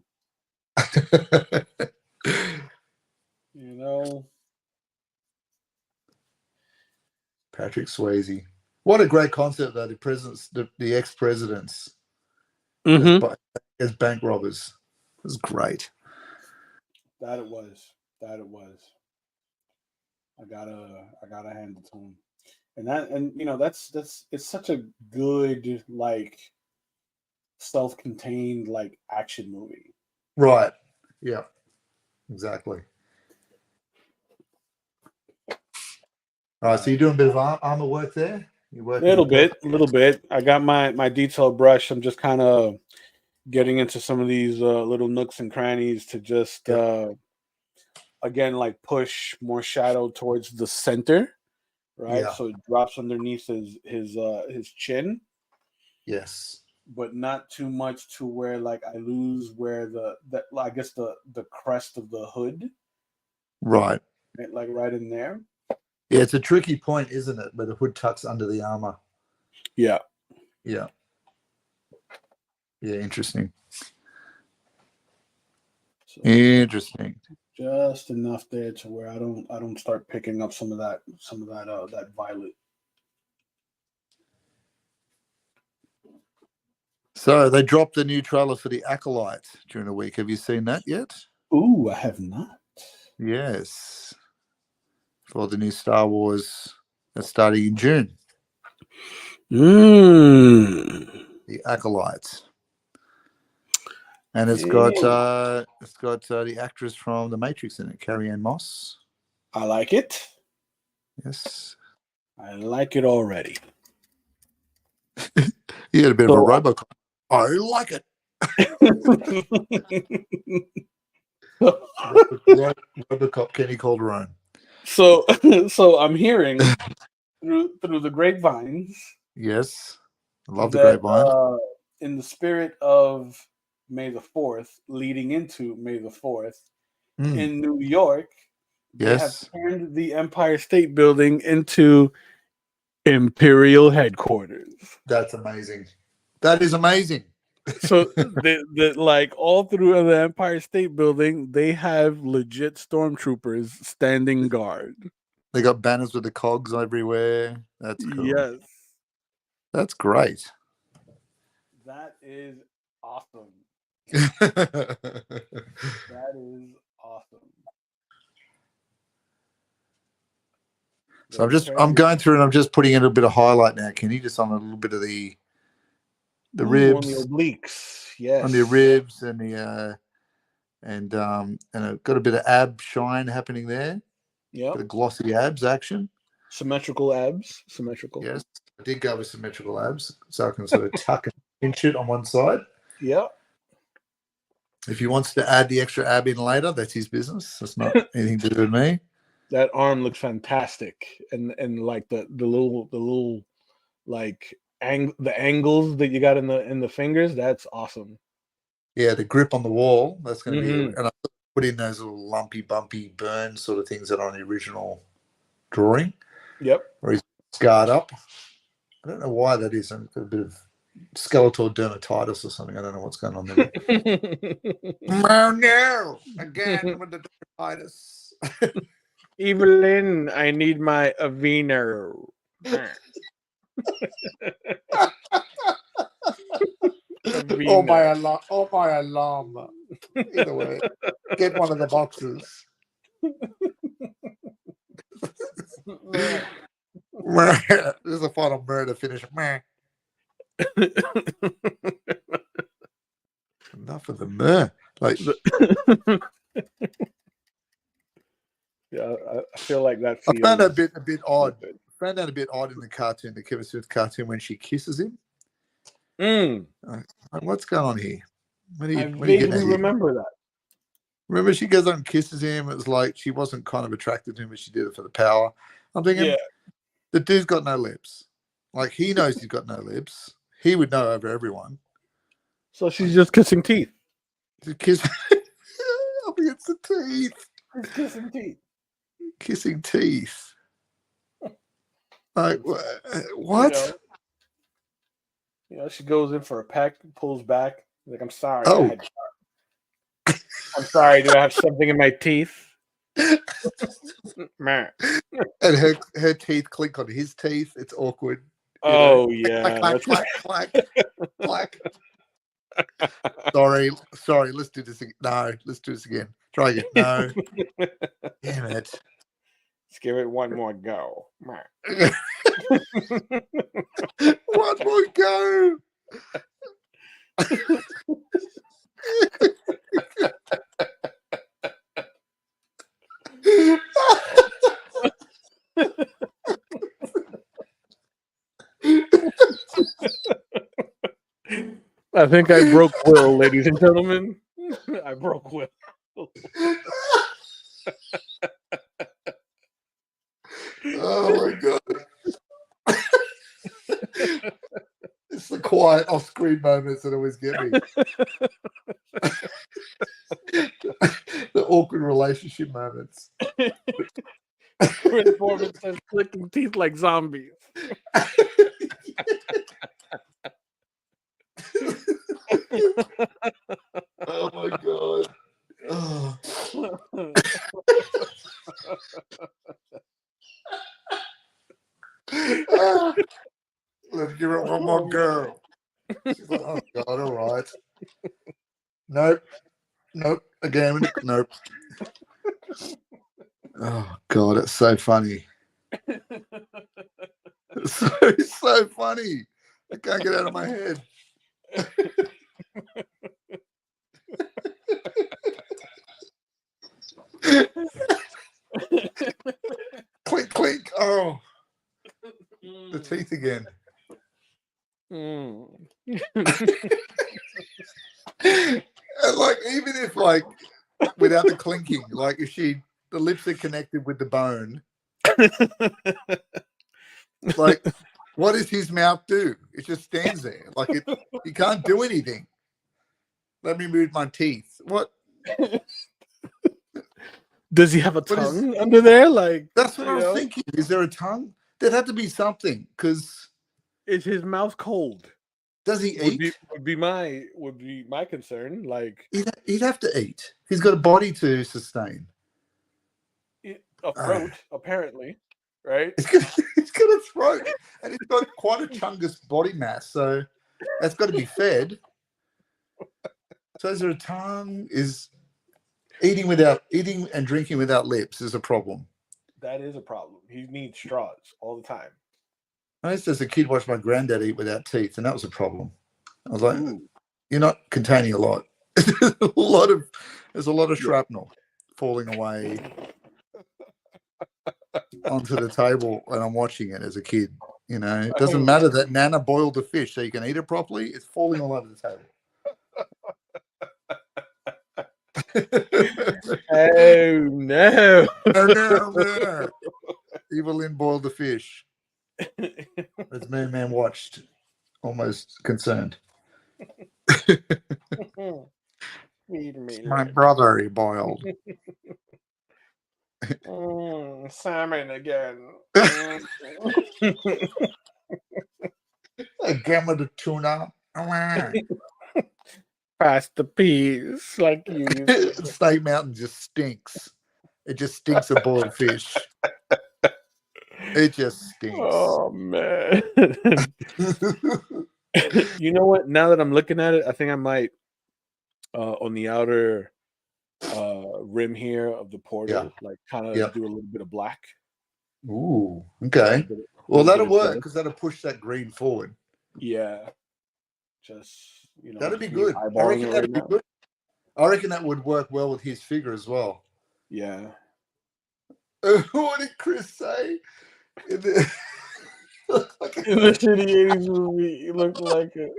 [SPEAKER 2] You know?
[SPEAKER 1] Patrick Swayze. What a great concept, though. The presidents, the ex-presidents
[SPEAKER 2] Mm-hmm.
[SPEAKER 1] as bank robbers. It was great.
[SPEAKER 2] That it was. That it was. I gotta hand it to him. That's it's such a good like self-contained like action movie.
[SPEAKER 1] Right. Yeah. Exactly. All right. So you're doing a bit of armor work there. You're working
[SPEAKER 2] Little
[SPEAKER 1] it
[SPEAKER 2] bit,
[SPEAKER 1] perfect.
[SPEAKER 2] a little bit. I got my detail brush. I'm just kind of getting into some of these little nooks and crannies to just
[SPEAKER 1] Yep.
[SPEAKER 2] again like push more shadow towards the center, right?
[SPEAKER 1] Yeah.
[SPEAKER 2] So it drops underneath his chin,
[SPEAKER 1] Yes.
[SPEAKER 2] but not too much to where like I lose where the I guess the crest of the hood,
[SPEAKER 1] Right.
[SPEAKER 2] like right in there.
[SPEAKER 1] Yeah. It's a tricky point, isn't it? Where the hood tucks under the armor.
[SPEAKER 2] Yeah.
[SPEAKER 1] Yeah. Yeah. Interesting.
[SPEAKER 2] So
[SPEAKER 1] Interesting.
[SPEAKER 2] just enough there to where I don't start picking up some of that that violet.
[SPEAKER 1] So they dropped the new trailer for the Acolyte during the week. Have you seen that yet?
[SPEAKER 2] Ooh, I have not.
[SPEAKER 1] Yes. For the new Star Wars that's starting in June.
[SPEAKER 2] Mm.
[SPEAKER 1] The Acolyte. And it's got the actress from The Matrix in it, Carrie-Anne Moss.
[SPEAKER 2] I like it.
[SPEAKER 1] Yes.
[SPEAKER 2] I like it already.
[SPEAKER 1] He had a bit of a
[SPEAKER 2] So,
[SPEAKER 1] Robocop. I like it. Robocop Kenny Calderon.
[SPEAKER 2] so I'm hearing through the grapevines
[SPEAKER 1] Yes. I love the
[SPEAKER 2] that
[SPEAKER 1] grapevine.
[SPEAKER 2] in the spirit of May the 4th, leading into May the 4th, in New York, they have
[SPEAKER 1] Yes.
[SPEAKER 2] turned the Empire State Building into Imperial headquarters.
[SPEAKER 1] That's amazing. That is amazing.
[SPEAKER 2] So the like all through the Empire State Building, they have legit stormtroopers standing guard.
[SPEAKER 1] They got banners with the cogs everywhere. That's cool.
[SPEAKER 2] Yes,
[SPEAKER 1] That's great.
[SPEAKER 2] that is awesome.
[SPEAKER 1] So
[SPEAKER 2] That is awesome.
[SPEAKER 1] I'm going through and I'm just putting in a bit of highlight now. Can you just on a little bit of the
[SPEAKER 2] on the
[SPEAKER 1] ribs,
[SPEAKER 2] obliques?
[SPEAKER 1] on the
[SPEAKER 2] Yes.
[SPEAKER 1] ribs and the and I've got a bit of ab shine happening there.
[SPEAKER 2] Yep.
[SPEAKER 1] Bit of glossy abs action.
[SPEAKER 2] Symmetrical abs. Symmetrical.
[SPEAKER 1] Yes, I did go with symmetrical abs, so I can sort of tuck and pinch it on one side.
[SPEAKER 2] Yep.
[SPEAKER 1] If he wants to add the extra ab in later, that's his business. That's not anything to do with me.
[SPEAKER 2] That arm looks fantastic, and like the little like the angles that you got in the fingers. That's awesome.
[SPEAKER 1] Yeah, the grip on the wall. That's going to be,
[SPEAKER 2] Mm-hmm.
[SPEAKER 1] and I put in those little lumpy, bumpy burn sort of things that are on the original drawing.
[SPEAKER 2] Yep.
[SPEAKER 1] Where he's scarred up. I don't know why that is. I've got a bit of Skeletor dermatitis or something. I don't know what's going on there. Oh no! Again with the dermatitis.
[SPEAKER 2] Evelyn, I need my Avener.
[SPEAKER 1] Oh my alarm! Oh my alarm! Either way, get one of the boxes. This is the final murder finish. Enough of the meh. Like,
[SPEAKER 2] Yeah, feel like that
[SPEAKER 1] I
[SPEAKER 2] feels.
[SPEAKER 1] found that a bit odd. Found that a bit odd in the cartoon, the Kevin Smith cartoon, when she kisses him. What's going on here? What are you
[SPEAKER 2] vaguely
[SPEAKER 1] getting at here?
[SPEAKER 2] remember that.
[SPEAKER 1] Remember, she goes on and kisses him. It was like she wasn't kind of attracted to him, but she did it for the power. I'm thinking, the dude's got no lips. Like, he knows he's got no lips. He would know over everyone.
[SPEAKER 2] So she's just kissing teeth.
[SPEAKER 1] Kiss up against the teeth.
[SPEAKER 2] She's kissing teeth.
[SPEAKER 1] Kissing teeth. Like, what?
[SPEAKER 2] You know, she goes in for a peck, pulls back. Like, I'm sorry.
[SPEAKER 1] Oh.
[SPEAKER 2] I'm sorry. Do I have something in my teeth?
[SPEAKER 1] And her teeth clink on his teeth. It's awkward.
[SPEAKER 2] Oh, yeah.
[SPEAKER 1] Clack, clack, clack, clack. Sorry. Let's do this again. No, let's do this again. Try again. No. Damn it.
[SPEAKER 2] Let's give it one more go.
[SPEAKER 1] One more go.
[SPEAKER 2] I think I broke Will, ladies and gentlemen. I broke Will.
[SPEAKER 1] Oh my god. It's the quiet off-screen moments that always get me. The awkward relationship moments.
[SPEAKER 2] Chris Foreman says clicking teeth like zombies.
[SPEAKER 1] Oh my god. Oh. Let's give it one more go. She's like, oh god, all right. Nope. Again, nope. Oh god, it's so funny. It's so funny. I can't get out of my head. Clink, clink. Oh, the teeth again. And like, even if like without the clinking, like if the lips are connected with the bone, like what does his mouth do? It just stands there. Like he can't do anything. Let me move my teeth. What?
[SPEAKER 2] Does he have a tongue under there? Like,
[SPEAKER 1] that's what I was thinking. Is there a tongue? There'd have to be something, because
[SPEAKER 2] is his mouth cold?
[SPEAKER 1] Does he eat?
[SPEAKER 2] Would be my concern. Like,
[SPEAKER 1] he'd have to eat. He's got a body to sustain.
[SPEAKER 2] A throat, apparently, right?
[SPEAKER 1] He's got a throat, and he's got quite a chungus body mass, so that's got to be fed. So is there a tongue? Is eating and drinking without lips is a problem.
[SPEAKER 2] That is a problem. He needs straws all the time.
[SPEAKER 1] I used to, as a kid, watch my granddad eat without teeth, and that was a problem. I was like, you're not containing a lot. There's a lot of shrapnel falling away onto the table when I'm watching it as a kid. You know, it doesn't matter that Nana boiled the fish so you can eat it properly. It's falling all over the table.
[SPEAKER 2] Oh no.
[SPEAKER 1] No. Evil Lynn boiled the fish. As Man watched, almost concerned. My brother, he boiled.
[SPEAKER 2] Salmon again.
[SPEAKER 1] Again with the tuna.
[SPEAKER 2] Pass the peas, like you.
[SPEAKER 1] Snake Mountain just stinks. It just stinks of boiled fish. It just stinks.
[SPEAKER 2] Oh man. You know what? Now that I'm looking at it, I think I might on the outer rim here of the portal, like kind of do a little bit of black.
[SPEAKER 1] Ooh, okay. Well, that'll work because that'll push that green forward.
[SPEAKER 2] Yeah. Just,
[SPEAKER 1] that'd be good. I reckon that'd be good. I reckon that would work well with his figure as well.
[SPEAKER 2] Yeah.
[SPEAKER 1] What did Chris say? In the, like
[SPEAKER 2] In the shitty 80s movie, he looked like it.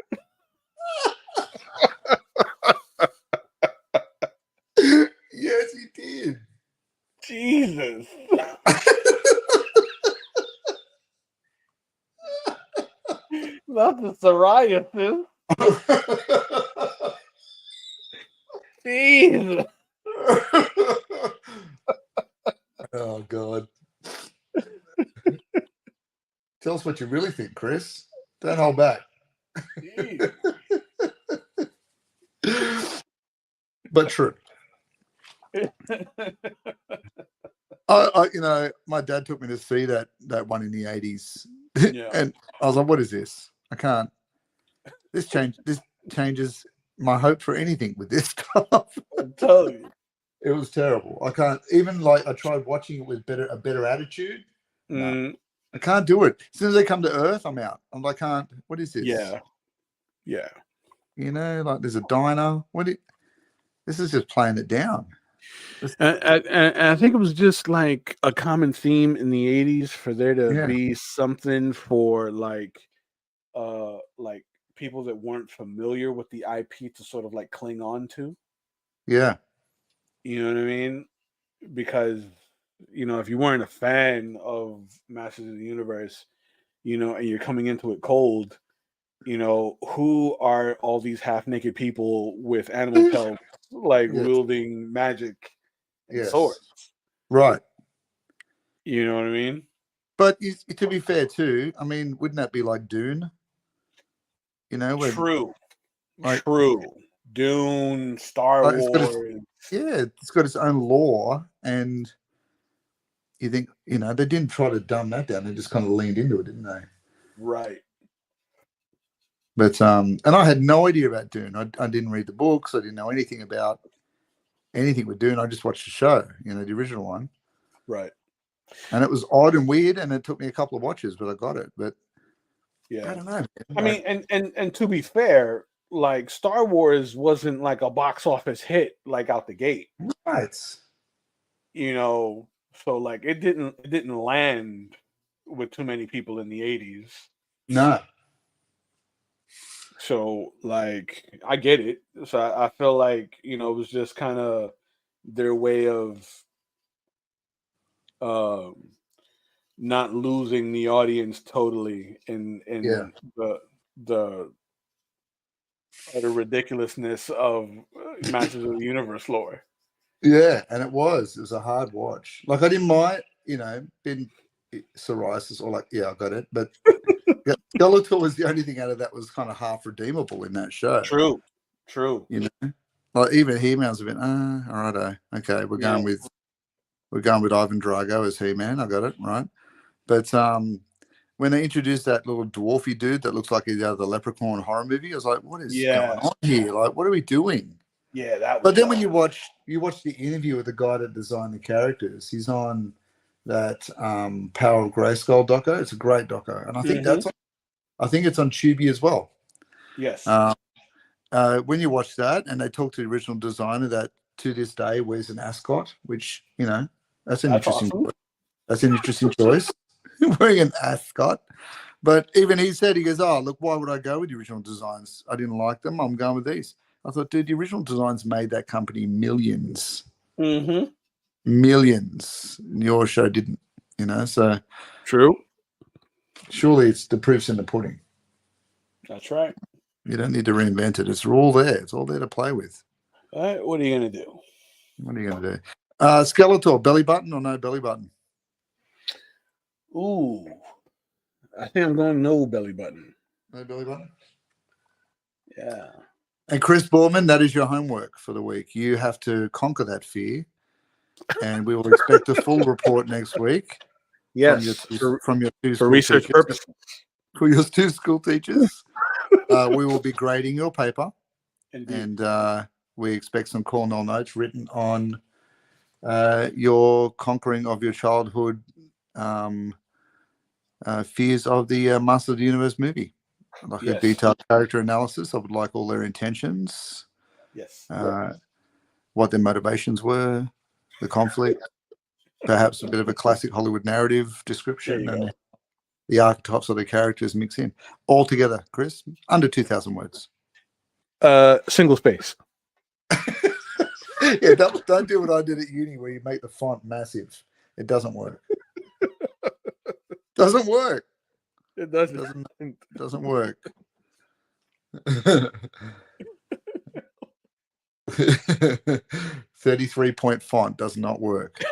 [SPEAKER 1] yes, he did.
[SPEAKER 2] Jesus. Not the psoriasis. Jesus.
[SPEAKER 1] Oh God. Tell us what you really think, Chris. Don't hold back.
[SPEAKER 2] Jeez.
[SPEAKER 1] But true. My dad took me to see that one in the 80s.
[SPEAKER 2] Yeah.
[SPEAKER 1] And I was like, what is this? I can't. This changes my hope for anything with this stuff.
[SPEAKER 2] I'm telling you.
[SPEAKER 1] It was terrible. I can't even I tried watching it with a better attitude. No. I can't do it. As soon as they come to Earth, I'm out. I can't. What is this?
[SPEAKER 2] Yeah. Yeah.
[SPEAKER 1] Like there's a diner. This is just playing it down.
[SPEAKER 2] And I think it was just like a common theme in the 80s for there to be something for like people that weren't familiar with the IP to sort of like cling on to.
[SPEAKER 1] Yeah.
[SPEAKER 2] You know what I mean? Because, if you weren't a fan of Masters of the Universe, and you're coming into it cold, who are all these half-naked people with animal pelts, like wielding magic and swords?
[SPEAKER 1] Right.
[SPEAKER 2] You know what I mean?
[SPEAKER 1] But to be fair too, I mean, wouldn't that be like Dune?
[SPEAKER 2] True. True. Dune, Star Wars.
[SPEAKER 1] It's got its own lore, and you think, they didn't try to dumb that down. They just kind of leaned into it, didn't they?
[SPEAKER 2] Right.
[SPEAKER 1] But and I had no idea about Dune. I didn't read the books. I didn't know anything about anything with Dune. I just watched the show, the original one.
[SPEAKER 2] Right.
[SPEAKER 1] And it was odd and weird, and it took me a couple of watches, but I got it. But
[SPEAKER 2] yeah,
[SPEAKER 1] I don't know.
[SPEAKER 2] I mean, and to be fair, like Star Wars wasn't like a box office hit like out the gate.
[SPEAKER 1] Right.
[SPEAKER 2] So like it didn't land with too many people in the 80s.
[SPEAKER 1] No.
[SPEAKER 2] So like I get it. So I feel like, it was just kind of their way of not losing the audience totally in the utter ridiculousness of Masters of the Universe lore.
[SPEAKER 1] Yeah, and it was a hard watch. Like I didn't mind, been psoriasis or like, I got it. But Skeletor was the only thing out of that was kind of half redeemable in that show.
[SPEAKER 2] True.
[SPEAKER 1] Like even He-Man's a bit, all right, okay, we're going with Ivan Drago as He-Man. I got it right. But when they introduced that little dwarfy dude that looks like he's out of the Leprechaun horror movie, I was like, what is going on here? Like, what are we doing?
[SPEAKER 2] Yeah, that.
[SPEAKER 1] But then when you watch the interview with the guy that designed the characters, he's on that Power of Grayskull doco. It's a great doco, and I think it's on Tubi as well.
[SPEAKER 2] Yes.
[SPEAKER 1] When you watch that, and they talk to the original designer that to this day wears an ascot, which that's an interesting.
[SPEAKER 2] Awesome.
[SPEAKER 1] That's an interesting choice. Wearing an ascot. But even he said, he goes, oh, look, why would I go with the original designs? I didn't like them. I'm going with these. I thought, dude, the original designs made that company millions.
[SPEAKER 2] Mm-hmm.
[SPEAKER 1] Millions. Your show didn't, so.
[SPEAKER 2] True.
[SPEAKER 1] Surely it's the proof's in the pudding.
[SPEAKER 2] That's right.
[SPEAKER 1] You don't need to reinvent it. It's all there. It's all there to play with.
[SPEAKER 2] All right, what are you going to do?
[SPEAKER 1] What are you going to do? Skeletor, belly button or no belly button?
[SPEAKER 2] Ooh. I think I'm going no belly button.
[SPEAKER 1] No belly button?
[SPEAKER 2] Yeah.
[SPEAKER 1] And Chris Borman, that is your homework for the week. You have to conquer that fear, and we will expect a full report next week.
[SPEAKER 2] Yes,
[SPEAKER 1] from your two
[SPEAKER 2] for research purposes.
[SPEAKER 1] For your two school teachers, we will be grading your paper. Indeed. And we expect some Cornell notes written on your conquering of your childhood fears of the Master of the Universe movie. I'd like a detailed character analysis. I would like all their intentions.
[SPEAKER 2] Yes.
[SPEAKER 1] What their motivations were, the conflict. perhaps a bit of a classic Hollywood narrative
[SPEAKER 2] There
[SPEAKER 1] description,
[SPEAKER 2] you
[SPEAKER 1] and the archetypes of the characters mix in all together. Chris, under 2,000 words.
[SPEAKER 2] go. Single space.
[SPEAKER 1] Yeah, don't do what I did at uni, where you make the font massive. It doesn't work. Doesn't work.
[SPEAKER 2] It doesn't.
[SPEAKER 1] Doesn't work. 33-point font does not work.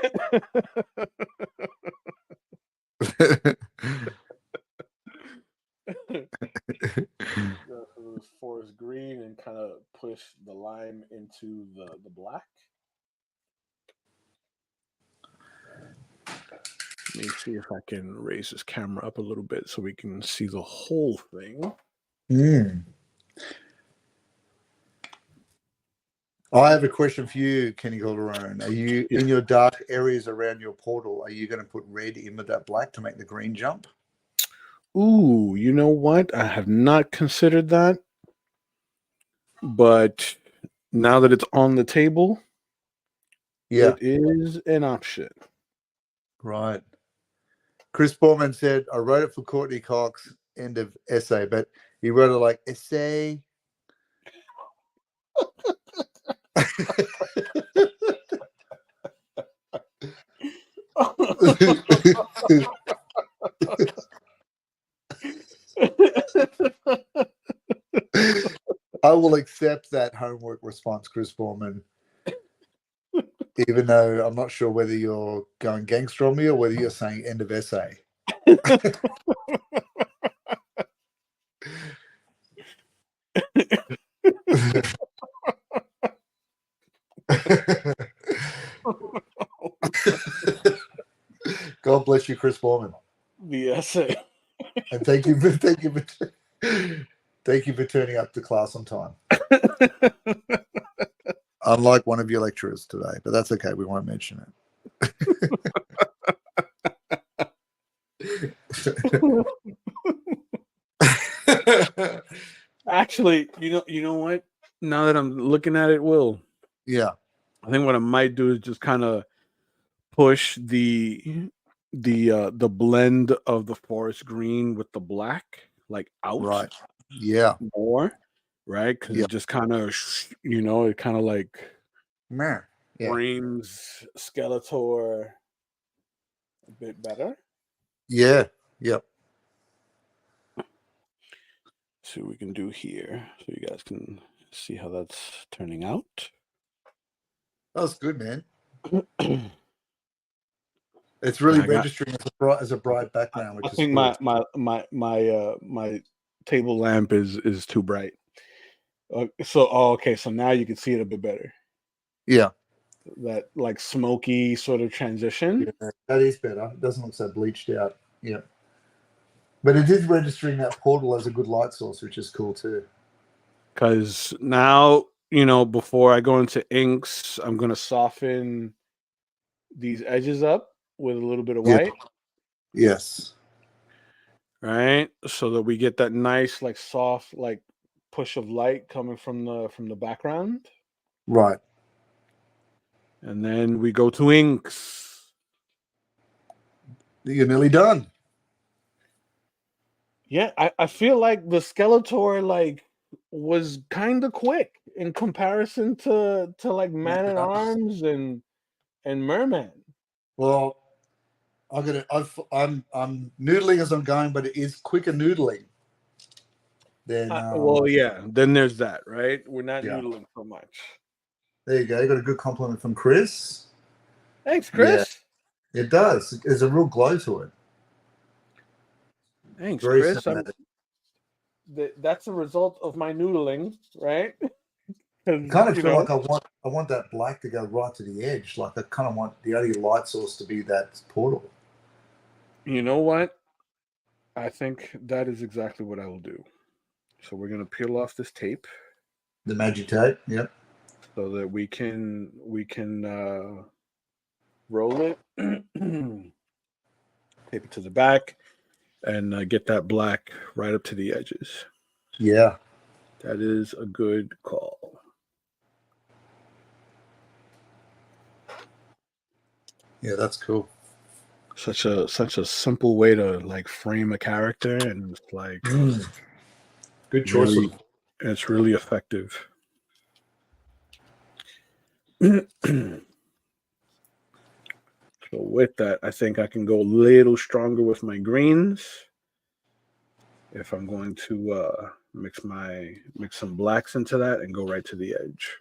[SPEAKER 2] Go through forest green and kind of push the lime into the black. Let me see if I can raise this camera up a little bit so we can see the whole thing.
[SPEAKER 1] I have a question for you, Kenny Calderon. Are you in your dark areas around your portal? Are you going to put red in with that black to make the green jump?
[SPEAKER 2] Ooh, you know what? I have not considered that. But now that it's on the table,
[SPEAKER 1] Yeah,
[SPEAKER 2] it is an option.
[SPEAKER 1] right. Chris Borman said, I wrote it for Courtney Cox, end of essay, but he wrote it like essay. I will accept that homework response, Chris Borman, even though I'm not sure whether you're going gangster on me or whether you're saying end of essay. God bless you, Chris Borman.
[SPEAKER 2] The essay.
[SPEAKER 1] And thank you for turning up to class on time. Unlike one of your lecturers today, but that's okay. We won't mention it.
[SPEAKER 2] Actually, you know what? Now that I'm looking at it, Will,
[SPEAKER 1] Yeah.
[SPEAKER 2] I think what I might do is just kind of push the blend of the forest green with the black like out
[SPEAKER 1] Right. Yeah.
[SPEAKER 2] more, right? Because
[SPEAKER 1] Yeah.
[SPEAKER 2] it just kind of it kind of like
[SPEAKER 1] Man. Yeah.
[SPEAKER 2] frames Skeletor a bit better.
[SPEAKER 1] Yeah. Yep.
[SPEAKER 2] See what we can do here, so you guys can see how that's turning out.
[SPEAKER 1] That was good, man. It's really registering as a bright background, which
[SPEAKER 2] I think my table lamp is too bright. Okay, so now you can see it a bit better.
[SPEAKER 1] Yeah.
[SPEAKER 2] That like smoky sort of transition.
[SPEAKER 1] Yeah, that is better. It doesn't look so bleached out. Yeah. But it is registering that portal as a good light source, which is cool too.
[SPEAKER 2] Because now, before I go into inks, I'm going to soften these edges up with a little bit of white.
[SPEAKER 1] Yes.
[SPEAKER 2] Right? So that we get that nice, like soft, like push of light coming from the background.
[SPEAKER 1] Right.
[SPEAKER 2] And then we go to inks.
[SPEAKER 1] You're nearly done.
[SPEAKER 2] Yeah, I feel like the Skeletor like was kind of quick in comparison to like Man at Arms and Merman.
[SPEAKER 1] Well, I'm noodling as I'm going, but it is quicker noodling. Then
[SPEAKER 2] well, yeah. Then there's that, right? We're not noodling so much.
[SPEAKER 1] There you go. You got a good compliment from Chris.
[SPEAKER 2] Thanks, Chris.
[SPEAKER 1] Yeah, it does. There's a real glow to it.
[SPEAKER 2] Thanks,
[SPEAKER 1] Very
[SPEAKER 2] Chris.
[SPEAKER 1] That's
[SPEAKER 2] a result of my noodling, right?
[SPEAKER 1] I kind of feel like I want that black to go right to the edge. Like I kind of want the only light source to be that portal.
[SPEAKER 2] You know what? I think that is exactly what I will do. So we're gonna peel off this tape.
[SPEAKER 1] The magic tape, yep.
[SPEAKER 2] So that we can roll it, tape it to the back, and get that black right up to the edges.
[SPEAKER 1] Yeah.
[SPEAKER 2] That is a good call.
[SPEAKER 1] Yeah, that's cool.
[SPEAKER 2] Such a simple way to like frame a character, and it's like
[SPEAKER 1] Good choice.
[SPEAKER 2] really, it's really effective. So with that, I think I can go a little stronger with my greens. If I'm going to mix some blacks into that and go right to the edge.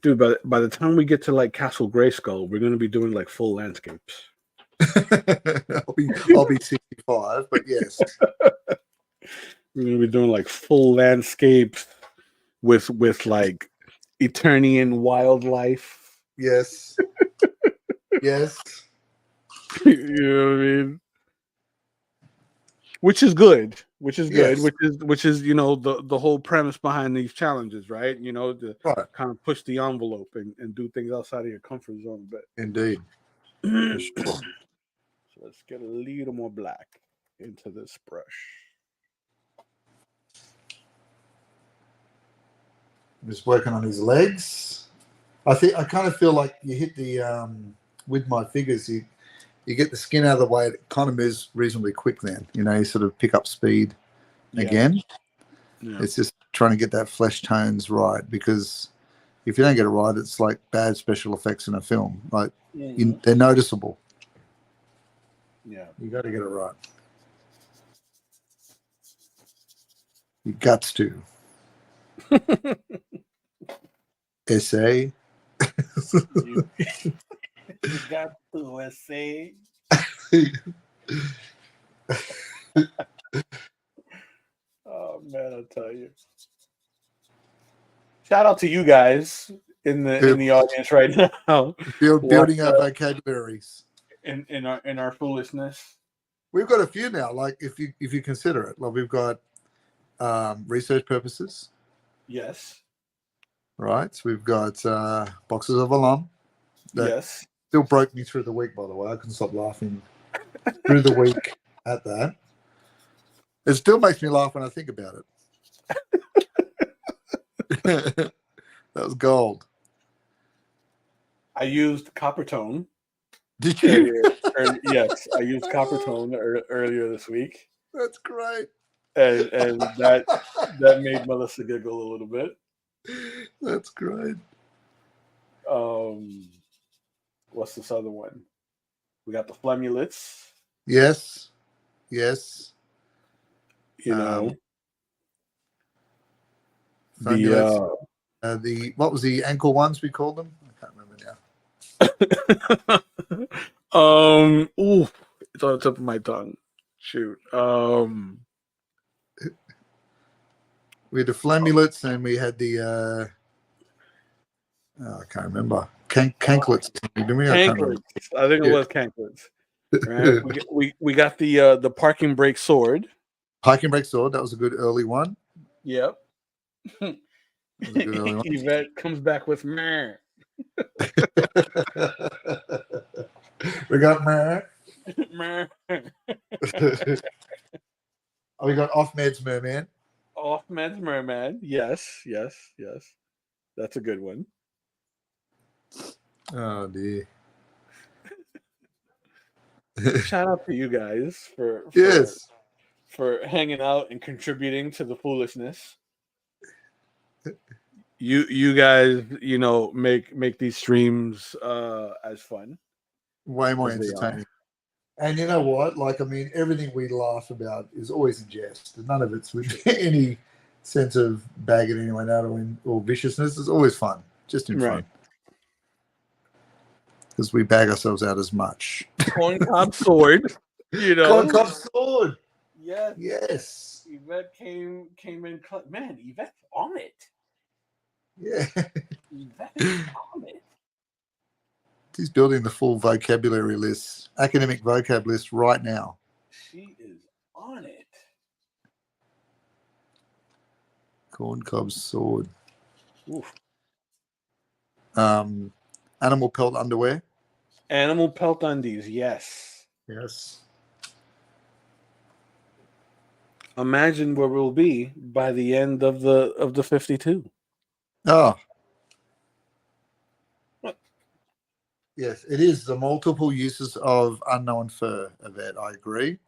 [SPEAKER 2] Dude, by the time we get to like Castle Grayskull, we're gonna be doing like full landscapes.
[SPEAKER 1] I'll be 65, but yes.
[SPEAKER 2] We're gonna be doing like full landscapes with like Eternian wildlife.
[SPEAKER 1] Yes. Yes.
[SPEAKER 2] You know what I mean? Which is good. Which is good.
[SPEAKER 1] Yes.
[SPEAKER 2] Which is the whole premise behind these challenges, right? To
[SPEAKER 1] Right.
[SPEAKER 2] kind of push the envelope and do things outside of your comfort zone a bit.
[SPEAKER 1] Indeed. For sure.
[SPEAKER 2] So let's get a little more black into this brush.
[SPEAKER 1] Just working on his legs. I kind of feel like you hit the with my figures, you get the skin out of the way, it kind of moves reasonably quick then. You sort of pick up speed again.
[SPEAKER 2] Yeah.
[SPEAKER 1] It's just trying to get that flesh tones right, because if you don't get it right, it's like bad special effects in a film. Like they're noticeable.
[SPEAKER 2] Yeah.
[SPEAKER 1] You got to get it right. You guts to. Essay.
[SPEAKER 2] You got to essay. Oh man, I'll tell you. Shout out to you guys in the audience right now.
[SPEAKER 1] Building our vocabularies.
[SPEAKER 2] In our foolishness.
[SPEAKER 1] We've got a few now. Like if you consider it, like we've got research purposes.
[SPEAKER 2] Yes.
[SPEAKER 1] Right. So we've got boxes of alum.
[SPEAKER 2] Yes.
[SPEAKER 1] Still broke me through the week, by the way. I couldn't stop laughing through the week at that. It still makes me laugh when I think about it. That was gold.
[SPEAKER 2] I used copper tone.
[SPEAKER 1] Did you?
[SPEAKER 2] Yes, I used copper tone earlier this week.
[SPEAKER 1] That's great.
[SPEAKER 2] And that made Melissa giggle a little bit.
[SPEAKER 1] That's great.
[SPEAKER 2] What's this other one? We got the flemulets.
[SPEAKER 1] Yes. Yes.
[SPEAKER 2] The
[SPEAKER 1] what was the ankle ones we called them? I can't remember now.
[SPEAKER 2] Ooh, it's on the tip of my tongue. Shoot.
[SPEAKER 1] We had the flammulets and we had the I can't remember. Canklets.
[SPEAKER 2] Canklets. I think it was canklets. Right. we got the parking brake sword.
[SPEAKER 1] Parking brake sword. That was a good early one.
[SPEAKER 2] Yep. Yvette comes back with meh.
[SPEAKER 1] We got meh. Oh, we got off meds merman.
[SPEAKER 2] Off meds merman. Yes. That's a good one.
[SPEAKER 1] Oh dear.
[SPEAKER 2] Shout out to you guys for hanging out and contributing to the foolishness. You guys, make these streams as fun.
[SPEAKER 1] Way more entertaining. And you know what? Like, I mean, everything we laugh about is always in jest. None of it's with any sense of bagging anyone out or viciousness. It's always fun, just in fun. Because we bag ourselves out as much.
[SPEAKER 2] Corncob sword,
[SPEAKER 1] Corncob sword.
[SPEAKER 2] Yes.
[SPEAKER 1] Yes.
[SPEAKER 2] Yvette came in. Man, Yvette's on it.
[SPEAKER 1] Yeah.
[SPEAKER 2] Yvette is on it.
[SPEAKER 1] He's building the full vocabulary list, academic vocab list right now.
[SPEAKER 2] She is on it.
[SPEAKER 1] Corncob sword.
[SPEAKER 2] Oof.
[SPEAKER 1] Animal pelt underwear.
[SPEAKER 2] Animal pelt undies, yes.
[SPEAKER 1] Yes.
[SPEAKER 2] Imagine where we'll be by the end of the 52.
[SPEAKER 1] Oh. Yes, it is the multiple uses of unknown fur, Yvette. I agree.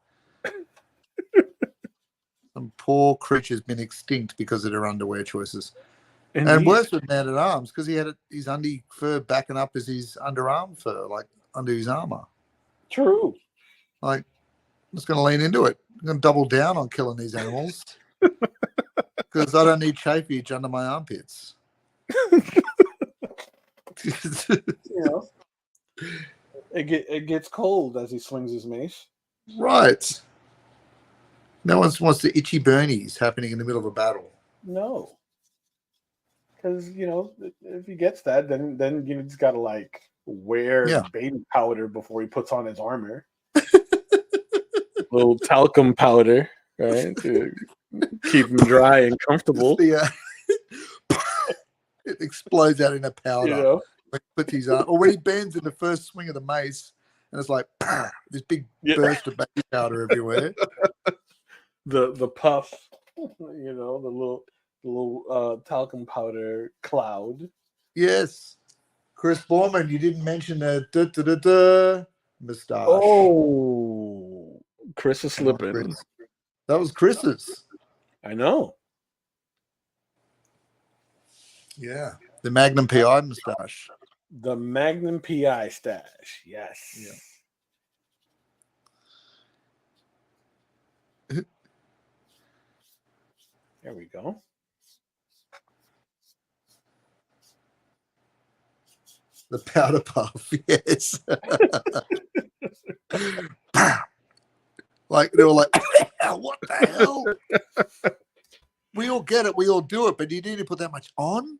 [SPEAKER 1] Some poor creature's been extinct because of their underwear choices.
[SPEAKER 2] Indeed.
[SPEAKER 1] And worse with Man at Arms because he had his undie fur backing up as his underarm fur, like under his armor.
[SPEAKER 2] True.
[SPEAKER 1] Like, I'm just going to lean into it. I'm going to double down on killing these animals because I don't need chafage under my armpits.
[SPEAKER 2] It gets cold as he swings his mace.
[SPEAKER 1] Right. No one wants the itchy burnies happening in the middle of a battle.
[SPEAKER 2] No. Because, if he gets that, then you just got to, like, wear baby powder before he puts on his armor. Little talcum powder, right? To keep him dry and comfortable.
[SPEAKER 1] It explodes out in a powder. Puts his arm, or when he bends in the first swing of the mace, and it's like this big burst of baby powder everywhere.
[SPEAKER 2] The puff, the little talcum powder cloud.
[SPEAKER 1] Yes, Chris Borman, you didn't mention the moustache.
[SPEAKER 2] Oh, Chris is slipping.
[SPEAKER 1] Chris. That was Chris's.
[SPEAKER 2] I know.
[SPEAKER 1] Yeah, the Magnum PI moustache.
[SPEAKER 2] The Magnum PI stash. Yes.
[SPEAKER 1] Yeah.
[SPEAKER 2] There we go.
[SPEAKER 1] The powder puff, yes. Like they were like, what the hell? We all get it, we all do it, but do you need to put that much on?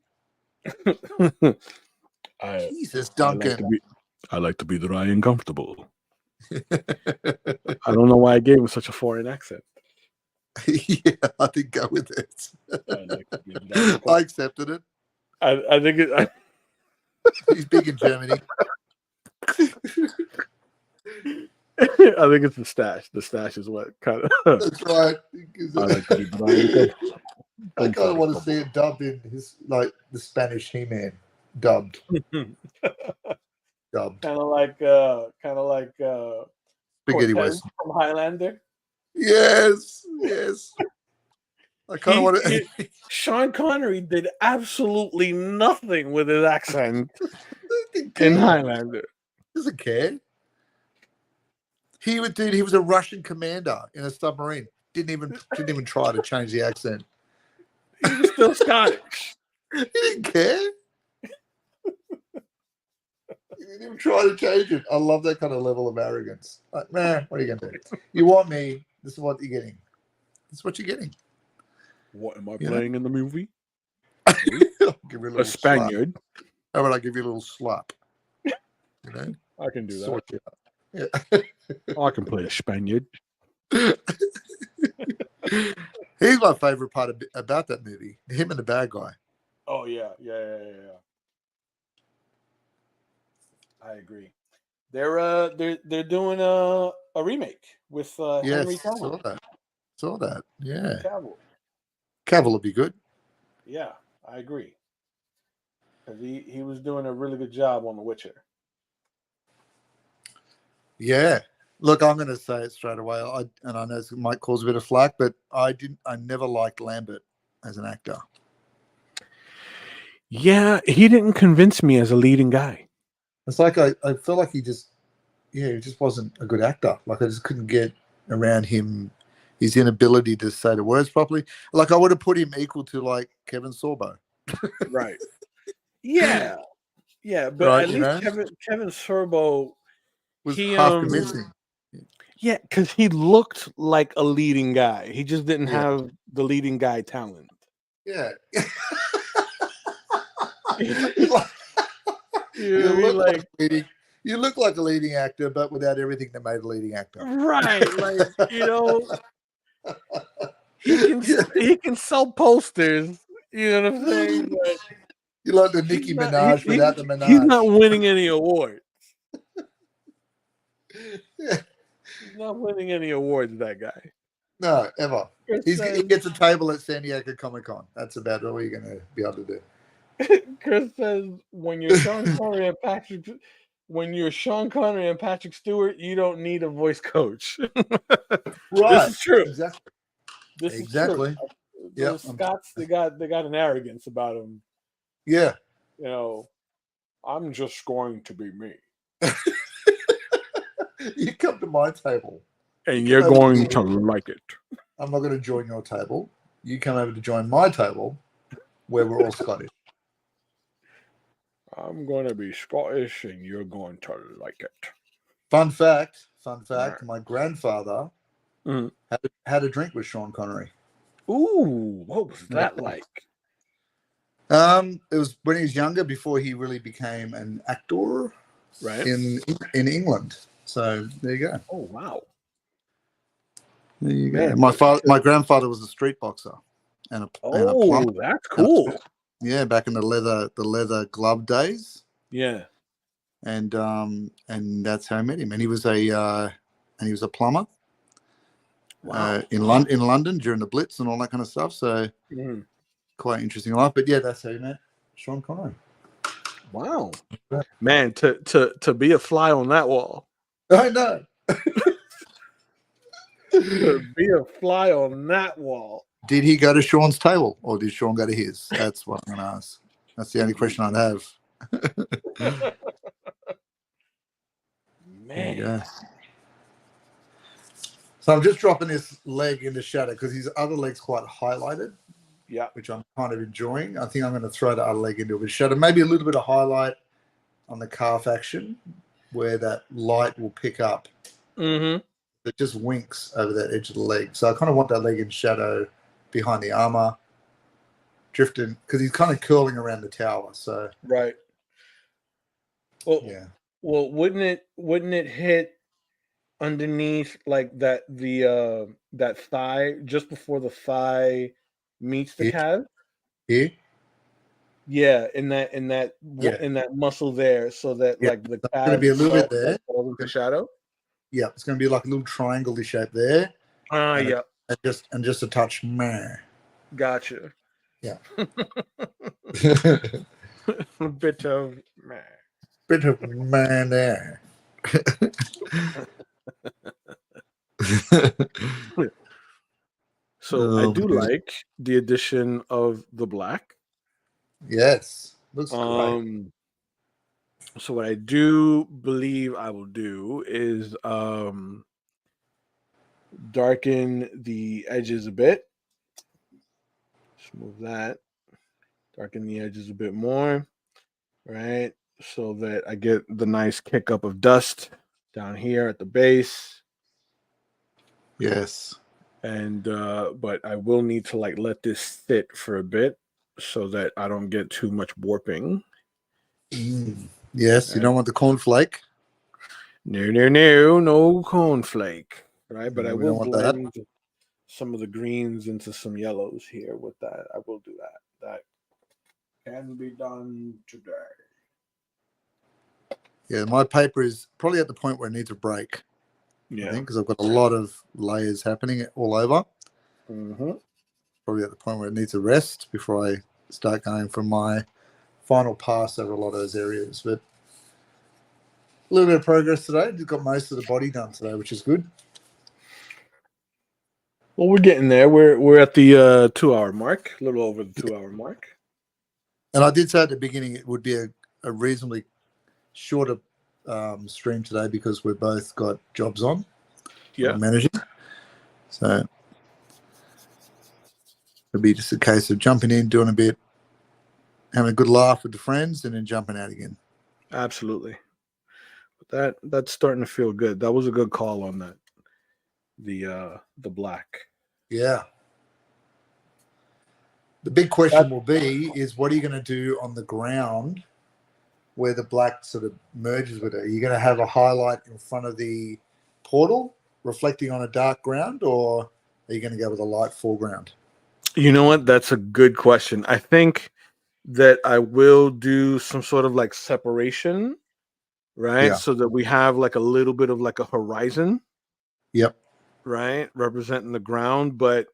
[SPEAKER 1] Jesus, Duncan.
[SPEAKER 2] I like to be dry and comfortable. I don't know why I gave him such a foreign accent.
[SPEAKER 1] Yeah, I did go with it. I accepted it.
[SPEAKER 2] I think it.
[SPEAKER 1] He's big in Germany.
[SPEAKER 2] I think it's the stash. The stash is what kind of.
[SPEAKER 1] That's right.
[SPEAKER 2] I like to be dry and comfortable.
[SPEAKER 1] I kind of want to see it dubbed in his like the Spanish He-Man dubbed. Dubbed.
[SPEAKER 2] Kind of like
[SPEAKER 1] Spaghetti West
[SPEAKER 2] from Highlander.
[SPEAKER 1] Yes. I kind of want to.
[SPEAKER 2] Sean Connery did absolutely nothing with his accent in Highlander.
[SPEAKER 1] Doesn't care. He was a Russian commander in a submarine. Didn't even try to change the accent.
[SPEAKER 2] He was still Scottish.
[SPEAKER 1] He didn't care. He didn't even try to change it. I love that kind of level of arrogance. Like, man, what are you going to do? You want me? This is what you're getting. This is what you're getting.
[SPEAKER 2] What am I playing in the movie?
[SPEAKER 1] Give you a
[SPEAKER 2] Spaniard.
[SPEAKER 1] Slap. How about I give you a little slap? You know?
[SPEAKER 2] I can do that.
[SPEAKER 1] Yeah.
[SPEAKER 2] I can play a Spaniard.
[SPEAKER 1] He's my favorite part about that movie. Him and the bad guy.
[SPEAKER 2] Oh yeah. I agree. They're doing a remake with Henry Cavill.
[SPEAKER 1] Saw that. Yeah.
[SPEAKER 2] Cavill
[SPEAKER 1] will be good.
[SPEAKER 2] Yeah, I agree. Because he was doing a really good job on The Witcher.
[SPEAKER 1] Yeah. Look, I'm going to say it straight away. I know it might cause a bit of flack, but I never liked Lambert as an actor.
[SPEAKER 2] Yeah, he didn't convince me as a leading guy.
[SPEAKER 1] It's like I feel like he just wasn't a good actor. Like I just couldn't get around him, his inability to say the words properly. Like I would have put him equal to like Kevin Sorbo.
[SPEAKER 2] Right. Yeah, but right, at least Kevin Sorbo
[SPEAKER 1] was half convincing.
[SPEAKER 2] Yeah, because he looked like a leading guy. He just didn't have the leading guy talent.
[SPEAKER 1] Yeah. You look like a leading actor, but without everything that made a leading actor.
[SPEAKER 2] Right. Like, he can sell posters. You know what I'm saying? But
[SPEAKER 1] you like the Nicki Minaj without the Minaj.
[SPEAKER 2] He's not winning any awards.
[SPEAKER 1] Yeah.
[SPEAKER 2] He's not winning any awards, that guy.
[SPEAKER 1] No, ever. He gets a table at San Diego Comic-Con. That's about all you're going to be able to do.
[SPEAKER 2] Chris says, when you're Sean Connery and when you're Sean Connery and Patrick Stewart, you don't need a voice coach. This
[SPEAKER 1] Right.
[SPEAKER 2] is true.
[SPEAKER 1] Exactly.
[SPEAKER 2] This is true.
[SPEAKER 1] Exactly. Yeah.
[SPEAKER 2] Those Scots, they got an arrogance about them.
[SPEAKER 1] Yeah.
[SPEAKER 2] You know, I'm just going to be me,
[SPEAKER 1] You come to my table.
[SPEAKER 2] and
[SPEAKER 1] You
[SPEAKER 2] you're
[SPEAKER 1] come over
[SPEAKER 2] going
[SPEAKER 1] here.
[SPEAKER 2] to like it.
[SPEAKER 1] I'm not going to join your table. You come over to join my table, where we're all Scottish.
[SPEAKER 2] I'm going to be Scottish, and you're going to like it.
[SPEAKER 1] Fun fact.
[SPEAKER 2] Right.
[SPEAKER 1] My grandfather
[SPEAKER 2] Mhm.
[SPEAKER 1] had a drink with Sean Connery.
[SPEAKER 2] Ooh, what was that like?
[SPEAKER 1] It was when he was younger, before he really became an actor,
[SPEAKER 2] Right.
[SPEAKER 1] in England. So there you go.
[SPEAKER 2] Oh wow.
[SPEAKER 1] There you
[SPEAKER 2] Man,
[SPEAKER 1] go. My grandfather was a street boxer and a plumber.
[SPEAKER 2] Oh, that's cool.
[SPEAKER 1] Yeah, back in the leather glove days,
[SPEAKER 2] Yeah.
[SPEAKER 1] and that's how I met him. And he was a plumber.
[SPEAKER 2] Wow.
[SPEAKER 1] In London during the Blitz and all that kind of stuff. So
[SPEAKER 2] Mhm.
[SPEAKER 1] quite interesting life. But yeah, that's how you met Sean Connery.
[SPEAKER 2] Wow. Man, to be a fly on that wall.
[SPEAKER 1] I know.
[SPEAKER 2] To be a fly on that wall.
[SPEAKER 1] Did he go to Sean's table or did Sean go to his? That's what I'm going to ask. That's the only question I'd have. There you
[SPEAKER 2] Man.
[SPEAKER 1] go. So I'm just dropping this leg into shadow because his other leg's quite highlighted.
[SPEAKER 2] Yeah.
[SPEAKER 1] Which I'm kind of enjoying. I think I'm going to throw the other leg into a bit of shadow. Maybe a little bit of highlight on the calf action where that light will pick up.
[SPEAKER 2] Mm-hmm.
[SPEAKER 1] It just winks over that edge of the leg. So I kind of want that leg in shadow behind the armor, drifting, because he's kind of curling around the tower. So
[SPEAKER 2] Right. Well,
[SPEAKER 1] yeah.
[SPEAKER 2] Well, wouldn't it hit underneath like that that thigh just before the thigh meets the
[SPEAKER 1] Here,
[SPEAKER 2] calf?
[SPEAKER 1] here.
[SPEAKER 2] Yeah,
[SPEAKER 1] Yeah.
[SPEAKER 2] in that muscle there, so that
[SPEAKER 1] Yeah.
[SPEAKER 2] like the
[SPEAKER 1] So it's going to
[SPEAKER 2] calf
[SPEAKER 1] be a little bit
[SPEAKER 2] itself
[SPEAKER 1] there.
[SPEAKER 2] falls into shadow.
[SPEAKER 1] Yeah. It's going to be like a little triangle shape there.
[SPEAKER 2] Yeah,
[SPEAKER 1] And just a touch. Meh.
[SPEAKER 2] gotcha.
[SPEAKER 1] Yeah.
[SPEAKER 2] A bit of meh.
[SPEAKER 1] Bit of man there.
[SPEAKER 2] So I
[SPEAKER 1] Oh,
[SPEAKER 2] do
[SPEAKER 1] man.
[SPEAKER 2] like the addition of the black.
[SPEAKER 1] Yes. Looks great.
[SPEAKER 2] So what I do believe I will do is darken the edges a bit. Just move that. Darken the edges a bit more, right? So that I get the nice kick up of dust down here at the base.
[SPEAKER 1] Yes.
[SPEAKER 2] And but I will need to like let this sit for a bit so that I don't get too much warping.
[SPEAKER 1] Yes, you
[SPEAKER 2] Right?
[SPEAKER 1] don't want the cornflake.
[SPEAKER 2] No cornflake, right? But I
[SPEAKER 1] No, we
[SPEAKER 2] will
[SPEAKER 1] don't want that.
[SPEAKER 2] blend some of the greens into some yellows here with that. I will do that. That can be done today.
[SPEAKER 1] Yeah, my paper is probably at the point where it needs a break. I think because I've got a lot of layers happening all over.
[SPEAKER 2] Mm-hmm.
[SPEAKER 1] Probably at the point where it needs a rest before I start going from my final pass over a lot of those areas. But a little bit of progress today. Just got most of the body done today, which is good.
[SPEAKER 2] Well, we're getting there. We're at the 2 hour mark, a little over the 2 hour mark.
[SPEAKER 1] And I did say at the beginning it would be a reasonably shorter stream today because we've both got jobs on.
[SPEAKER 2] Yeah,
[SPEAKER 1] Managing. So it'll be just a case of jumping in, doing a bit, having a good laugh with the friends, and then jumping out again.
[SPEAKER 2] absolutely. That's starting to feel good. That was a good call on that. The black.
[SPEAKER 1] Yeah. The big question will be is what are you going to do on the ground where the black sort of merges with it? Are you going to have a highlight in front of the portal reflecting on a dark ground, or are you going to go with a light foreground?
[SPEAKER 2] You know what? That's a good question. I think that I will do some sort of like separation, right?
[SPEAKER 1] Yeah.
[SPEAKER 2] So that we have like a little bit of like a horizon,
[SPEAKER 1] Yep.
[SPEAKER 2] right? Representing the ground, but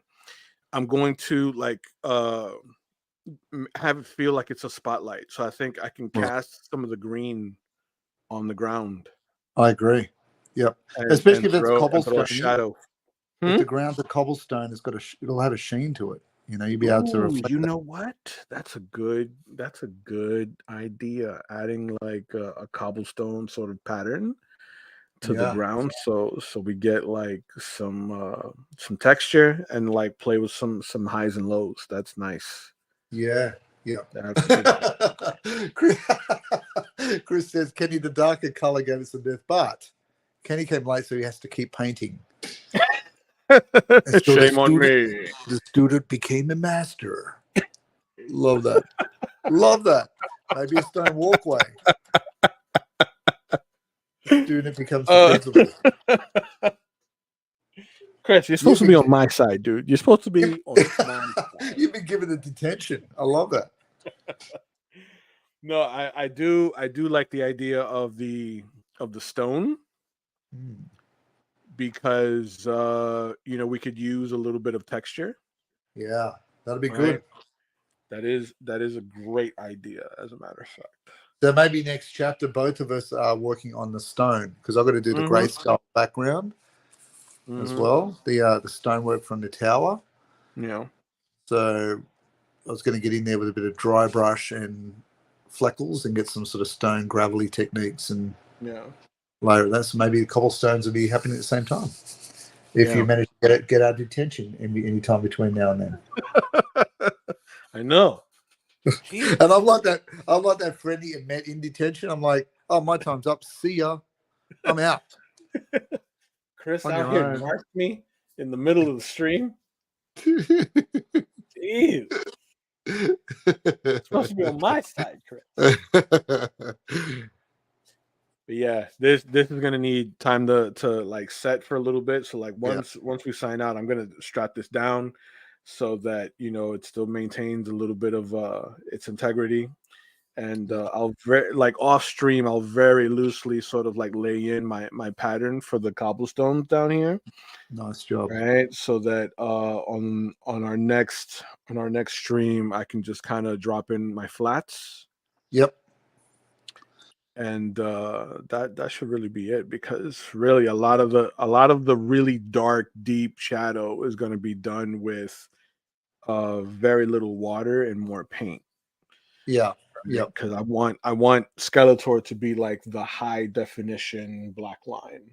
[SPEAKER 2] I'm going to like have it feel like it's a spotlight. So I think I can
[SPEAKER 1] Right.
[SPEAKER 2] cast some of the green on the ground
[SPEAKER 1] I agree. Yep.
[SPEAKER 2] and
[SPEAKER 1] Especially if it's
[SPEAKER 2] throw a
[SPEAKER 1] cobblestone.
[SPEAKER 2] shadow.
[SPEAKER 1] If the ground's a cobblestone, it'll have a sheen to it. You'll be able to
[SPEAKER 2] Ooh,
[SPEAKER 1] reflect
[SPEAKER 2] you
[SPEAKER 1] that.
[SPEAKER 2] know what? That's a good idea. Adding like a cobblestone sort of pattern to the
[SPEAKER 1] Yeah.
[SPEAKER 2] ground, so we get like some texture and like play with some highs and lows. That's nice.
[SPEAKER 1] Yeah. Yeah.
[SPEAKER 2] That's a good
[SPEAKER 1] Chris, Chris says Kenny the darker color gave us some death, but Kenny came late, so he has to keep painting. And so
[SPEAKER 2] shame on me.
[SPEAKER 1] the student became a master. Love that. Love that. Maybe a stone walkway. Student becomes the principal.
[SPEAKER 2] Chris, you're supposed to be on my side, dude. You're supposed to be on my side.
[SPEAKER 1] You've been given the detention. I love that.
[SPEAKER 2] No, I do like the idea of the stone because we could use a little bit of texture.
[SPEAKER 1] Yeah, that'll be
[SPEAKER 2] Right?
[SPEAKER 1] good.
[SPEAKER 2] That is a great idea, as a matter of fact.
[SPEAKER 1] So maybe next chapter, both of us are working on the stone because I've got to do the grayscale background as well. The stonework from the tower.
[SPEAKER 2] Yeah.
[SPEAKER 1] So I was going to get in there with a bit of dry brush and fleckles and get some sort of stone gravelly techniques and layer that. So maybe the cobblestones will be happening at the same time. If you manage to get out of detention any time between now and then.
[SPEAKER 2] I know.
[SPEAKER 1] And I'm like that friend you met in detention. I'm like, oh, my time's up. See ya. I'm out.
[SPEAKER 2] Chris out here marked me in the middle of the stream. Jeez. It's supposed to be on my side, Chris. But yeah, this is gonna need time to like set for a little bit. So like once we sign out, I'm gonna strap this down so that it still maintains a little bit of its integrity. And I'll off stream, I'll very loosely sort of like lay in my pattern for the cobblestones down here.
[SPEAKER 1] Nice job.
[SPEAKER 2] Right, so that on our next stream, I can just kind of drop in my flats.
[SPEAKER 1] Yep.
[SPEAKER 2] And that should really be it, because really a lot of the really dark, deep shadow is going to be done with very little water and more paint.
[SPEAKER 1] Yeah. Yeah.
[SPEAKER 2] Because I want Skeletor to be like the high definition black line.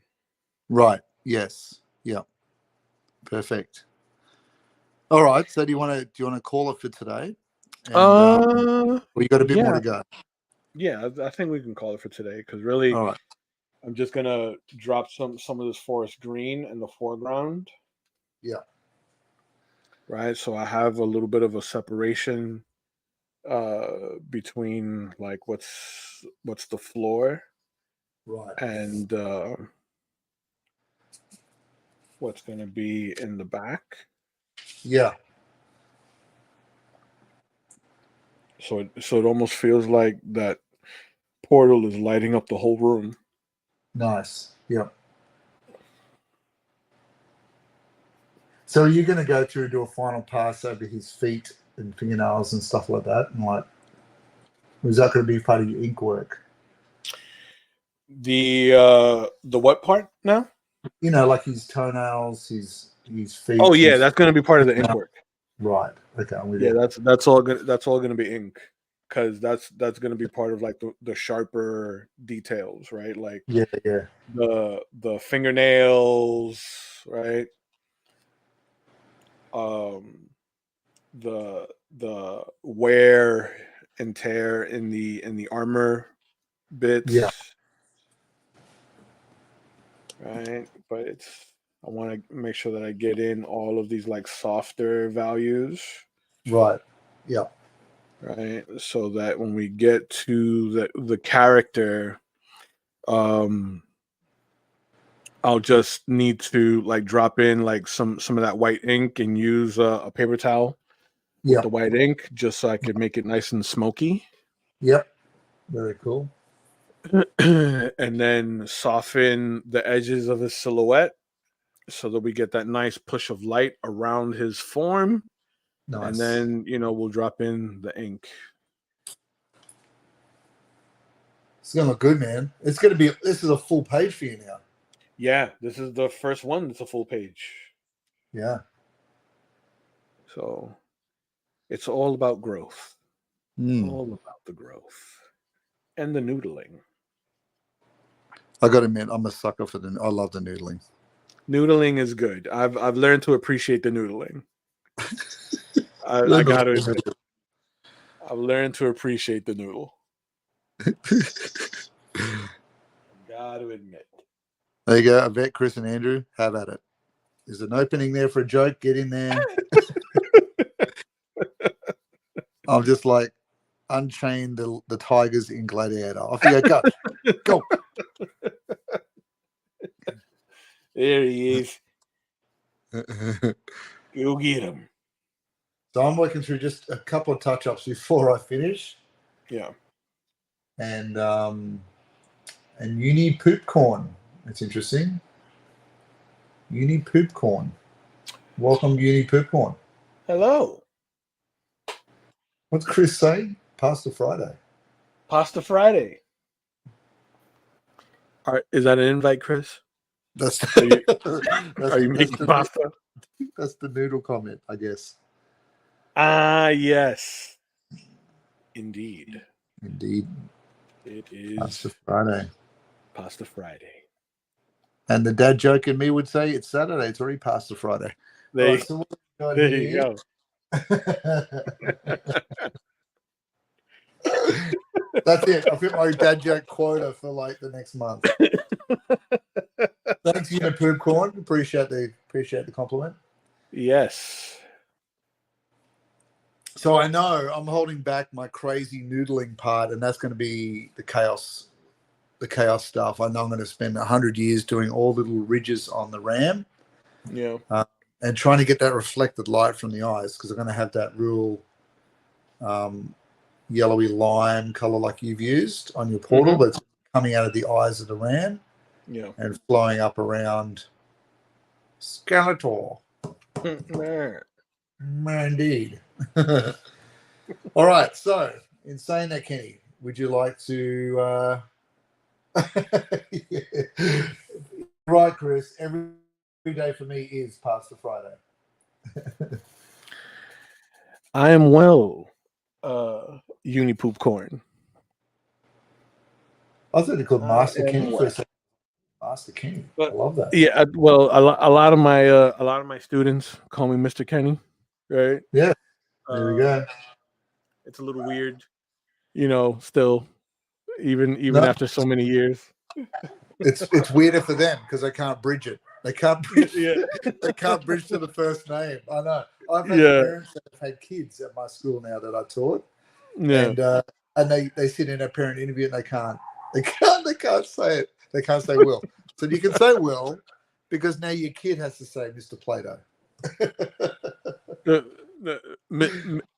[SPEAKER 2] Right.
[SPEAKER 1] Yes. Yeah. Perfect. All right. So do you want to call it for today? And, you got a bit more to go.
[SPEAKER 2] Yeah, I think we can call it for today, because really,
[SPEAKER 1] all right,
[SPEAKER 2] I'm just gonna drop some of this forest green in the foreground.
[SPEAKER 1] Yeah.
[SPEAKER 2] Right. So I have a little bit of a separation between like what's the floor,
[SPEAKER 1] right,
[SPEAKER 2] and what's gonna be in the back.
[SPEAKER 1] Yeah.
[SPEAKER 2] So it almost feels like that portal is lighting up the whole room.
[SPEAKER 1] Nice. Yep. So are you going to go through and do a final pass over his feet and fingernails and stuff like that? And like, is that going to be part of your ink work?
[SPEAKER 2] The what part now?
[SPEAKER 1] Like his toenails, his feet.
[SPEAKER 2] Oh yeah, that's going to be part of the ink work.
[SPEAKER 1] Right. Okay. I'm with
[SPEAKER 2] you.
[SPEAKER 1] Yeah,
[SPEAKER 2] that's all going to be ink, because that's going to be part of like the sharper details, right? Like the fingernails, right? The wear and tear in the armor bits.
[SPEAKER 1] Yeah.
[SPEAKER 2] Right, but I want to make sure that I get in all of these like softer values.
[SPEAKER 1] Right. Yeah.
[SPEAKER 2] Right, so that when we get to the character, I'll just need to like drop in like some of that white ink and use a paper towel with the white ink, just so I could make it nice and smoky.
[SPEAKER 1] Yep. Very cool.
[SPEAKER 2] And then soften the edges of his silhouette so that we get that nice push of light around his form. Nice. And then we'll drop in the ink.
[SPEAKER 1] It's gonna look good, man. It's gonna be. This is a full page for you now.
[SPEAKER 2] Yeah, this is the first one that's a full page.
[SPEAKER 1] Yeah.
[SPEAKER 2] So it's all about growth. All about the growth and the noodling.
[SPEAKER 1] I got to admit, I'm a sucker for I love the noodling.
[SPEAKER 2] Noodling is good. I've learned to appreciate the noodling. I got to admit, I've learned to appreciate the noodle. Got to admit.
[SPEAKER 1] There you go. I bet Chris and Andrew have at it. There's an opening there for a joke. Get in there. I'm just like unchain the tigers in Gladiator. Off you go. Go.
[SPEAKER 2] There he is. Go get him.
[SPEAKER 1] So I'm working through just a couple of touch-ups before I finish.
[SPEAKER 2] Yeah.
[SPEAKER 1] And uni poop corn. It's interesting. Uni poop corn. Welcome, uni poop corn.
[SPEAKER 2] Hello.
[SPEAKER 1] What's Chris saying? Pasta Friday.
[SPEAKER 2] Pasta Friday. Is that an invite, Chris?
[SPEAKER 1] That's
[SPEAKER 2] Are you making pasta?
[SPEAKER 1] That's the noodle comment, I guess.
[SPEAKER 2] Ah, yes. Indeed.
[SPEAKER 1] Indeed.
[SPEAKER 2] It is
[SPEAKER 1] Pasta Friday.
[SPEAKER 2] Pasta Friday.
[SPEAKER 1] And the dad joke in me would say it's Saturday. It's already Pasta Friday.
[SPEAKER 2] There,
[SPEAKER 1] right, so
[SPEAKER 2] there you go.
[SPEAKER 1] That's it. I've hit my dad joke quota for like the next month. Thanks, you know, poop corn. Appreciate the compliment.
[SPEAKER 2] Yes.
[SPEAKER 1] So I know I'm holding back my crazy noodling part, and that's going to be the chaos stuff. I know I'm going to spend 100 years doing all little ridges on the ram.
[SPEAKER 2] Yeah.
[SPEAKER 1] And trying to get that reflected light from the eyes, because I'm going to have that real yellowy lime color like you've used on your portal that's coming out of the eyes of the ram and flowing up around Skeletor. Indeed. All right, so in saying that, Kenny, would you like to right, Chris, every day for me is Pasta Friday.
[SPEAKER 2] I am well, uni poop corn.
[SPEAKER 1] I thought it called Master Kenny for a second. Master Kenny. I love that.
[SPEAKER 2] Yeah, well, a lot of my students call me Mr. Kenny, right?
[SPEAKER 1] Yeah. There we go.
[SPEAKER 2] It's a little weird, still, even after so many years.
[SPEAKER 1] It's weirder for them because they can't bridge it. They can't bridge. They can't bridge to the first name. I know. I've had parents that have had kids at my school now that I taught, and they sit in a parent interview and they can't say it. They can't say Will. So you can say Will because now your kid has to say Mr. Plato.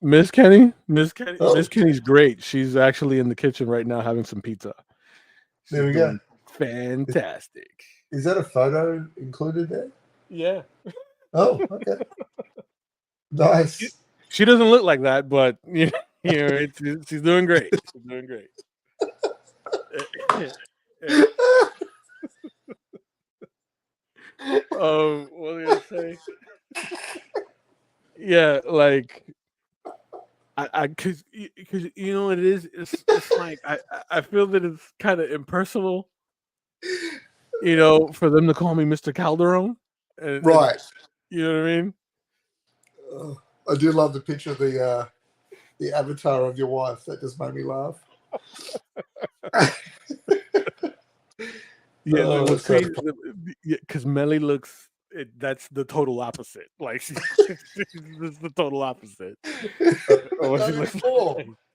[SPEAKER 2] Miss Kenny, Miss Kenny's great. She's actually in the kitchen right now having some pizza.
[SPEAKER 1] There we go.
[SPEAKER 2] Fantastic.
[SPEAKER 1] Is that a photo included there?
[SPEAKER 2] Yeah.
[SPEAKER 1] Oh, okay. Nice.
[SPEAKER 2] She doesn't look like that, but she's doing great. She's doing great. What was I gonna say? Yeah, like because you know what it is. It's like I feel that it's kind of impersonal, for them to call me Mr. Calderon,
[SPEAKER 1] right?
[SPEAKER 2] And, you know what I mean?
[SPEAKER 1] I do love the picture of the avatar of your wife. That just made me laugh.
[SPEAKER 2] Yeah, what's crazy because Melly looks. That's the total opposite. Like she's the total opposite.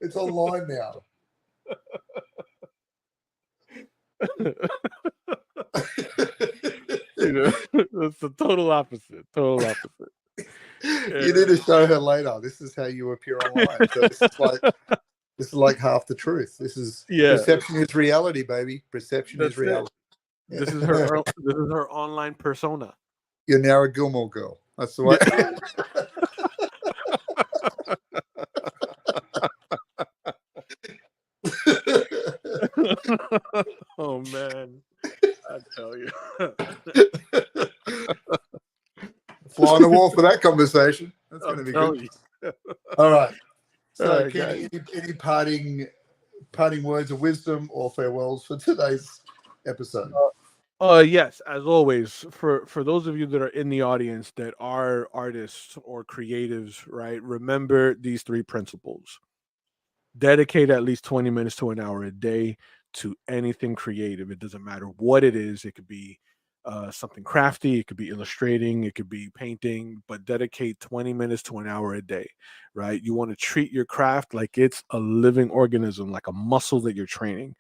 [SPEAKER 1] It's online now.
[SPEAKER 2] It's the total opposite. Total opposite.
[SPEAKER 1] You need to show her later. This is how you appear online. So this is like half the truth. This is perception is reality, baby. Perception is reality.
[SPEAKER 2] This is her. This is her online persona.
[SPEAKER 1] You're now a Gilmore girl. That's the way.
[SPEAKER 2] Oh man, I tell you.
[SPEAKER 1] Fly on the wall for that conversation. That's going to
[SPEAKER 2] I'm
[SPEAKER 1] be good.
[SPEAKER 2] telling you.
[SPEAKER 1] All right.
[SPEAKER 2] All
[SPEAKER 1] So,
[SPEAKER 2] right,
[SPEAKER 1] Kenny,
[SPEAKER 2] guys.
[SPEAKER 1] any parting words of wisdom or farewells for today's episode?
[SPEAKER 2] Yes, as always, for those of you that are in the audience that are artists or creatives, right? Remember these three principles. Dedicate at least 20 minutes to an hour a day to anything creative. It doesn't matter what it is. It could be something crafty, it could be illustrating, it could be painting, but dedicate 20 minutes to an hour a day, right? You want to treat your craft like it's a living organism, like a muscle that you're training,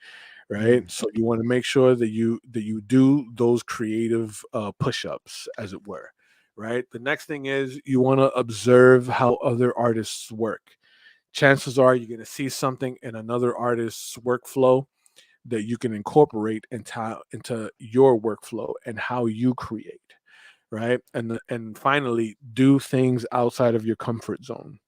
[SPEAKER 2] right? So you want to make sure that you do those creative push-ups, as it were, right? The next thing is you want to observe how other artists work. Chances are you're going to see something in another artist's workflow that you can incorporate into your workflow and how you create, right? And finally, do things outside of your comfort zone.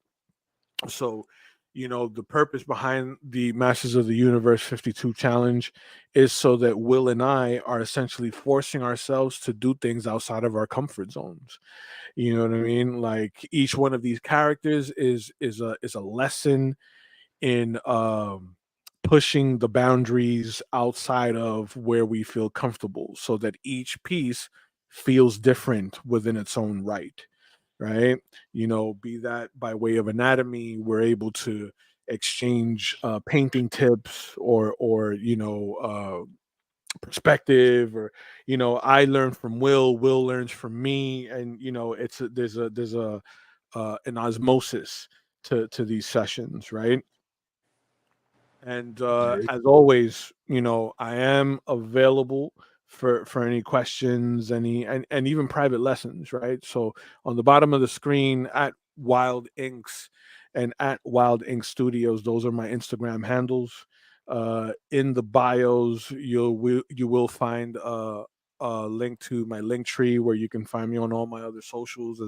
[SPEAKER 2] So, the purpose behind the Masters of the Universe 52 challenge is so that Will and I are essentially forcing ourselves to do things outside of our comfort zones. You know what I mean? Like each one of these characters is a lesson in pushing the boundaries outside of where we feel comfortable so that each piece feels different within its own right, right? Be that by way of anatomy, we're able to exchange painting tips or perspective, or I learn from Will learns from me, and there's a an osmosis to these sessions, right? And as always, I am available for any questions, and even private lessons, right? So on the bottom of the screen at Wild Inks and at Wild Ink Studios, those are my Instagram handles. In the bios, you will find a link to my link tree where you can find me on all my other socials,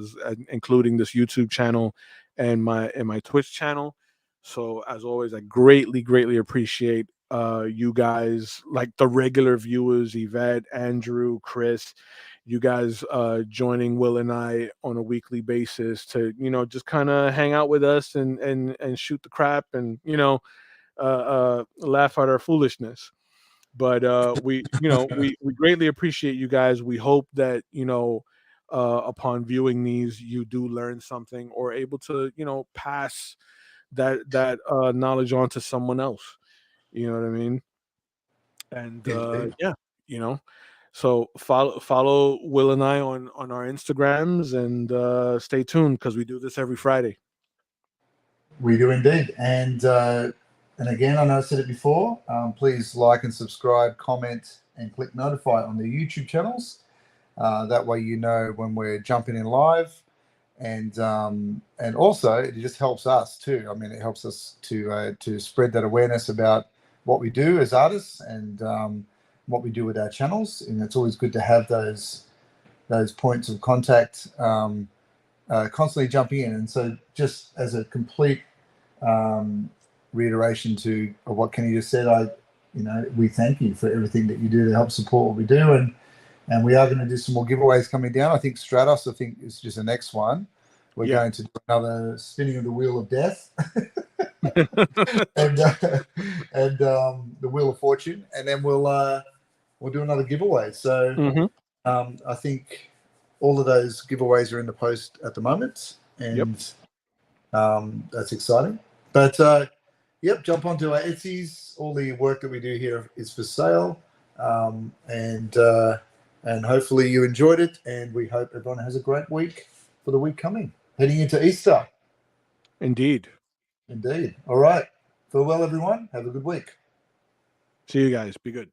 [SPEAKER 2] including this YouTube channel and my Twitch channel. So as always, I greatly appreciate you guys, like the regular viewers, Yvette, Andrew, Chris, you guys joining Will and I on a weekly basis to, just kind of hang out with us and shoot the crap and, laugh at our foolishness. But we greatly appreciate you guys. We hope that, upon viewing these, you do learn something or able to, pass that knowledge on to someone else. You know what I mean? And
[SPEAKER 1] Indeed.
[SPEAKER 2] yeah, you know. So follow Will and I on our Instagrams, and stay tuned because we do this every Friday.
[SPEAKER 1] We do indeed. And again, I know I said it before. Please like and subscribe, comment, and click notify on the YouTube channels. That way, you know when we're jumping in live, and also it just helps us too. I mean, it helps us to spread that awareness about what we do as artists and what we do with our channels. And it's always good to have those points of contact constantly jumping in. And so, just as a complete reiteration to what Kenny just said, we thank you for everything that you do to help support what we do, and we are going to do some more giveaways coming down. I think Stratos, is just the next one. We're going to do another spinning of the wheel of death, and the wheel of fortune, and then we'll do another giveaway. So
[SPEAKER 2] Mhm.
[SPEAKER 1] I think all of those giveaways are in the post at the moment,
[SPEAKER 2] Yep.
[SPEAKER 1] and that's exciting. But yep, jump onto our Etsy's. All the work that we do here is for sale, and hopefully you enjoyed it. And we hope everyone has a great week for the week coming, heading into Easter.
[SPEAKER 2] Indeed.
[SPEAKER 1] Indeed. All right. Farewell, everyone. Have a good week.
[SPEAKER 2] See you guys. Be good.